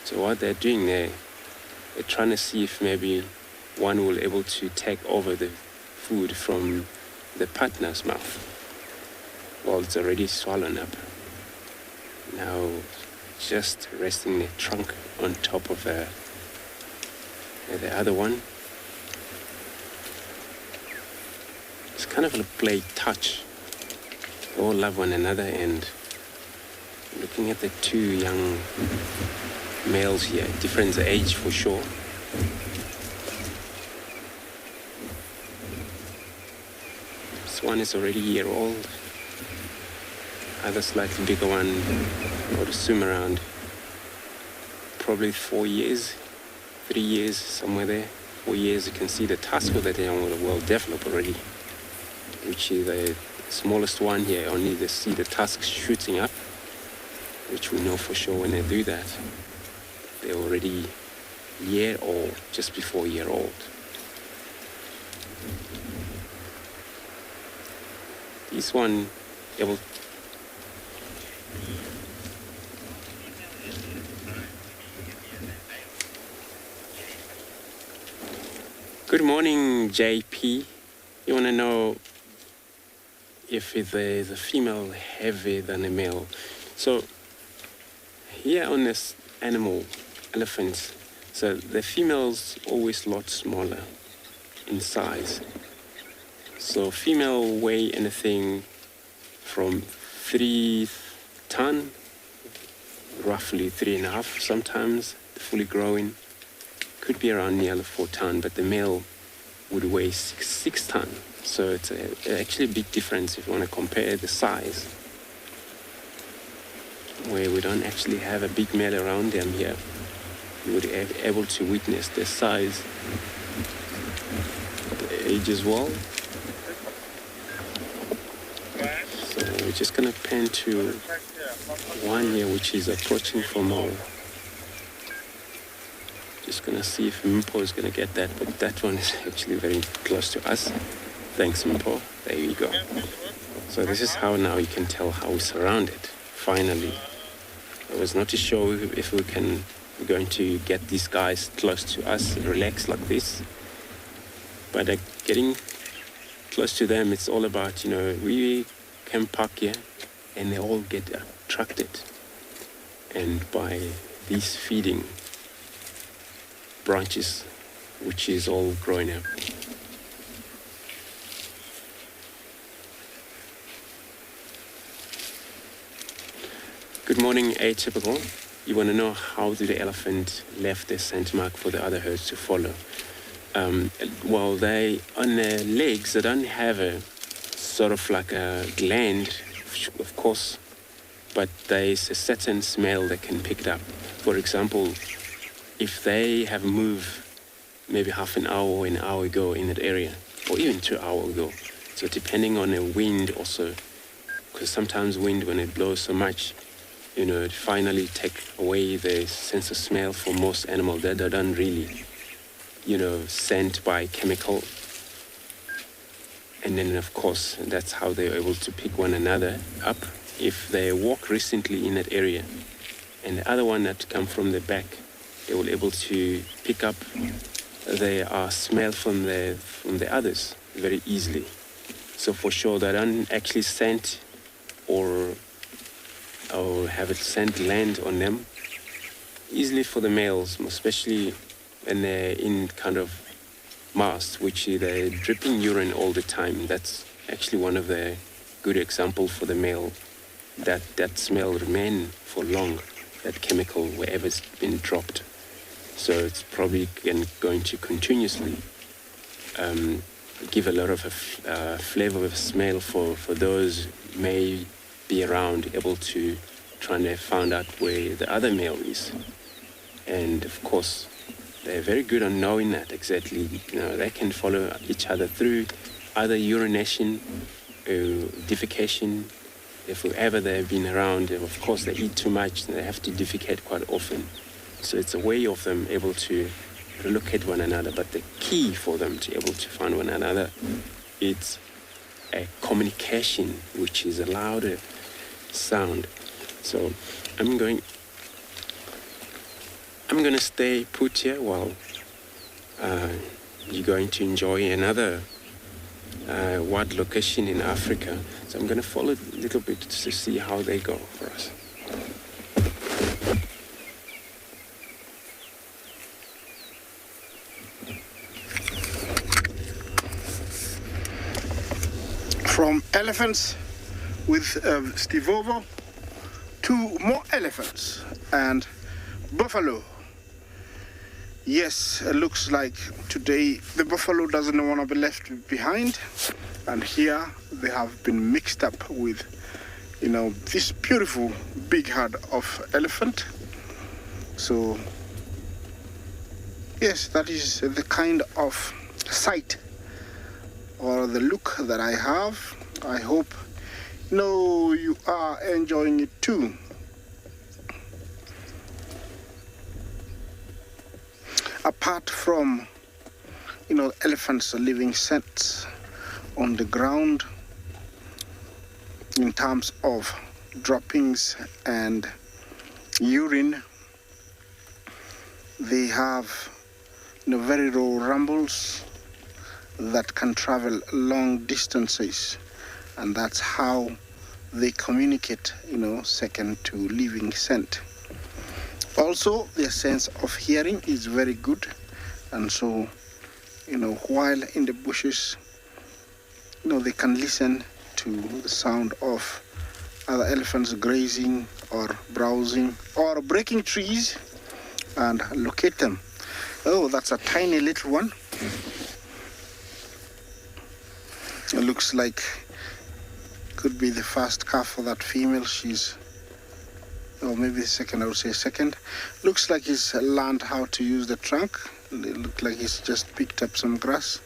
So what they're doing there, they're trying to see if maybe one will able to take over the food from the partner's mouth while it's already swollen up. Now just resting the trunk on top of the other one. It's kind of a play touch. They all love one another, and looking at the two young males here, different age for sure. This one is already a year old. Other slightly bigger one, or to swim around, probably 4 years, 3 years, somewhere there. 4 years, you can see the tusk of that young one well developed already, which is the smallest one here. Only they see the tusk shooting up, which we know for sure when they do that. They're already year old, just before a year old. This one able. Good morning, JP. You want to know if there's a female heavier than a male. So here on this elephants, so the female's always a lot smaller in size. So female weigh anything from 3 ton, roughly 3.5 sometimes, fully growing. Could be around nearly 4 ton, but the male would weigh 6 ton. So it's actually a big difference if you want to compare the size, where we don't actually have a big male around them here. You would be able to witness the size, the age as well. So we're just going to pan to one here, which is approaching for more. Just going to see if Mpo is going to get that, but that one is actually very close to us. Thanks, Mpo. There you go. So this is how now you can tell how we're surrounded, finally. I was not to show if we can we're going to get these guys close to us, relax like this. But getting close to them, it's all about, we can park here and they all get attracted. And by these feeding branches, which is all growing up. Good morning, Atypical. You want to know how did the elephant left their scent mark for the other herds to follow? Well, they, on their legs, they don't have a sort of like a gland, of course, but there's a certain smell they can pick it up. For example, if they have moved maybe half an hour or an hour ago in that area, or even 2 hours ago, so depending on the wind also, because sometimes wind, when it blows so much, it finally take away the sense of smell for most animals. They don't really, scent by chemical. And then, of course, that's how they're able to pick one another up. If they walk recently in that area, and the other one that come from the back, they will able to pick up their smell from the others very easily. So for sure, they don't actually scent or have a scent land on them. Easily for the males, especially when they're in kind of mass, which they're dripping urine all the time. That's actually one of the good examples for the male, that smell remain for long, that chemical wherever it's been dropped. So it's probably going to continuously give a lot of flavor of smell for those may be around, able to try and find out where the other male is. And of course, they're very good on knowing that exactly. They can follow each other through either urination, defecation. If ever they've been around, of course, they eat too much, they have to defecate quite often. So it's a way of them able to locate one another. But the key for them to able to find one another, it's a communication, which is a louder sound. So I'm going to stay put here while you're going to enjoy another wild location in Africa. So I'm going to follow a little bit to see how they go for us. From elephants with Stivovo to more elephants and buffalo. Yes, it looks like today the buffalo doesn't want to be left behind, and here they have been mixed up with, this beautiful big herd of elephant. So, yes, that is the kind of sight or the look that I have. I hope you are enjoying it too. Apart from elephants leaving scents on the ground in terms of droppings and urine, they have very low rumbles that can travel long distances, and that's how they communicate, second to leaving scent. Also, their sense of hearing is very good, and so, while in the bushes, they can listen to the sound of other elephants grazing or browsing or breaking trees and locate them. Oh, that's a tiny little one. It looks like could be the first calf for that female. Or maybe the second, I would say second. Looks like he's learned how to use the trunk. It looks like he's just picked up some grass.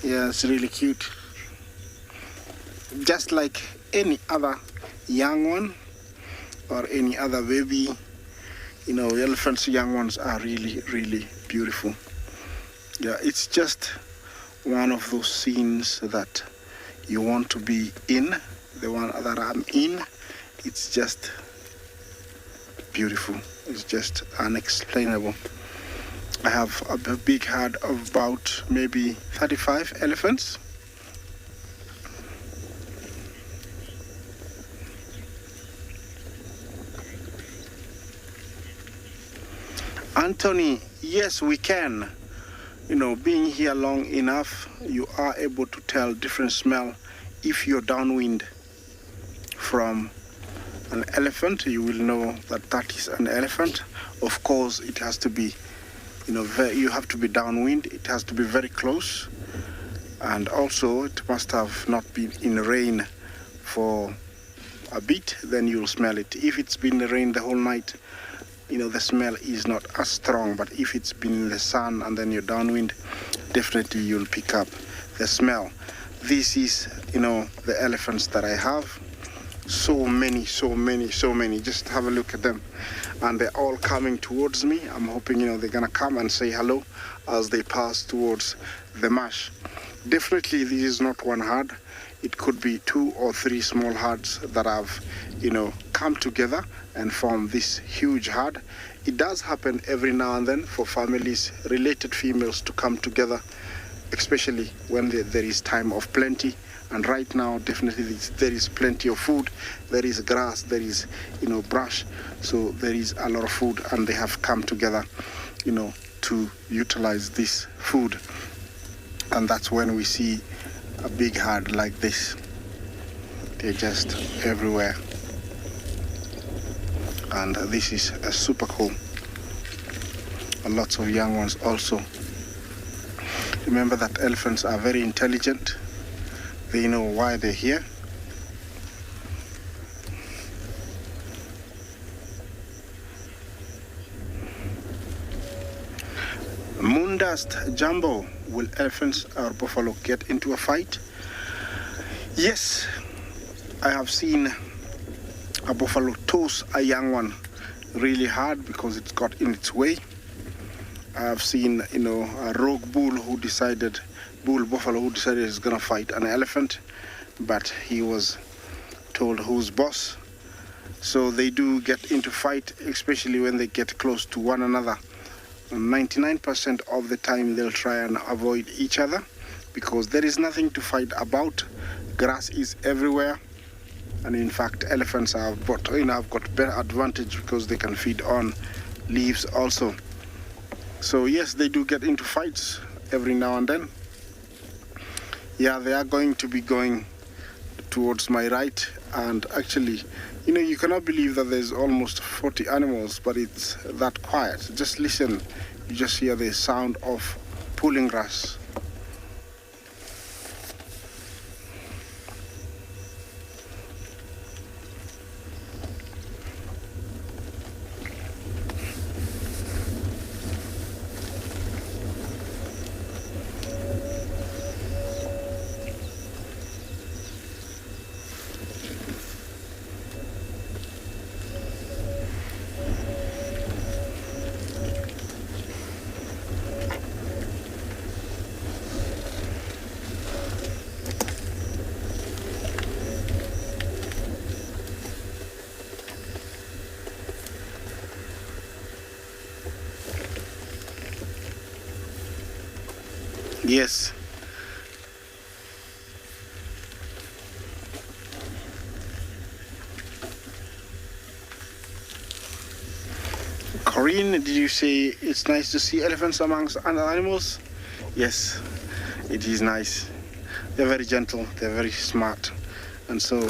Yeah, it's really cute. Just like any other young one or any other baby, elephants' young ones are really, really beautiful. Yeah, it's just one of those scenes that you want to be in. The one that I'm in, it's just beautiful. It's just unexplainable. I have a big herd of about maybe 35 elephants. Anthony, yes, we can. You know, being here long enough, you are able to tell different smell. If you're downwind from an elephant, you will know that that is an elephant. Of course, it has to be, you know, you have to be downwind. It has to be very close. And also, it must have not been in rain for a bit, then you'll smell it. If it's been rain the whole night, you know, the smell is not as strong. But if it's been in the sun and then you're downwind, definitely you'll pick up the smell. This is, you know, the elephants that I have. So many. Just have a look at them. And they're all coming towards me. I'm hoping, you know, they're gonna come and say hello as they pass towards the marsh. Definitely this is not one herd. It could be 2 or 3 small herds that have, you know, come together and form this huge herd. It does happen every now and then for families, related females, to come together, especially when there is time of plenty. And right now, definitely there is plenty of food. There is grass, there is, you know, brush. So there is a lot of food, and they have come together, you know, to utilize this food. And that's when we see a big herd like this. They're just everywhere. And this is super cool. And lots of young ones also. Remember that elephants are very intelligent. They know why they're here. Moondust Jumbo, will elephants or buffalo get into a fight? Yes, I have seen a buffalo toss a young one really hard because it got in its way. I have seen, you know, a rogue bull buffalo who decided he's gonna fight an elephant, but he was told who's boss. So they do get into fight, especially when they get close to one another. 99% of the time they'll try and avoid each other because there is nothing to fight about. Grass is everywhere, and in fact elephants have got better advantage because they can feed on leaves also. So yes, they do get into fights every now and then. Yeah, they are going to be going towards my right, and actually, you know, you cannot believe that there's almost 40 animals, but it's that quiet. Just listen, you just hear the sound of pulling grass. Yes. Corinne, did you say it's nice to see elephants amongst other animals? Yes, it is nice. They're very gentle, they're very smart, and so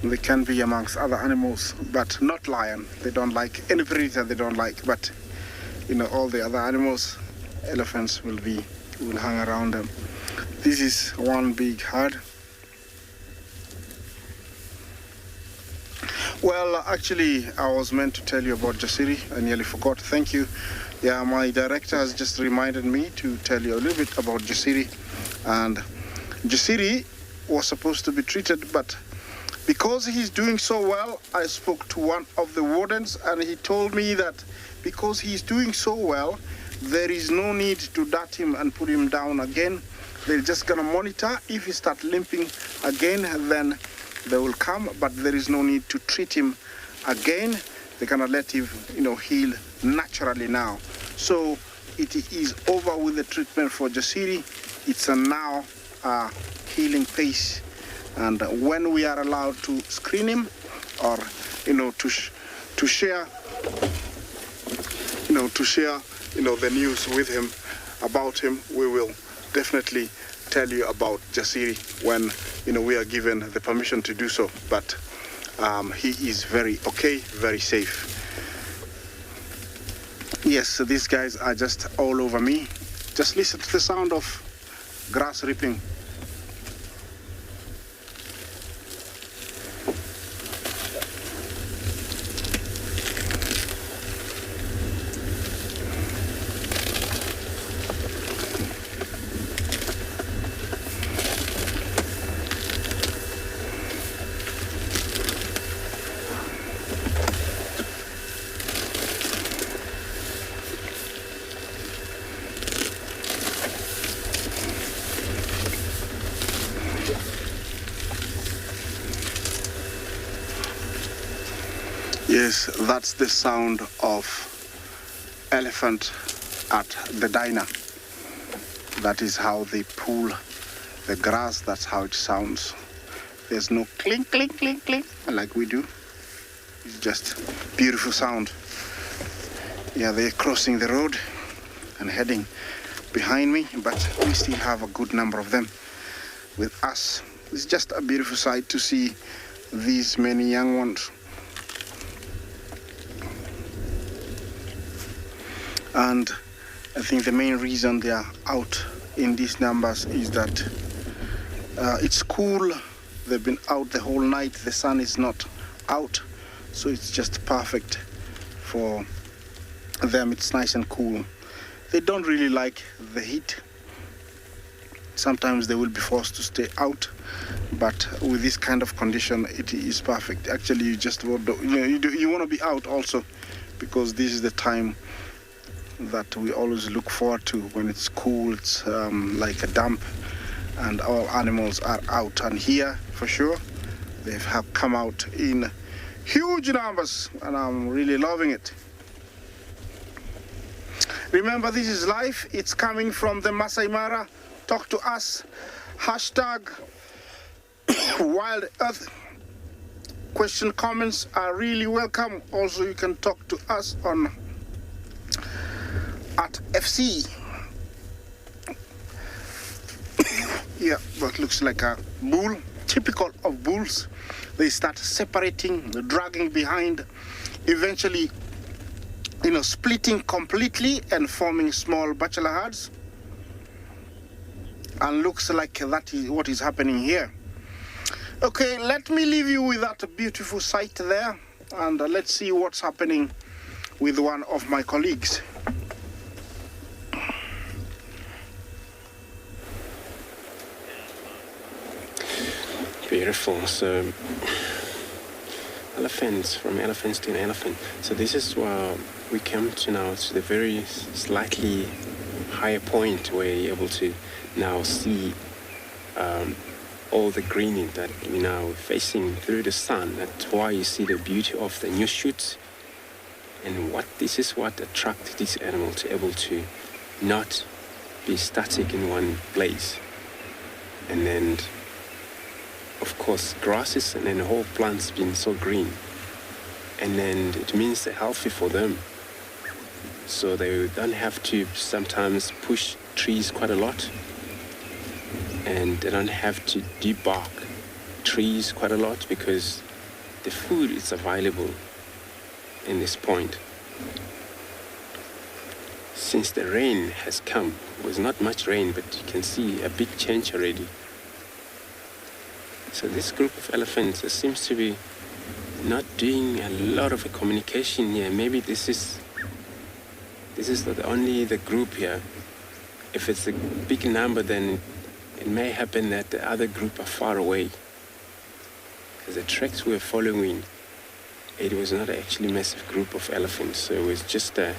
they can be amongst other animals, but not lion. They don't like any predator, they don't like, but you know, all the other animals, elephants will hang around them. This is one big herd. Well, actually, I was meant to tell you about Jasiri. I nearly forgot. Thank you. Yeah, my director has just reminded me to tell you a little bit about Jasiri. And Jasiri was supposed to be treated, but because he's doing so well, I spoke to one of the wardens, and he told me that because he's doing so well, there is no need to dart him and put him down again. They're just gonna monitor. If he starts limping again, then they will come, but there is no need to treat him again. They're gonna let him, heal naturally now. So it is over with the treatment for Jasiri. It's a now healing pace, and when we are allowed to screen him or to share the news with him about him, we will definitely tell you about Jasiri when we are given the permission to do so. But he is very okay, very safe. Yes, so these guys are just all over me. Just listen to the sound of grass ripping. Yes, that's the sound of elephant at the diner. That is how they pull the grass. That's how it sounds. There's no clink, clink, clink, clink like we do. It's just beautiful sound. Yeah, they're crossing the road and heading behind me, but we still have a good number of them with us. It's just a beautiful sight to see these many young ones. And I think the main reason they are out in these numbers is that it's cool. They've been out the whole night. The sun is not out, so it's just perfect for them. It's nice and cool. They don't really like the heat. Sometimes they will be forced to stay out, but with this kind of condition, it is perfect. Actually, you just want to, you want to be out also, because this is the time that we always look forward to when it's cool. It's like a dump, and all animals are out. And here, for sure, they have come out in huge numbers, and I'm really loving it. Remember, this is live. It's coming from the Masai Mara. Talk to us. Hashtag WildEarth. Question, comments are really welcome. Also, you can talk to us on at FC. Yeah, that looks like a bull, typical of bulls. They start separating, dragging behind, eventually, splitting completely and forming small bachelor herds. And looks like that is what is happening here. Okay, let me leave you with that beautiful sight there, and let's see what's happening with one of my colleagues. Beautiful. So elephants, from elephants to an elephant. So this is where we come to now, to the very slightly higher point where you're able to now see all the greening that we're now facing through the sun. That's why you see the beauty of the new shoots, and this is what attracts this animal to able to not be static in one place. And then, of course, grasses and then the whole plant's been so green, and then it means they're healthy for them. So they don't have to sometimes push trees quite a lot, and they don't have to debark trees quite a lot because the food is available in this point. Since the rain has come, it was not much rain, but you can see a big change already. So this group of elephants seems to be not doing a lot of communication here. Maybe this is only the group here. If it's a big number, then it may happen that the other group are far away. Because the tracks we were following, it was not actually a massive group of elephants. So it was just a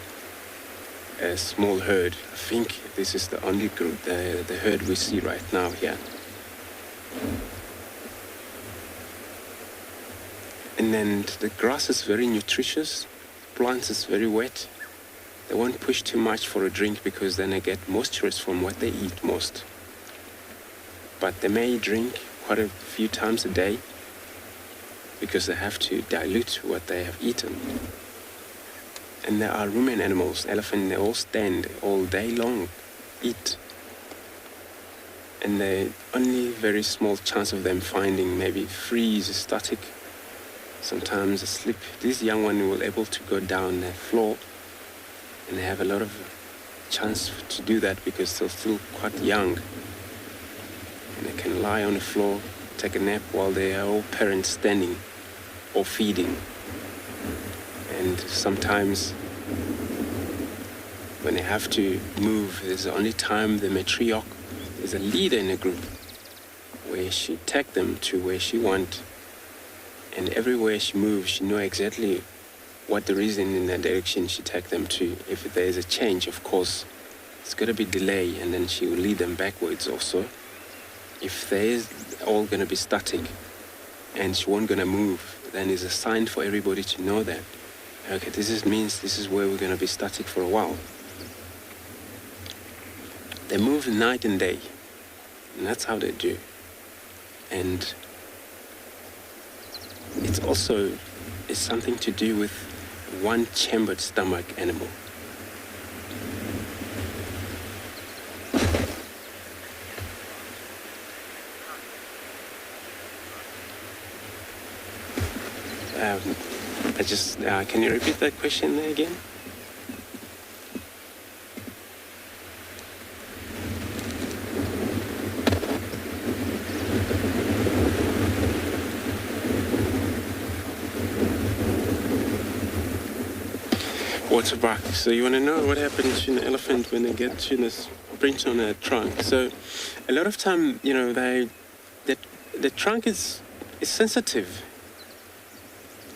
small herd. I think this is the only group, the herd we see right now here. And then the grass is very nutritious. plants is very wet, they won't push too much for a drink because then they get moisture from what they eat most. But they may drink quite a few times a day because they have to dilute what they have eaten. And there are ruminant animals, elephant, they all stand all day long, eat. And there's only very small chance of them finding maybe freeze, static, sometimes a slip. These young ones will able to go down the floor, and they have a lot of chance to do that because they're still quite young. And they can lie on the floor, take a nap while their old parents standing or feeding. And sometimes when they have to move, there's the only time the matriarch is a leader in a group where she take them to where she wants, and everywhere she moves, she knows exactly what the reason in that direction she take them to. If there is a change, of course, it's going to be delay, and then she will lead them backwards also. If there is all going to be static and she won't going to move, then it's a sign for everybody to know that, okay, means this is where we're going to be static for a while. They move night and day, and that's how they do. And it's also something to do with one-chambered stomach animal. Can you repeat that question there again? Water bark. So you want to know what happens to an elephant when they get to this sprint on a trunk. So a lot of time, the trunk is sensitive.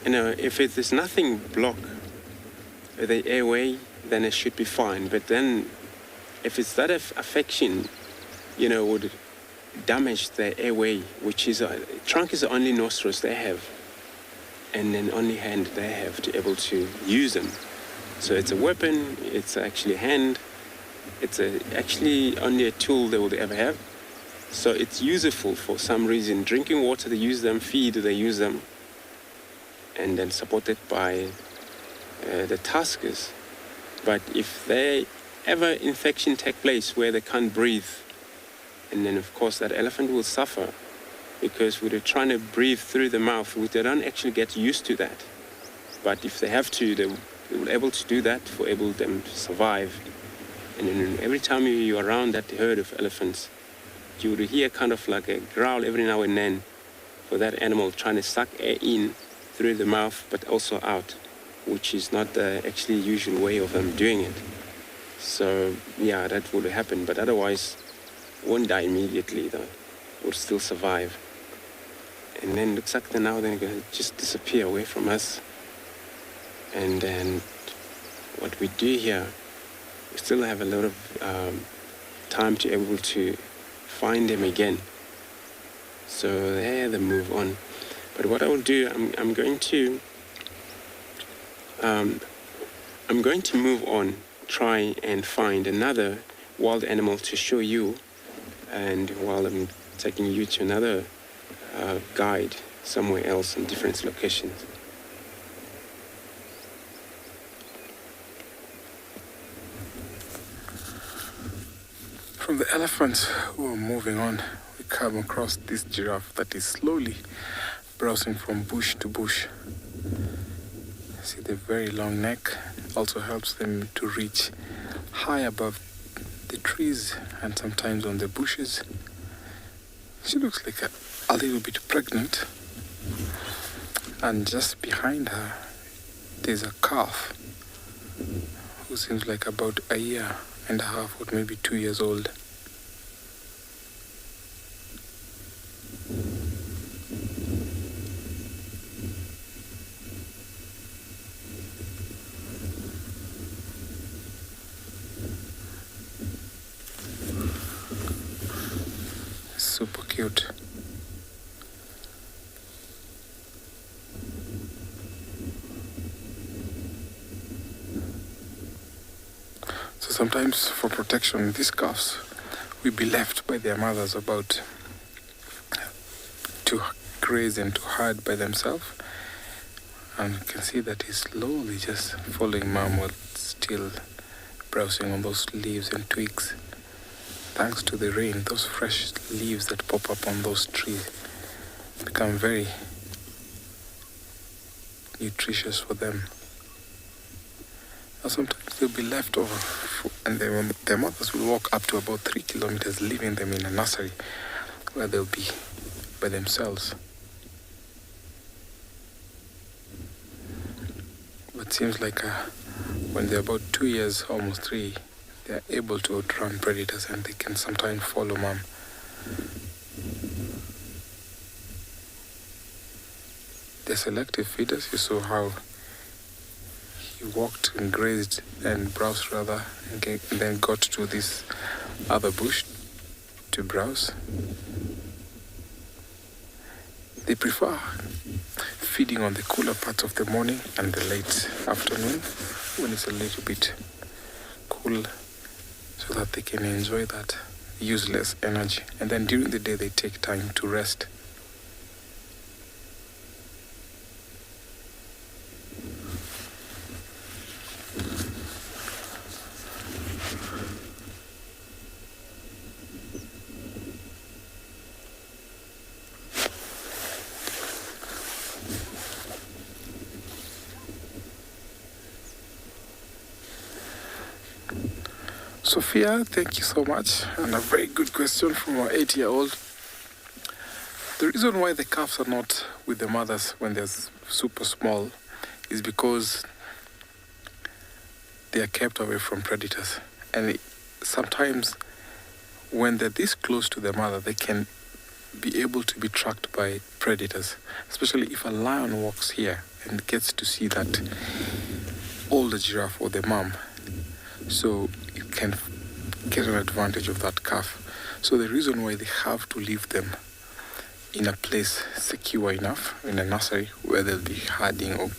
If there's nothing block the airway, then it should be fine. But then if it's that affection, would damage the airway, which is trunk is the only nostrils they have, and then only hand they have to able to use them. So it's a weapon, it's actually a hand, it's actually only a tool they would ever have. So it's useful for some reason. Drinking water, they use them, feed, they use them, and then supported by the tuskers. But if they ever infection take place where they can't breathe, and then of course that elephant will suffer, because when they're trying to breathe through the mouth, they don't actually get used to that. But if they have to, they will be able to do that for able them to survive. And then every time you're around that herd of elephants, you would hear kind of like a growl every now and then for that animal trying to suck air in through the mouth, but also out, which is not the actually usual way of them doing it. So yeah, that would happen, but otherwise won't die immediately though, would still survive. And then looks like now they're going to just disappear away from us. And then what we do here, we still have a lot of time to be able to find them again. So there they move on. But what I will do, I'm going to move on, try and find another wild animal to show you, and while I'm taking you to another guide somewhere else in different locations. From the elephants who are moving on, we come across this giraffe that is slowly browsing from bush to bush. See, the very long neck also helps them to reach high above the trees and sometimes on the bushes. She looks like a little bit pregnant, and just behind her there's a calf who seems like about a year and a half or maybe 2 years old. Super cute. sometimes for protection, these calves will be left by their mothers about to graze and to herd by themselves. And you can see that he's slowly just following mom while still browsing on those leaves and twigs. Thanks to the rain, those fresh leaves that pop up on those trees become very nutritious for them. Now sometimes they'll be left over, and their mothers will walk up to about 3 kilometers, leaving them in a nursery where they'll be by themselves. But it seems like when they're about 2 years, almost 3, they're able to outrun predators and they can sometimes follow mom. They're selective feeders. You saw how he walked and grazed and browsed rather, and then got to this other bush to browse. They prefer feeding on the cooler parts of the morning and the late afternoon when it's a little bit cool, so that they can enjoy that useless energy. And then during the day they take time to rest. Sophia, thank you so much. And a very good question from our 8-year-old. The reason why the calves are not with the mothers when they're super small is because they are kept away from predators. And sometimes when they're this close to their mother, they can be able to be tracked by predators, especially if a lion walks here and gets to see that older giraffe or the mom. So you can get an advantage of that calf. So the reason why they have to leave them in a place secure enough, in a nursery, where they'll be herding or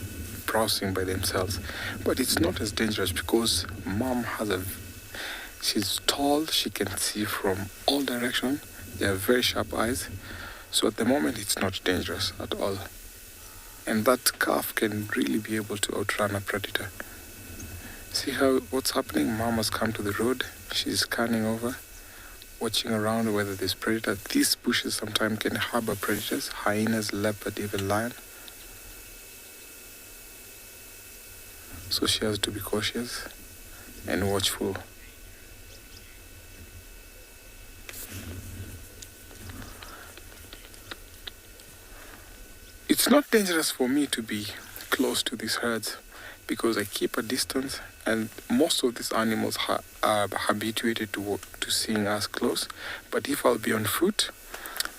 browsing by themselves. But it's not as dangerous because mom she's tall, she can see from all directions. They have very sharp eyes. So at the moment it's not dangerous at all. And that calf can really be able to outrun a predator. See what's happening? Mom has come to the road. She's scanning over, watching around whether there's predator. These bushes sometimes can harbor predators, hyenas, leopard, even lion. So she has to be cautious and watchful. It's not dangerous for me to be close to these herds because I keep a distance, and most of these animals are habituated to seeing us close. But if I'll be on foot,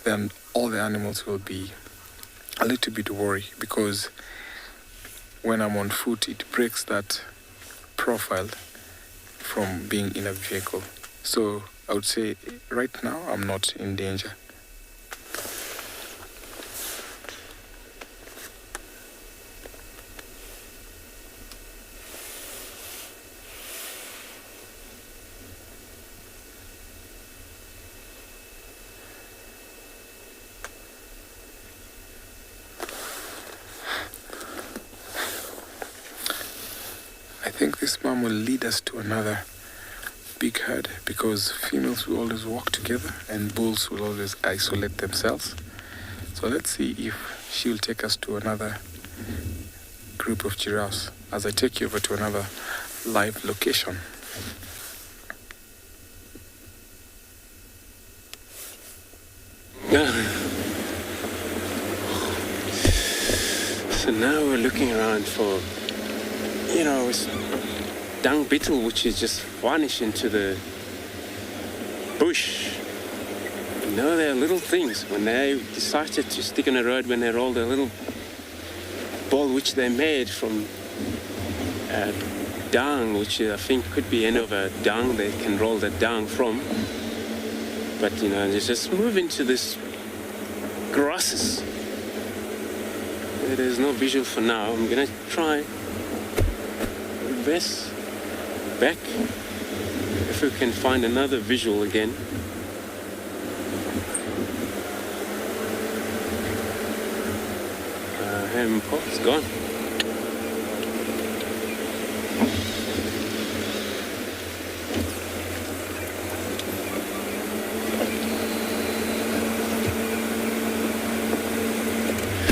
then all the animals will be a little bit worried, because when I'm on foot, it breaks that profile from being in a vehicle. So I would say right now I'm not in danger. I think this mom will lead us to another big herd, because females will always walk together and bulls will always isolate themselves. So let's see if she'll take us to another group of giraffes as I take you over to another live location. So now we're looking around for, dung beetle, which is just vanished into the bush. They're little things. When they decided to stick on a road, when they rolled a little ball which they made from dung, which I think could be any of a dung they can roll the dung from. But they just move into this grasses. There's no visual for now. I'm gonna try this back if we can find another visual again. It's gone.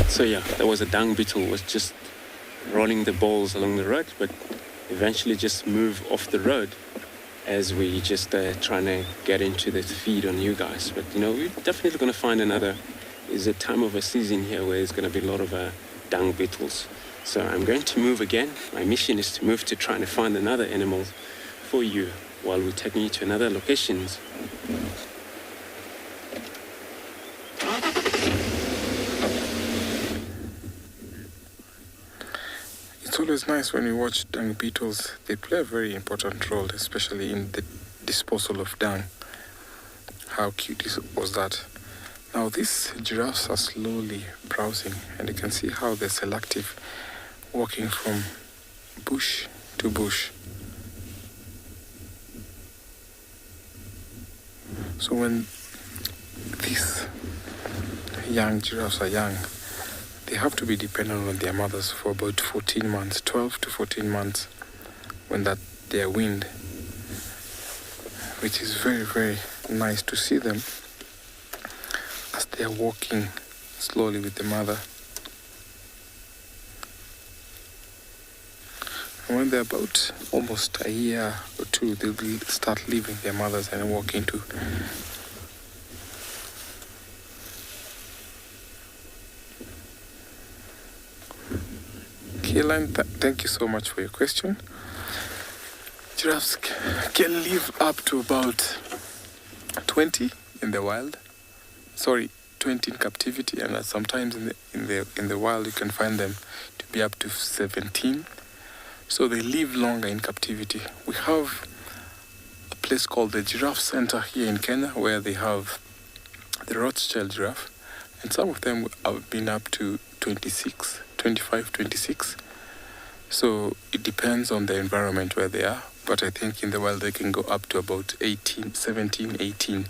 So yeah, there was a dung beetle, was just rolling the balls along the road, but eventually just move off the road as we just trying to get into the feed on you guys. But you know, we're definitely going to find another. It's a time of a season here where there's going to be a lot of dung beetles. So I'm going to move again. My mission is to move to trying to find another animal for you while we're taking you to another locations. It's always nice when you watch dung beetles. They play a very important role, especially in the disposal of dung. How cute was that? Now these giraffes are slowly browsing, and you can see how they're selective, walking from bush to bush. So when these young giraffes are young, they have to be dependent on their mothers for about 14 months, 12 to 14 months, when they are weaned, which is very, very nice to see them as they are walking slowly with the mother. And when they're about almost a year or two, they'll start leaving their mothers and walking to. Kaylan, thank you so much for your question. Giraffes can live up to about 20 in the wild. 20 in captivity, and sometimes in the wild you can find them to be up to 17. So they live longer in captivity. We have a place called the Giraffe Center here in Kenya where they have the Rothschild giraffe, and some of them have been up to 25, 26. So it depends on the environment where they are, but I think in the wild they can go up to about 17, 18.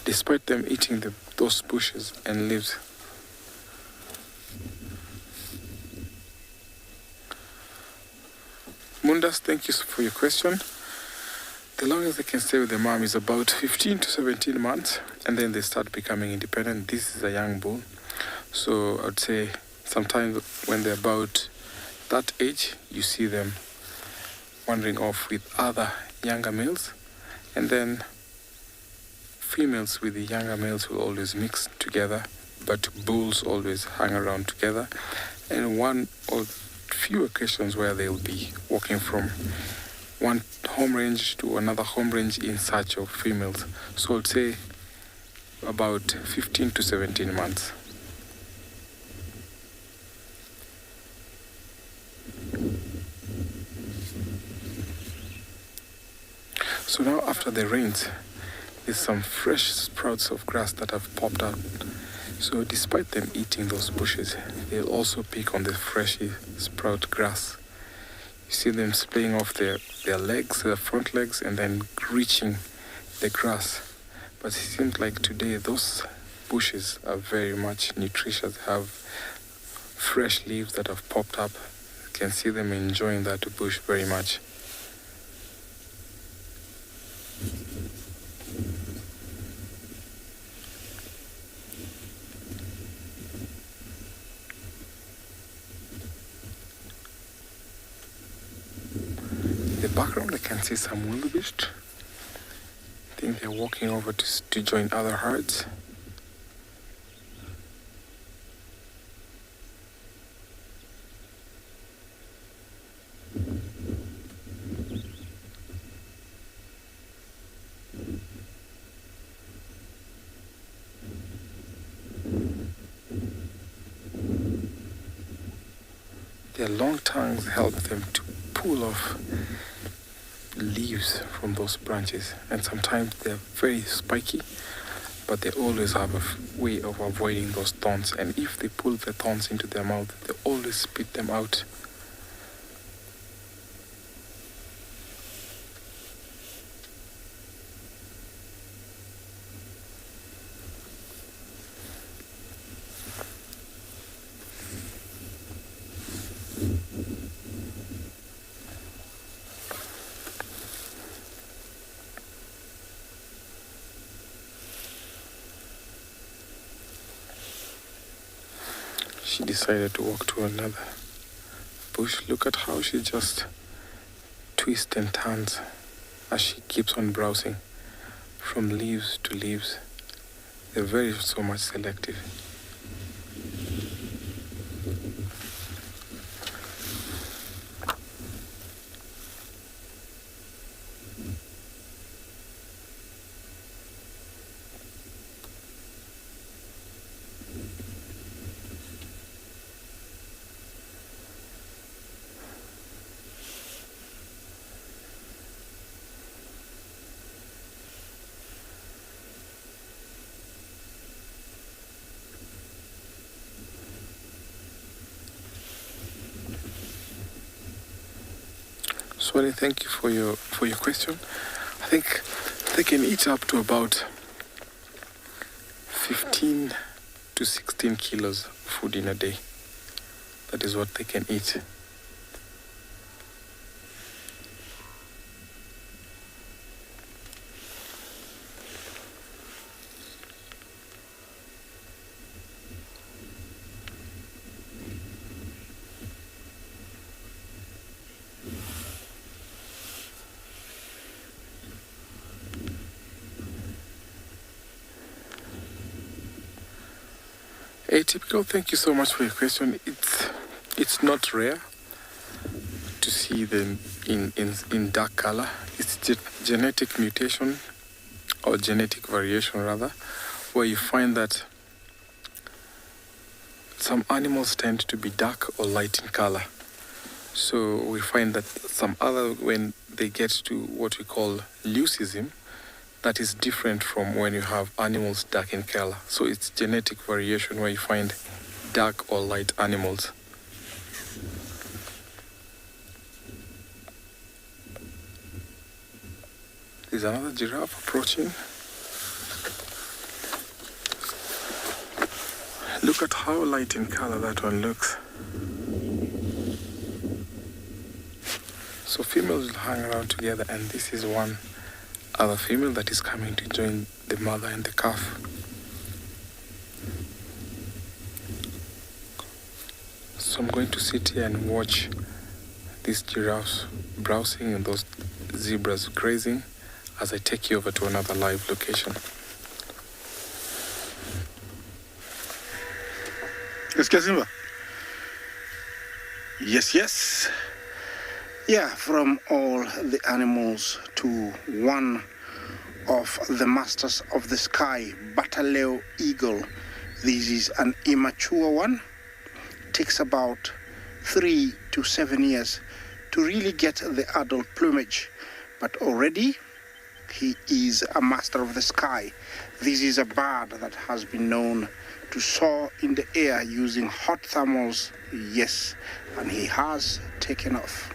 Despite them eating those bushes and leaves. Mundas, thank you for your question. The longest they can stay with their mom is about 15 to 17 months, and then they start becoming independent. This is a young bull. So I'd say sometimes when they're about that age, you see them wandering off with other younger males, and then females with the younger males will always mix together, but bulls always hang around together. And one or few occasions where they'll be walking from one home range to another home range in search of females. So I'd say about 15 to 17 months. So now after the rains, there's some fresh sprouts of grass that have popped out. So despite them eating those bushes, they'll also pick on the freshly sprout grass. You see them splaying off their legs, their front legs, and then reaching the grass. But it seems like today those bushes are very much nutritious, have fresh leaves that have popped up. You can see them enjoying that bush very much. Background, I can see some wildebeest. I think they're walking over to join other herds. Their long tongues help them to pull off leaves from those branches, and sometimes they're very spiky, but they always have a way of avoiding those thorns, and if they pull the thorns into their mouth, they always spit them out. She decided to walk to another bush. Look at how she just twists and turns as she keeps on browsing from leaves to leaves. They're very so much selective. Swali, thank you for your question. I think they can eat up to about 15 to 16 kilos of food in a day. That is what they can eat. Atypical, thank you so much for your question. It's not rare to see them in dark color. It's genetic mutation, or genetic variation rather, where you find that some animals tend to be dark or light in color. So we find that some other, when they get to what we call leucism, that is different from when you have animals dark in color. So it's genetic variation where you find dark or light animals. There's another giraffe approaching. Look at how light in color that one looks. So females will hang around together, and this is one other female that is coming to join the mother and the calf. So I'm going to sit here and watch these giraffes browsing and those zebras grazing as I take you over to another live location. Yes. Yeah, from all the animals to one of the masters of the sky, Buffalo eagle. This is an immature one. Takes about 3 to 7 years to really get the adult plumage, but already he is a master of the sky. This is a bird that has been known to soar in the air using hot thermals, yes, and he has taken off.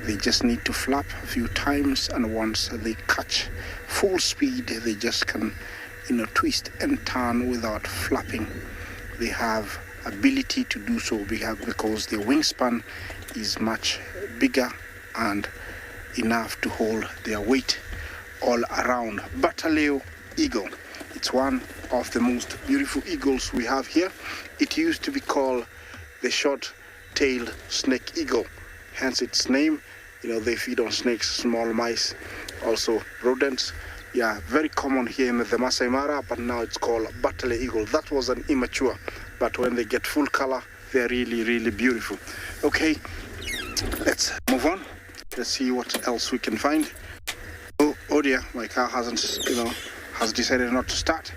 They just need to flap a few times, and once they catch full speed, they just can, twist and turn without flapping. They have ability to do so because their wingspan is much bigger and enough to hold their weight all around. Buffalo eagle. It's one of the most beautiful eagles we have here. It used to be called the short-tailed snake eagle, hence its name. They feed on snakes, small mice, also rodents. Yeah, very common here in the Masai Mara, but now it's called Buffalo eagle. That was an immature, but when they get full color, they're really, really beautiful. Okay, let's move on. Let's see what else we can find. Oh dear, my car has decided not to start.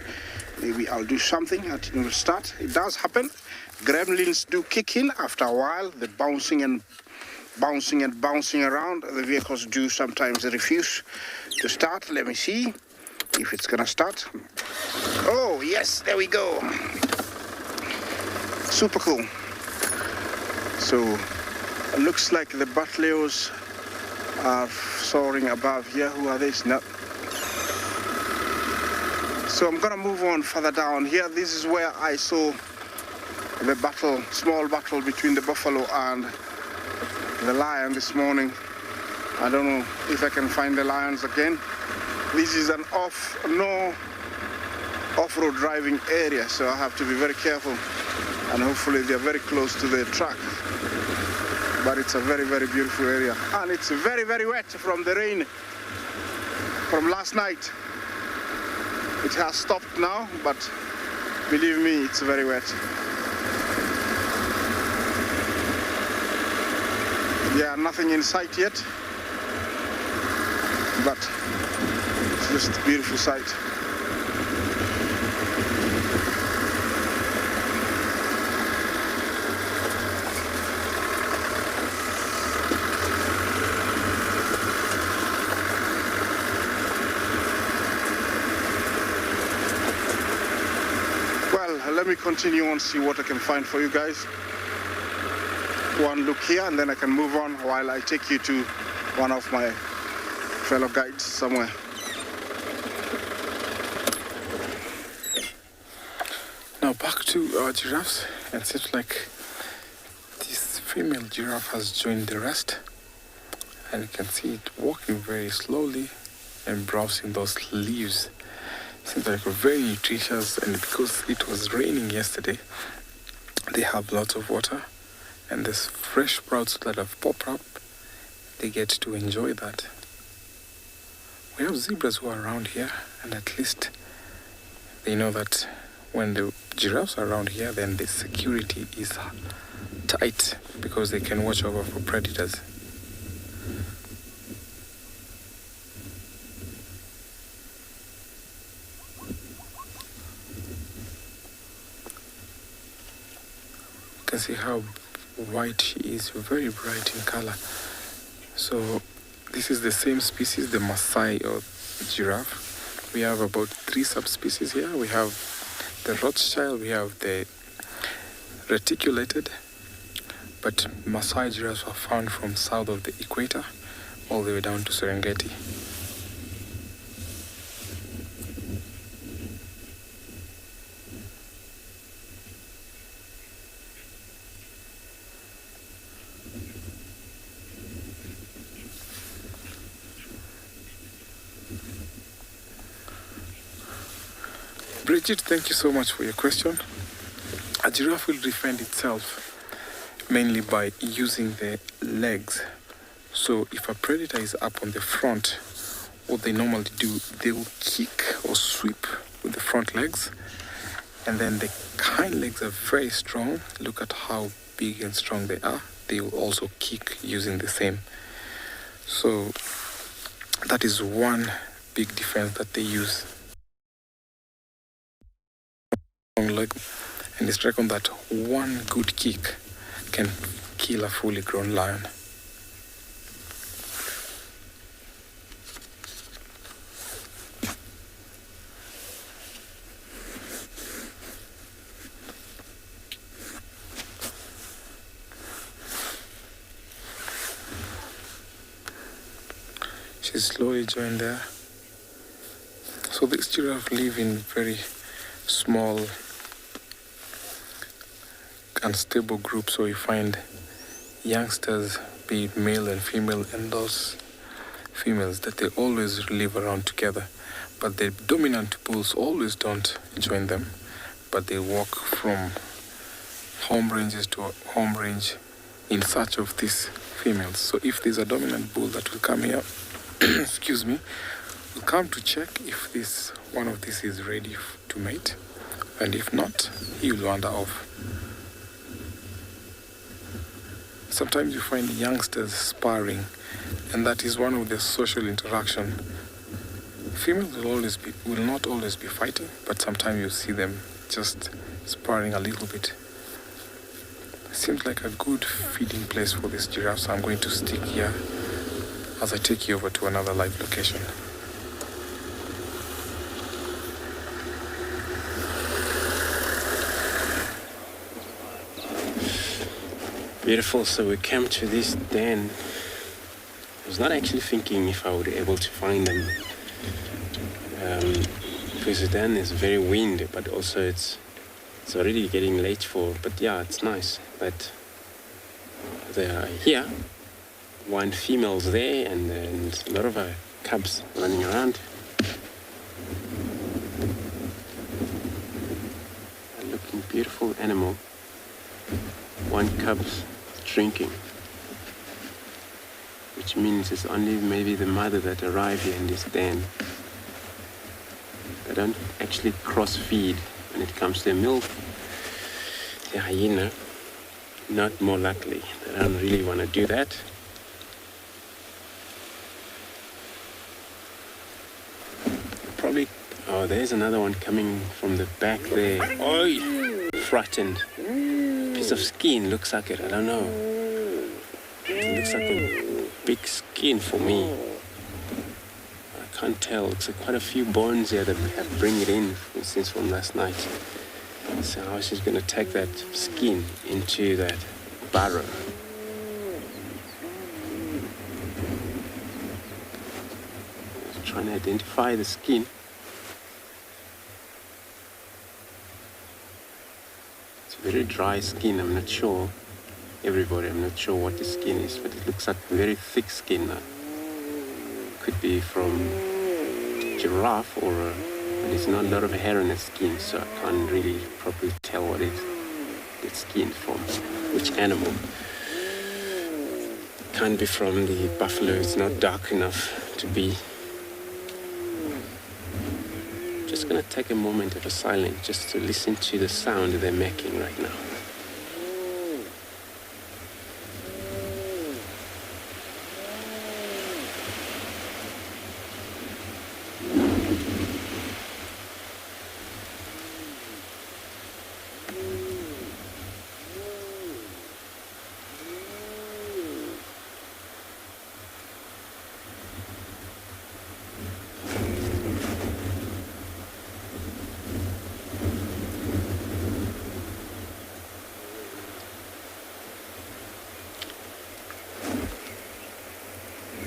Maybe I'll do something and it will start. It does happen. gremlins do kick in after a while. The bouncing and bouncing around. The vehicles do sometimes refuse to start. Let me see if it's gonna start. Oh yes, there we go. Super cool. So it looks like the buttleos are soaring above here. Who are these? No. So I'm gonna move on further down here. This is where I saw the small battle between the buffalo and the lion this morning. I don't know if I can find the lions again. This is an off-road driving area, so I have to be very careful, and hopefully they're very close to the track. But it's a very, very beautiful area, and it's very, very wet from the rain from last night. It has stopped now, but believe me, it's very wet. Yeah, nothing in sight yet, but it's just a beautiful sight. Well, let me continue on, see what I can find for you guys. One look here, and then I can move on while I take you to one of my fellow guides somewhere. Now back to our giraffes. It seems like this female giraffe has joined the rest, and you can see it walking very slowly and browsing those leaves. Seems like very nutritious, and because it was raining yesterday, they have lots of water. And there's fresh sprouts that have popped up. They get to enjoy that. We have zebras who are around here, and at least they know that when the giraffes are around here, then the security is tight because they can watch over for predators. You can see how white she is, very bright in color. So this is the same species, the Masai or giraffe. We have about 3 subspecies here. We have the Rothschild, we have the reticulated, but Masai giraffes are found from south of the equator all the way down to Serengeti. Bridget, thank you so much for your question. A giraffe will defend itself mainly by using the legs. So if a predator is up on the front, what they normally do, they will kick or sweep with the front legs, and then the hind legs are very strong. Look at how big and strong they are. They will also kick using the same. So that is one big defense that they use. Leg, and it's reckoned that one good kick can kill a fully grown lion. She's slowly joined there. So these giraffes live in very small unstable group, so you find youngsters, be it male and female, and those females that they always live around together. But the dominant bulls always don't join them, but they walk from home ranges to home range in search of these females. So if there's a dominant bull that will come here, excuse me, will come to check if this one of these is ready to mate, and if not, he will wander off. Sometimes you find youngsters sparring, and that is one of the social interaction. Females will not always be fighting, but sometimes you see them just sparring a little bit. Seems like a good feeding place for this giraffe, so I'm going to stick here as I take you over to another live location. Beautiful. So we came to this den. I was not actually thinking if I would be able to find them, because the den is very windy, but also it's already getting late for. But yeah, it's nice. But they are here. One female's there, and a lot of cubs running around. A looking beautiful animal. One cub's drinking, which means it's only maybe the mother that arrived here in this den. They don't actually cross-feed when it comes to milk. The hyena, not more likely. They don't really want to do that. Probably, oh, there's another one coming from the back there. Oh, frightened. Piece of skin, looks like it, I don't know. It looks like a big skin for me. I can't tell. Looks like quite a few bones here that we have to bring it in since from last night. So I was just going to take that skin into that barrow. Trying to identify the skin. It's very dry skin. I'm not sure. I'm not sure what the skin is, but it looks like very thick skin now. Could be from giraffe or there's not a lot of hair on the skin, so I can't really properly tell what it's skin from, which animal. Can't be from the buffalo. It's not dark enough to be. Just gonna take a moment of a silence just to listen to the sound they're making right now.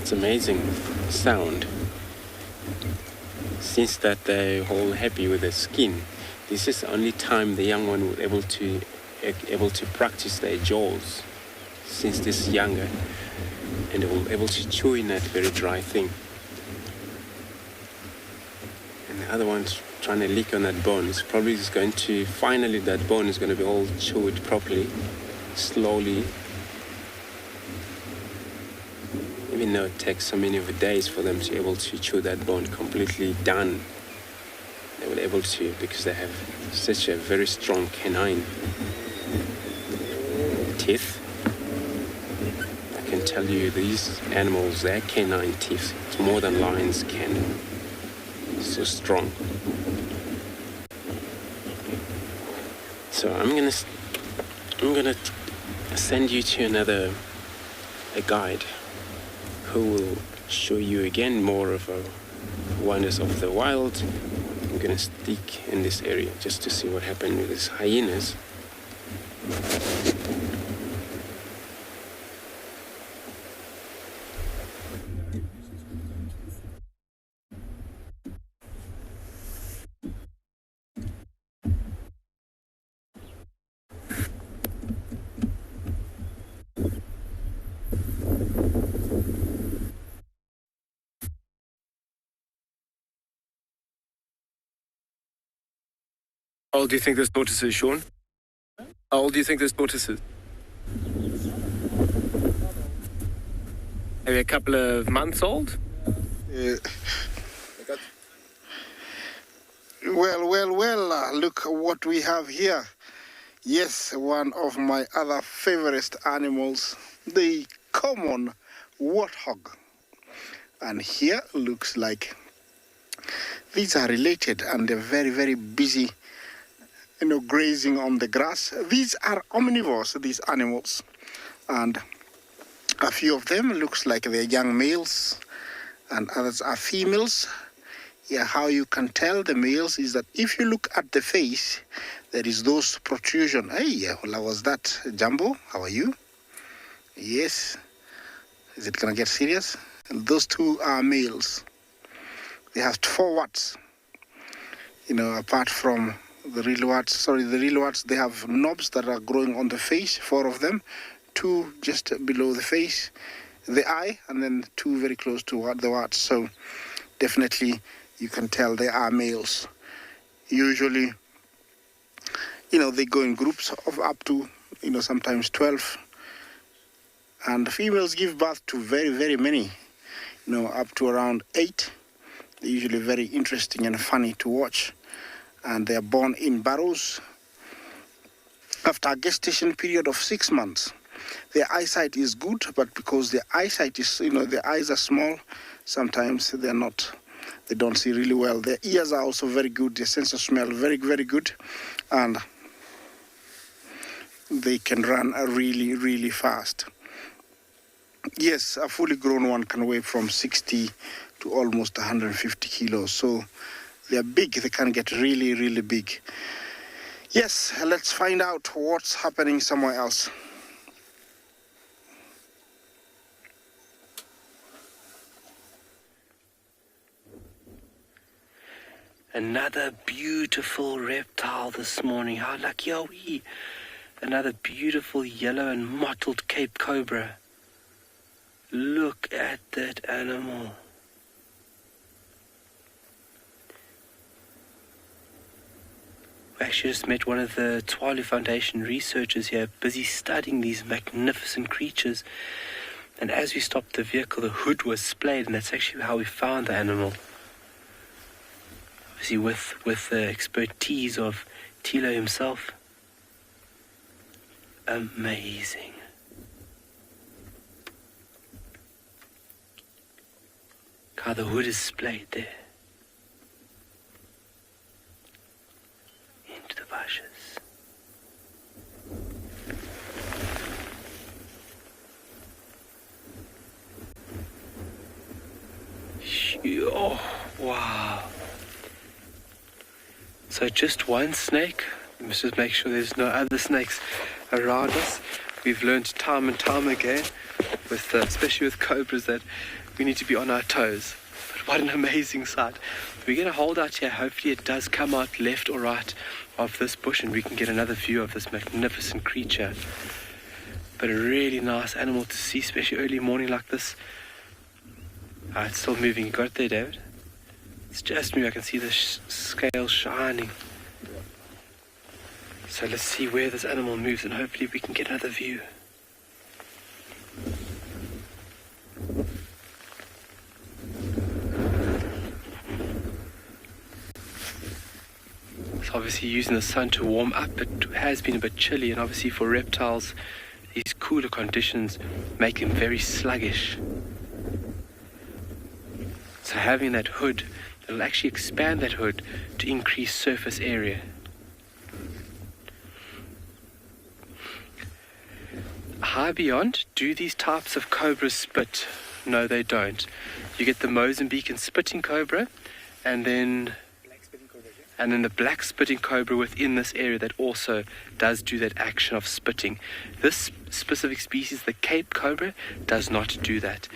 It's amazing sound. Since that they're all happy with their skin, this is the only time the young one will able to practice their jaws since this younger, and they will able to chew in that very dry thing. And the other one's trying to lick on that bone. It's probably just going to finally that bone is going to be all chewed properly, slowly. Even though it takes so many of the days for them to be able to chew that bone completely done, they were able to because they have such a very strong canine teeth. I can tell you these animals, their canine teeth, it's more than lions can. It's so strong. So I'm gonna send you to a guide who will show you again more of wonders of the wild. I'm gonna stick in this area just to see what happened with these hyenas. How old do you think this tortoise is, Sean? How old do you think this tortoise is? Maybe a couple of months old? Well, look what we have here. Yes, one of my other favorite animals, the common warthog. And here looks like these are related, and they're very, very busy grazing on the grass. These are omnivores, these animals, and a few of them looks like they're young males and others are females. Yeah, how you can tell the males is that if you look at the face, there is those protrusion. Hey, well, was that Jumbo? How are you? Yes. Is it gonna get serious? And those two are males. They have 4 watts. Apart from the WILDwatch, they have knobs that are growing on the face, 4 of them, 2 just below the face, the eye, and then 2 very close to the watts. So definitely you can tell they are males. Usually, they go in groups of up to, sometimes 12. And the females give birth to very, very many, up to around 8. They're usually very interesting and funny to watch. And they are born in barrows. After a gestation period of 6 months, their eyesight is good, but because their eyesight is, their eyes are small, sometimes they don't see really well. Their ears are also very good. Their sense of smell, very, very good. And they can run really, really fast. Yes, a fully grown one can weigh from 60 to almost 150 kilos. So they're big. They can get really, really big. Yes, let's find out what's happening somewhere else. Another beautiful reptile this morning. How lucky are we? Another beautiful yellow and mottled Cape Cobra. Look at that animal. We actually just met one of the Tswalu Foundation researchers here, busy studying these magnificent creatures. And as we stopped the vehicle, the hood was splayed, and that's actually how we found the animal. Obviously with the expertise of Tilo himself. Amazing. Look how the hood is splayed there. Into the bushes. Oh, wow. So just one snake. We must just make sure there's no other snakes around us. We've learned time and time again, especially with cobras, that we need to be on our toes. But what an amazing sight. We're going to hold out here. Hopefully it does come out left or right of this bush and we can get another view of this magnificent creature. But a really nice animal to see, especially early morning like this. It's still moving. You got it there, David? It's just me. I can see the scales shining. So let's see where this animal moves and hopefully we can get another view. It's obviously using the sun to warm up. It has been a bit chilly, and obviously for reptiles, these cooler conditions make them very sluggish. So having that hood, it'll actually expand that hood to increase surface area. Beyond, do these types of cobras spit? No, they don't. You get the Mozambican spitting cobra, and then the black spitting cobra within this area that also does do that action of spitting. This specific species, the Cape Cobra, does not do that.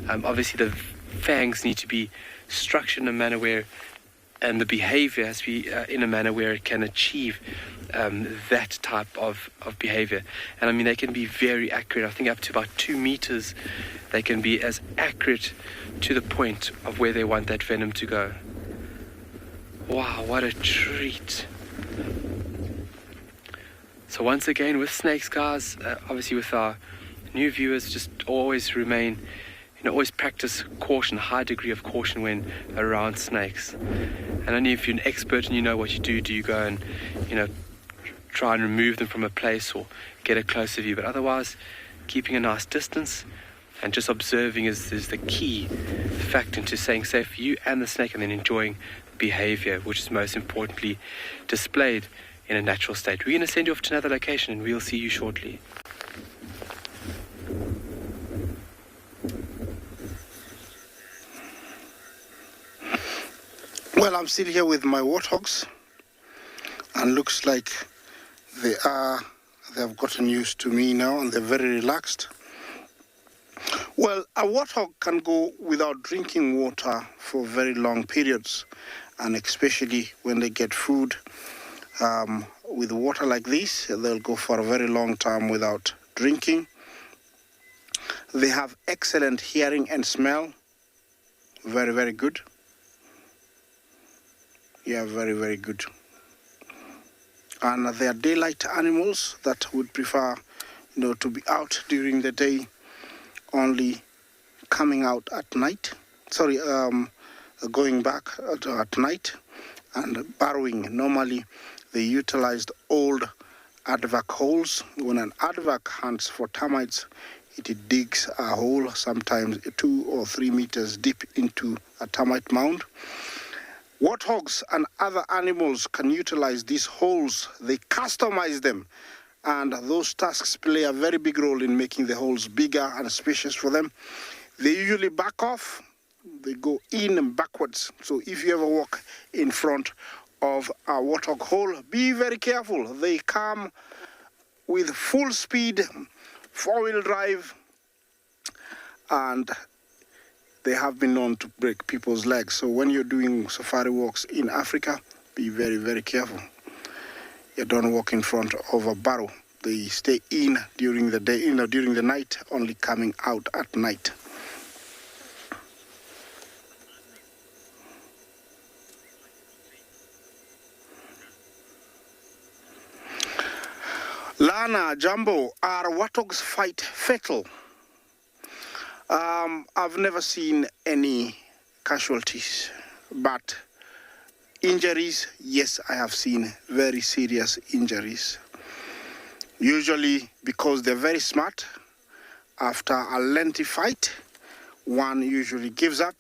Obviously the fangs need to be structured in a manner where, and the behavior has to be in a manner where it can achieve that type of behavior. And I mean, they can be very accurate. I think up to about 2 meters, they can be as accurate to the point of where they want that venom to go. Wow, what a treat. So once again, with snakes, guys, obviously with our new viewers, just always remain, always practice caution, a high degree of caution when around snakes. And only if you're an expert and you know what you do you go and, try and remove them from a place or get a closer view. But otherwise, keeping a nice distance and just observing is the key factor into staying safe for you and the snake, and then enjoying behavior, which is most importantly displayed in a natural state. We're going to send you off to another location and we'll see you shortly. Well, I'm still here with my warthogs, and looks like they've gotten used to me now, and they're very relaxed. Well, a warthog can go without drinking water for very long periods, and especially when they get food with water like this, they'll go for a very long time without drinking. They have excellent hearing and smell, very, very good. Yeah, very, very good. And they are daylight animals that would prefer, to be out during the day, only coming out at night. Going back at night and burrowing. Normally, they utilized old aardvark holes. When an aardvark hunts for termites, it digs a hole, sometimes 2 or 3 meters deep into a termite mound. Warthogs and other animals can utilize these holes. They customize them, and those tasks play a very big role in making the holes bigger and spacious for them. They usually back off. They go in and backwards. So if you ever walk in front of a warthog hole, be very careful. They come with full speed, 4-wheel drive, and they have been known to break people's legs. So when you're doing safari walks in Africa, be very, very careful. You don't walk in front of a burrow. They stay in during the day, during the night, only coming out at night. Lana, Jumbo, are warthogs fight fatal? I've never seen any casualties, but injuries, yes, I have seen very serious injuries. Usually because they're very smart, after a lengthy fight, one usually gives up,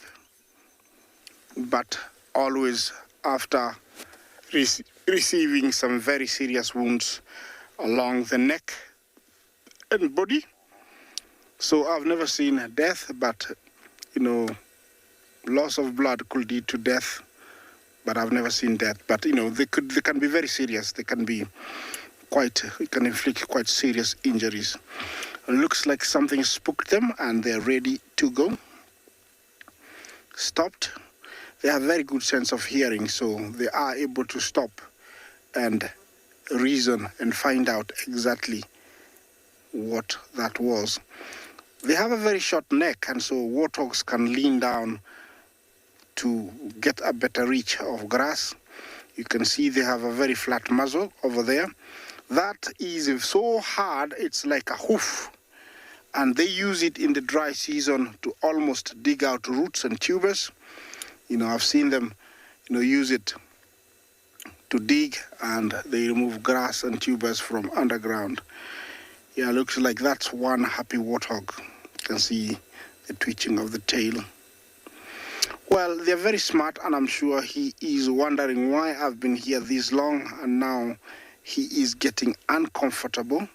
but always after receiving some very serious wounds along the neck and body. So I've never seen death, but, loss of blood could lead to death, but I've never seen death. But, they can be very serious. They can be it can inflict quite serious injuries. It looks like something spooked them and they're ready to go. Stopped. They have very good sense of hearing, so they are able to stop and reason and find out exactly what that was. They have a very short neck, and so warthogs can lean down to get a better reach of grass. You can see they have a very flat muzzle over there. That is so hard, it's like a hoof. And they use it in the dry season to almost dig out roots and tubers. I've seen them, use it to dig, and they remove grass and tubers from underground. Yeah, looks like that's one happy warthog. You can see the twitching of the tail. Well, they're very smart, and I'm sure he is wondering why I've been here this long, and now he is getting uncomfortable.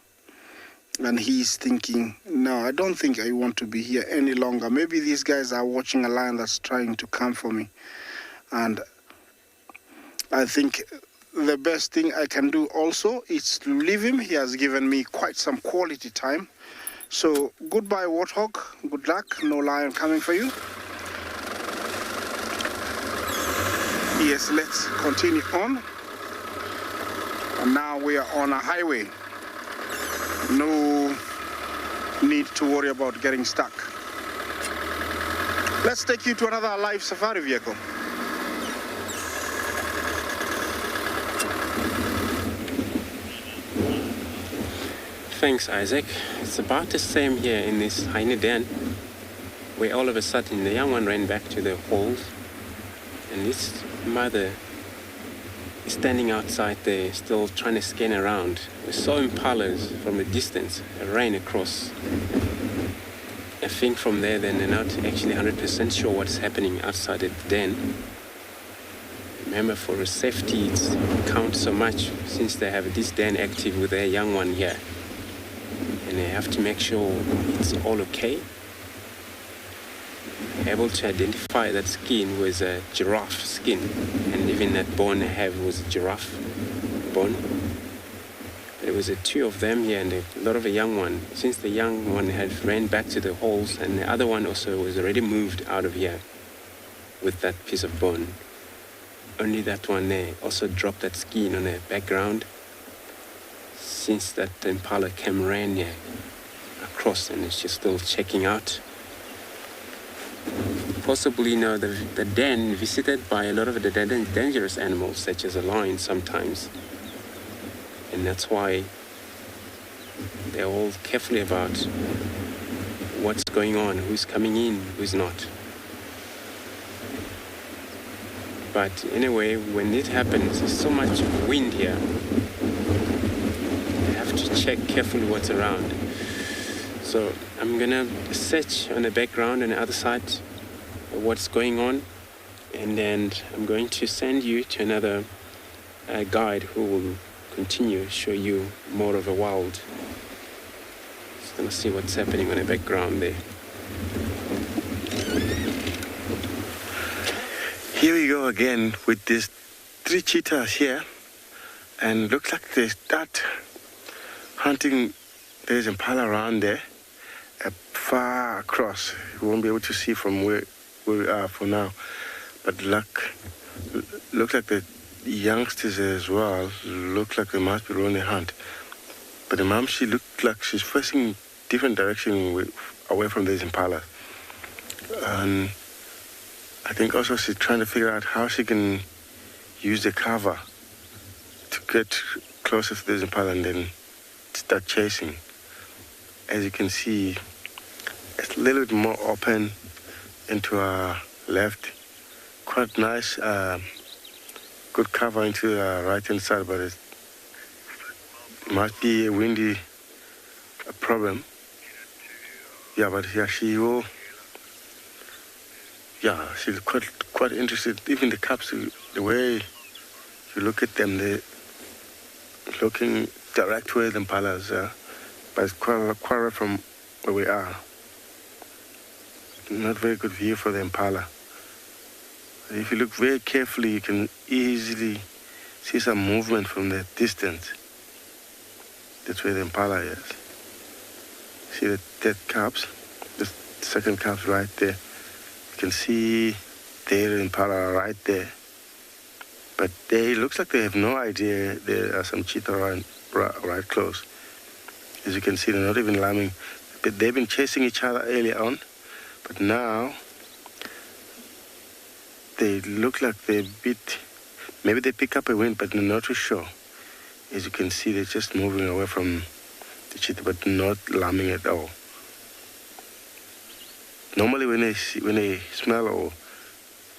And he's thinking, no, I don't think I want to be here any longer. Maybe these guys are watching a lion that's trying to come for me. And I think the best thing I can do also is to leave him. He has given me quite some quality time. So goodbye, warthog. Good luck. No lion coming for you. Yes, let's continue on. And now we are on a highway. No need to worry about getting stuck. Let's take you to another live safari vehicle. Thanks, Isaac. It's about the same here in this hyena den, where all of a sudden the young one ran back to the holes, and this mother is standing outside there, still trying to scan around. We saw impalas from a distance, ran across. I think from there, then they're not actually 100% sure what's happening outside the den. remember, for safety, it counts so much since they have this den active with their young one here. And they have to make sure it's all okay. Able to identify that skin was a giraffe skin, and even that bone I have was a giraffe bone. There was two of them here and a lot of a young one. Since the young one had ran back to the holes, and the other one also was already moved out of here with that piece of bone. Only that one there also dropped that skin on the background since that Impala ran here across, and she's still checking out. Possibly the den visited by a lot of the dangerous animals such as a lion sometimes. And that's why they're all careful about what's going on, who's coming in, who's not. But anyway, when it happens, there's so much wind here. You have to check carefully what's around. So I'm gonna search on the background on the other side what's going on, and then I'm going to send you to another guide who will continue show you more of the wild. Just gonna see what's happening on the background there. Here we go again with these 3 cheetahs here, and looks like they start hunting. There's Impala around there, far across. You won't be able to see from where we are for now, but looks like the youngsters as well. Look like they must be on the hunt. But the mom, she looked like she's facing different direction away from these Impalas. And I think also she's trying to figure out how she can use the cover to get closer to this Impala and then start chasing. As you can see, it's a little bit more open into our left. Quite nice, good cover into the right-hand side, but it must be a windy problem. Yeah, but yeah, she will. Yeah, she's quite interested. Even the cubs, the way you look at them, they're looking direct where the Impalas are, but it's quite away from where we are. Not very good view for the Impala. If you look very carefully, you can easily see some movement from the distance. That's where the Impala is. See the dead cubs? The second cubs right there. You can see the Impala right there. But they looks like they have no idea there are some cheetah right close. As you can see, they're not even lambing. But they've been chasing each other earlier on. But now, they look like they're a bit, maybe they pick up a wind, but they're not too sure. As you can see, they're just moving away from the cheetah, but not lambing at all. Normally when they smell or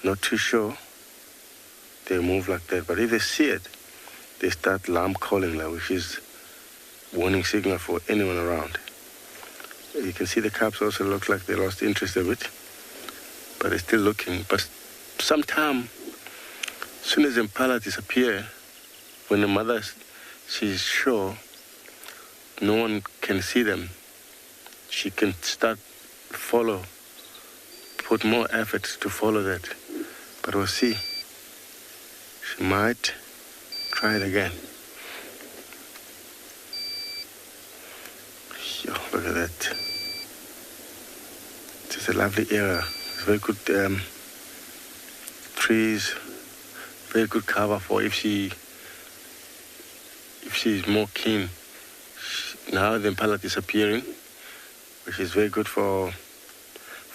not too sure, they move like that. But if they see it, they start lamb calling, which is warning signal for anyone around. You can see the cubs also look like they lost interest a bit, but they're still looking. But sometime, as soon as Impala disappear, when the mother, she's sure no one can see them, she can start put more effort to follow that. But we'll see. She might try it again. Yo, look at that. It's a lovely area. It's very good trees, very good cover for if she's more keen. Now the Impala disappearing, which is very good for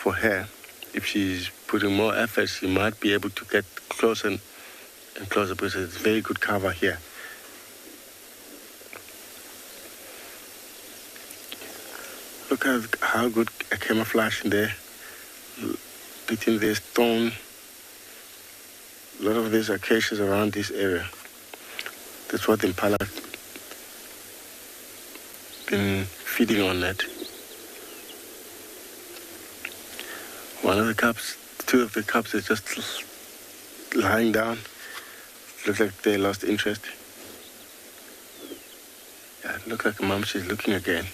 her. If she's putting more effort, she might be able to get closer and closer, because it's very good cover here. Look at how good a camouflage in there, between the stone. A lot of these acacias around this area. That's what the Impala been feeding on that. One of the cubs, 2 of the cubs are just lying down. Looks like they lost interest. Yeah, it looks like Mom, she's looking again.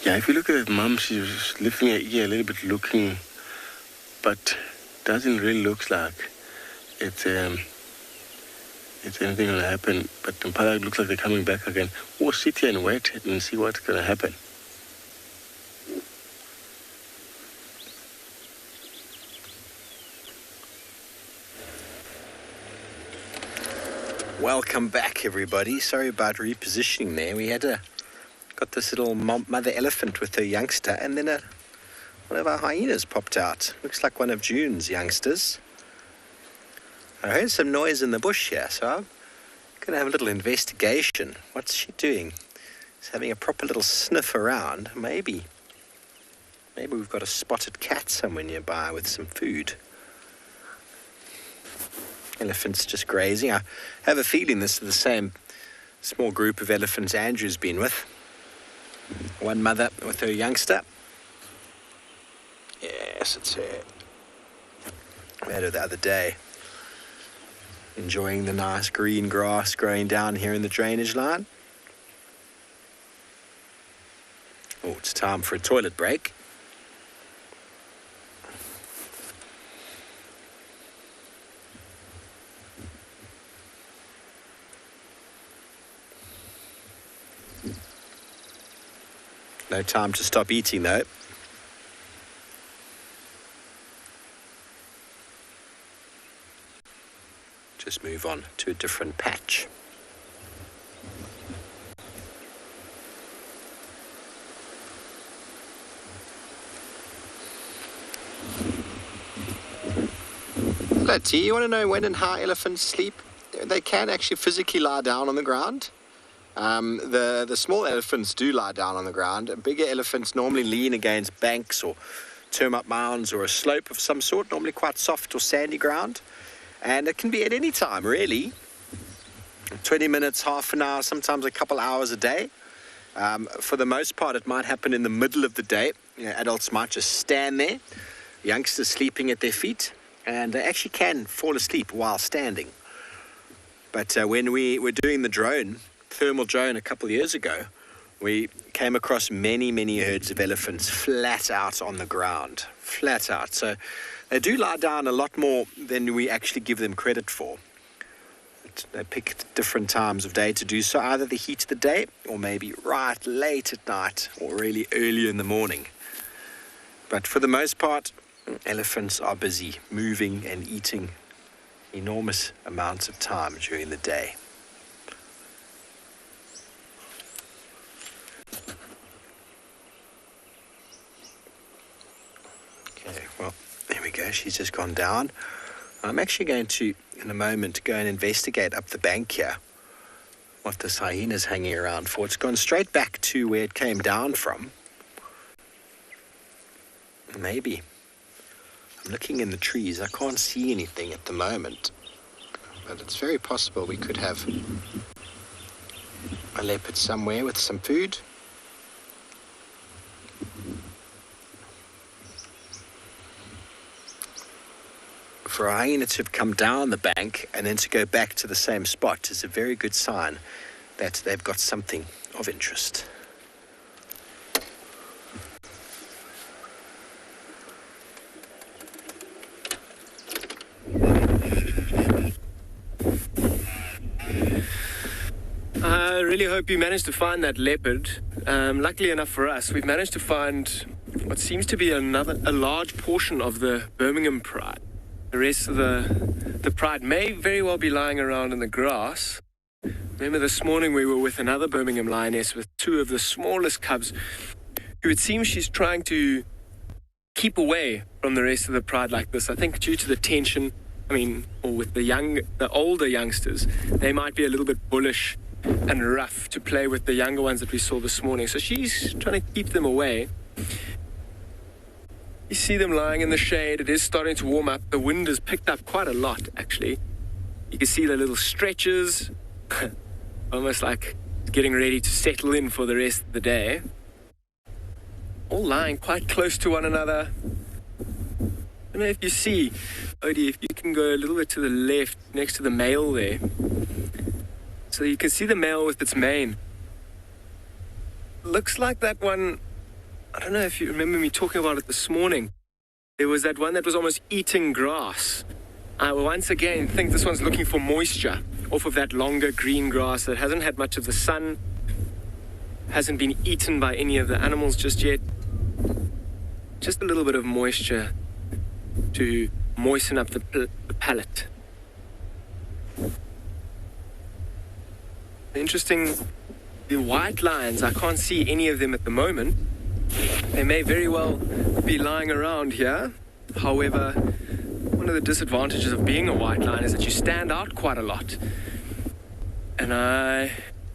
Yeah, if you look at Mom, she's lifting her ear a little bit, looking, but doesn't really look like it's anything gonna happen. But Impala looks like they're coming back again. We'll sit here and wait and see what's gonna happen. Welcome back, everybody. Sorry about repositioning there. We had got this little mother elephant with her youngster, and then one of our hyenas popped out. Looks like one of June's youngsters. I heard some noise in the bush here, so I'm going to have a little investigation. What's she doing? She's having a proper little sniff around. Maybe we've got a spotted cat somewhere nearby with some food. Elephants just grazing. I have a feeling this is the same small group of elephants Andrew's been with. One mother with her youngster. Yes, it's her. We had her the other day. Enjoying the nice green grass growing down here in the drainage line. Oh, it's time for a toilet break. No time to stop eating, though. Just move on to a different patch. Letty, you want to know when and how elephants sleep? They can actually physically lie down on the ground. The small elephants do lie down on the ground. Bigger elephants normally lean against banks or termite mounds or a slope of some sort, normally quite soft or sandy ground. And it can be at any time, really. 20 minutes, half an hour, sometimes a couple hours a day. For the most part, it might happen in the middle of the day. You know, adults might just stand there, youngsters sleeping at their feet, and they actually can fall asleep while standing. But when we were doing the thermal drone a couple of years ago, we came across many herds of elephants flat out on the ground, flat out. So they do lie down a lot more than we actually give them credit for. They pick different times of day to do so, either the heat of the day or maybe right late at night or really early in the morning. But for the most part, elephants are busy moving and eating enormous amounts of time during the day. Okay, well, there we go. She's just gone down. I'm actually going to, in a moment, go and investigate up the bank here what this hyena's hanging around for. It's gone straight back to where it came down from. Maybe. I'm looking in the trees. I can't see anything at the moment. But it's very possible we could have a leopard somewhere with some food. For a hyena to come down the bank and then to go back to the same spot is a very good sign that they've got something of interest. I really hope you managed to find that leopard. Luckily enough for us, we've managed to find what seems to be a large portion of the Birmingham pride. The rest of the pride may very well be lying around in the grass. Remember this morning we were with another Birmingham lioness with two of the smallest cubs who it seems she's trying to keep away from the rest of the pride like this. I think due to the tension, or with the older youngsters, they might be a little bit bullish and rough to play with the younger ones that we saw this morning. So she's trying to keep them away. You see them lying in the shade. It is starting to warm up. The wind has picked up quite a lot, actually. You can see the little stretches, almost like getting ready to settle in for the rest of the day. All lying quite close to one another. don't know if you see, Odie, if you can go a little bit to the left next to the male there. So you can see the male with its mane. Looks like that one, I don't know if you remember me talking about it this morning. There was that one that was almost eating grass. I will once again think this one's looking for moisture off of that longer green grass that hasn't had much of the sun, hasn't been eaten by any of the animals just yet. Just a little bit of moisture to moisten up the palate. Interesting, the white lions, I can't see any of them at the moment. They may very well be lying around here. However, one of the disadvantages of being a white lion is that you stand out quite a lot. And I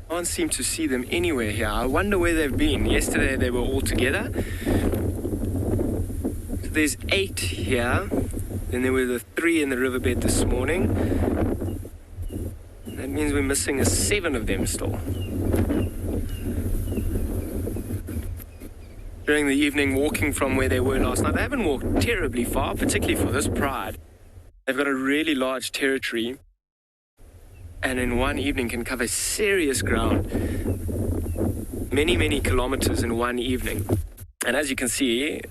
can't seem to see them anywhere here. I wonder where they've been. Yesterday they were all together. So there's 8 here. Then there were the 3 in the riverbed this morning. That means we're missing 7 of them still. During the evening, walking from where they were last night, they haven't walked terribly far, particularly for this pride. They've got a really large territory, and in one evening can cover serious ground. Many, many kilometers in one evening. And as you can see,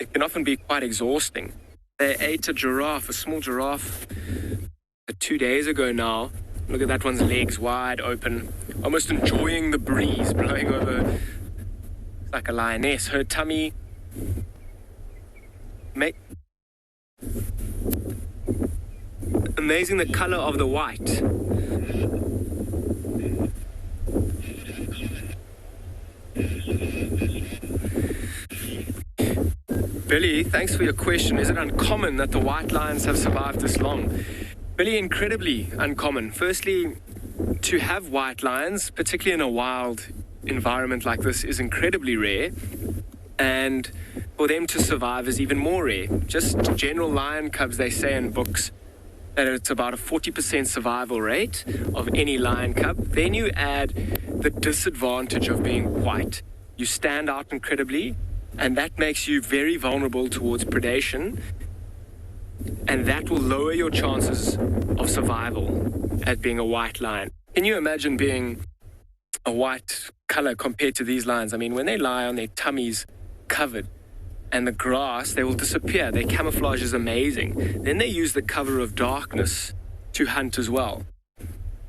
it can often be quite exhausting. They ate a giraffe, a small giraffe, 2 days ago now. Look at that one's legs wide open, almost enjoying the breeze blowing over. Like a lioness, her tummy amazing, the color of the white. Billy, thanks for your question. Is it uncommon that the white lions have survived this long? Billy, incredibly uncommon. Firstly, to have white lions, particularly in a wild environment like this, is incredibly rare, and for them to survive is even more rare. Just general lion cubs, they say in books that it's about a 40% survival rate of any lion cub. Then you add the disadvantage of being white. You stand out incredibly, and that makes you very vulnerable towards predation, and that will lower your chances of survival as being a white lion. Can you imagine being a white color compared to these lions? I mean, when they lie on their tummies covered and the grass, they will disappear. Their camouflage is amazing. Then they use the cover of darkness to hunt as well.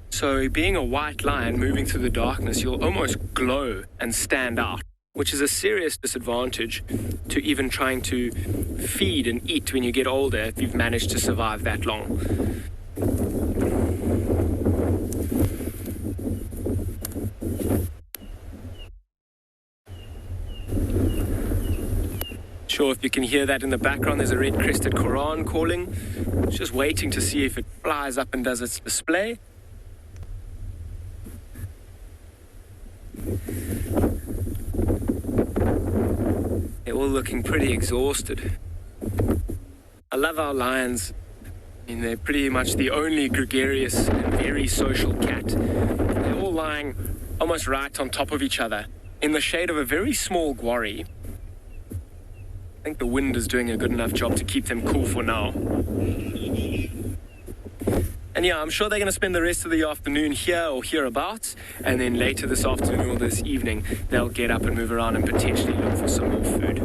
So being a white lion moving through the darkness, you'll almost glow and stand out, which is a serious disadvantage to even trying to feed and eat when you get older if you've managed to survive that long. Sure, if you can hear that in the background, there's a red-crested Quran calling. Just waiting to see if it flies up and does its display. They're all looking pretty exhausted. I love our lions. I mean, they're pretty much the only gregarious and very social cat. They're all lying almost right on top of each other in the shade of a very small quarry. I think the wind is doing a good enough job to keep them cool for now. And yeah, I'm sure they're going to spend the rest of the afternoon here or hereabouts, and then later this afternoon or this evening, they'll get up and move around and potentially look for some more food.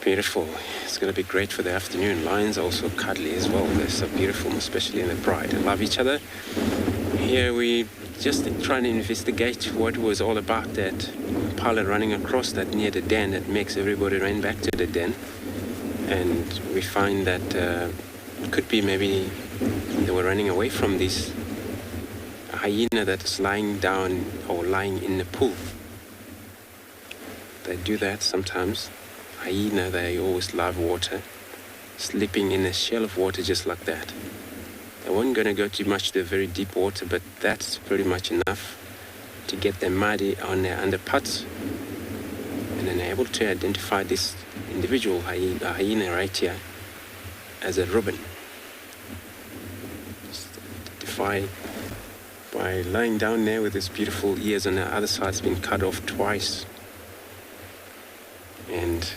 Beautiful. It's going to be great for the afternoon. Lions are also cuddly as well. They're so beautiful, especially in the pride. They love each other. Here we just trying to investigate what was all about that Impala running across that near the den that makes everybody run back to the den. And we find that it could be maybe they were running away from this hyena that is lying down or lying in the pool. They do that sometimes. Hyena, they always love water, sleeping in a shell of water just like that. They weren't going to go too much to very deep water, but that's pretty much enough to get them muddy on their underparts. And then they're able to identify this individual hyena right here as a ribbon. Just identified by lying down there with his beautiful ears on the other side's been cut off twice. And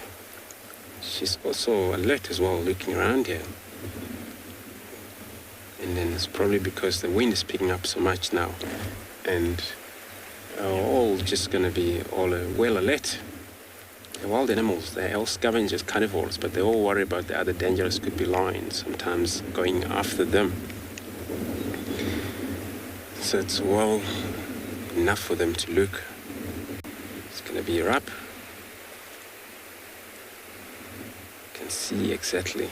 she's also alert as well, looking around here. And then it's probably because the wind is picking up so much now. And all just going to be all well alert. The wild animals, they're all scavengers, carnivores, but they all worry about the other dangers. Could be lions, sometimes going after them. So it's well enough for them to look. It's going to be a wrap. You can see exactly.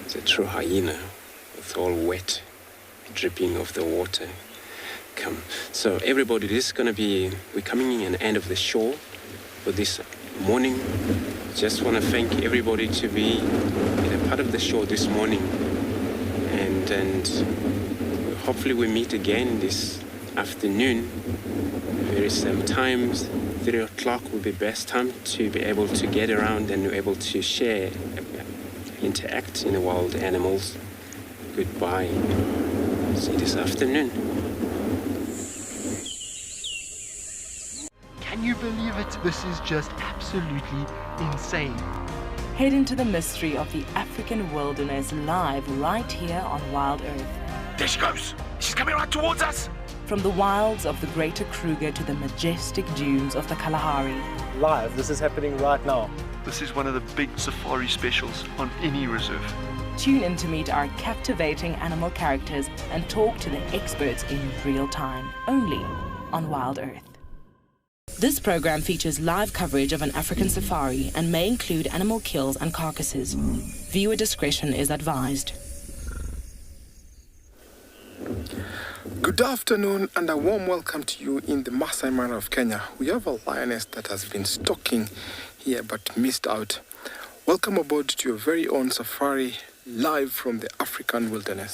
It's a true hyena. It's all wet, dripping of the water. So everybody, this is going to be, we're coming in at the end of the show for this morning. Just want to thank everybody to be in a part of the show this morning. And hopefully we meet again this afternoon. Very same times, 3 o'clock will be best time to be able to get around and be able to share, interact in the wild animals. Goodbye. See you this afternoon. Can you believe it? This is just absolutely insane. Head into the mystery of the African wilderness live right here on WildEarth. There she goes. She's coming right towards us. From the wilds of the Greater Kruger to the majestic dunes of the Kalahari. Live, this is happening right now. This is one of the big safari specials on any reserve. Tune in to meet our captivating animal characters and talk to the experts in real time, only on WildEarth. This program features live coverage of an African safari and may include animal kills and carcasses. Viewer discretion is advised. Good afternoon and a warm welcome to you in the Masai Mara of Kenya. We have a lioness that has been stalking here but missed out. Welcome aboard to your very own safari live from the African wilderness.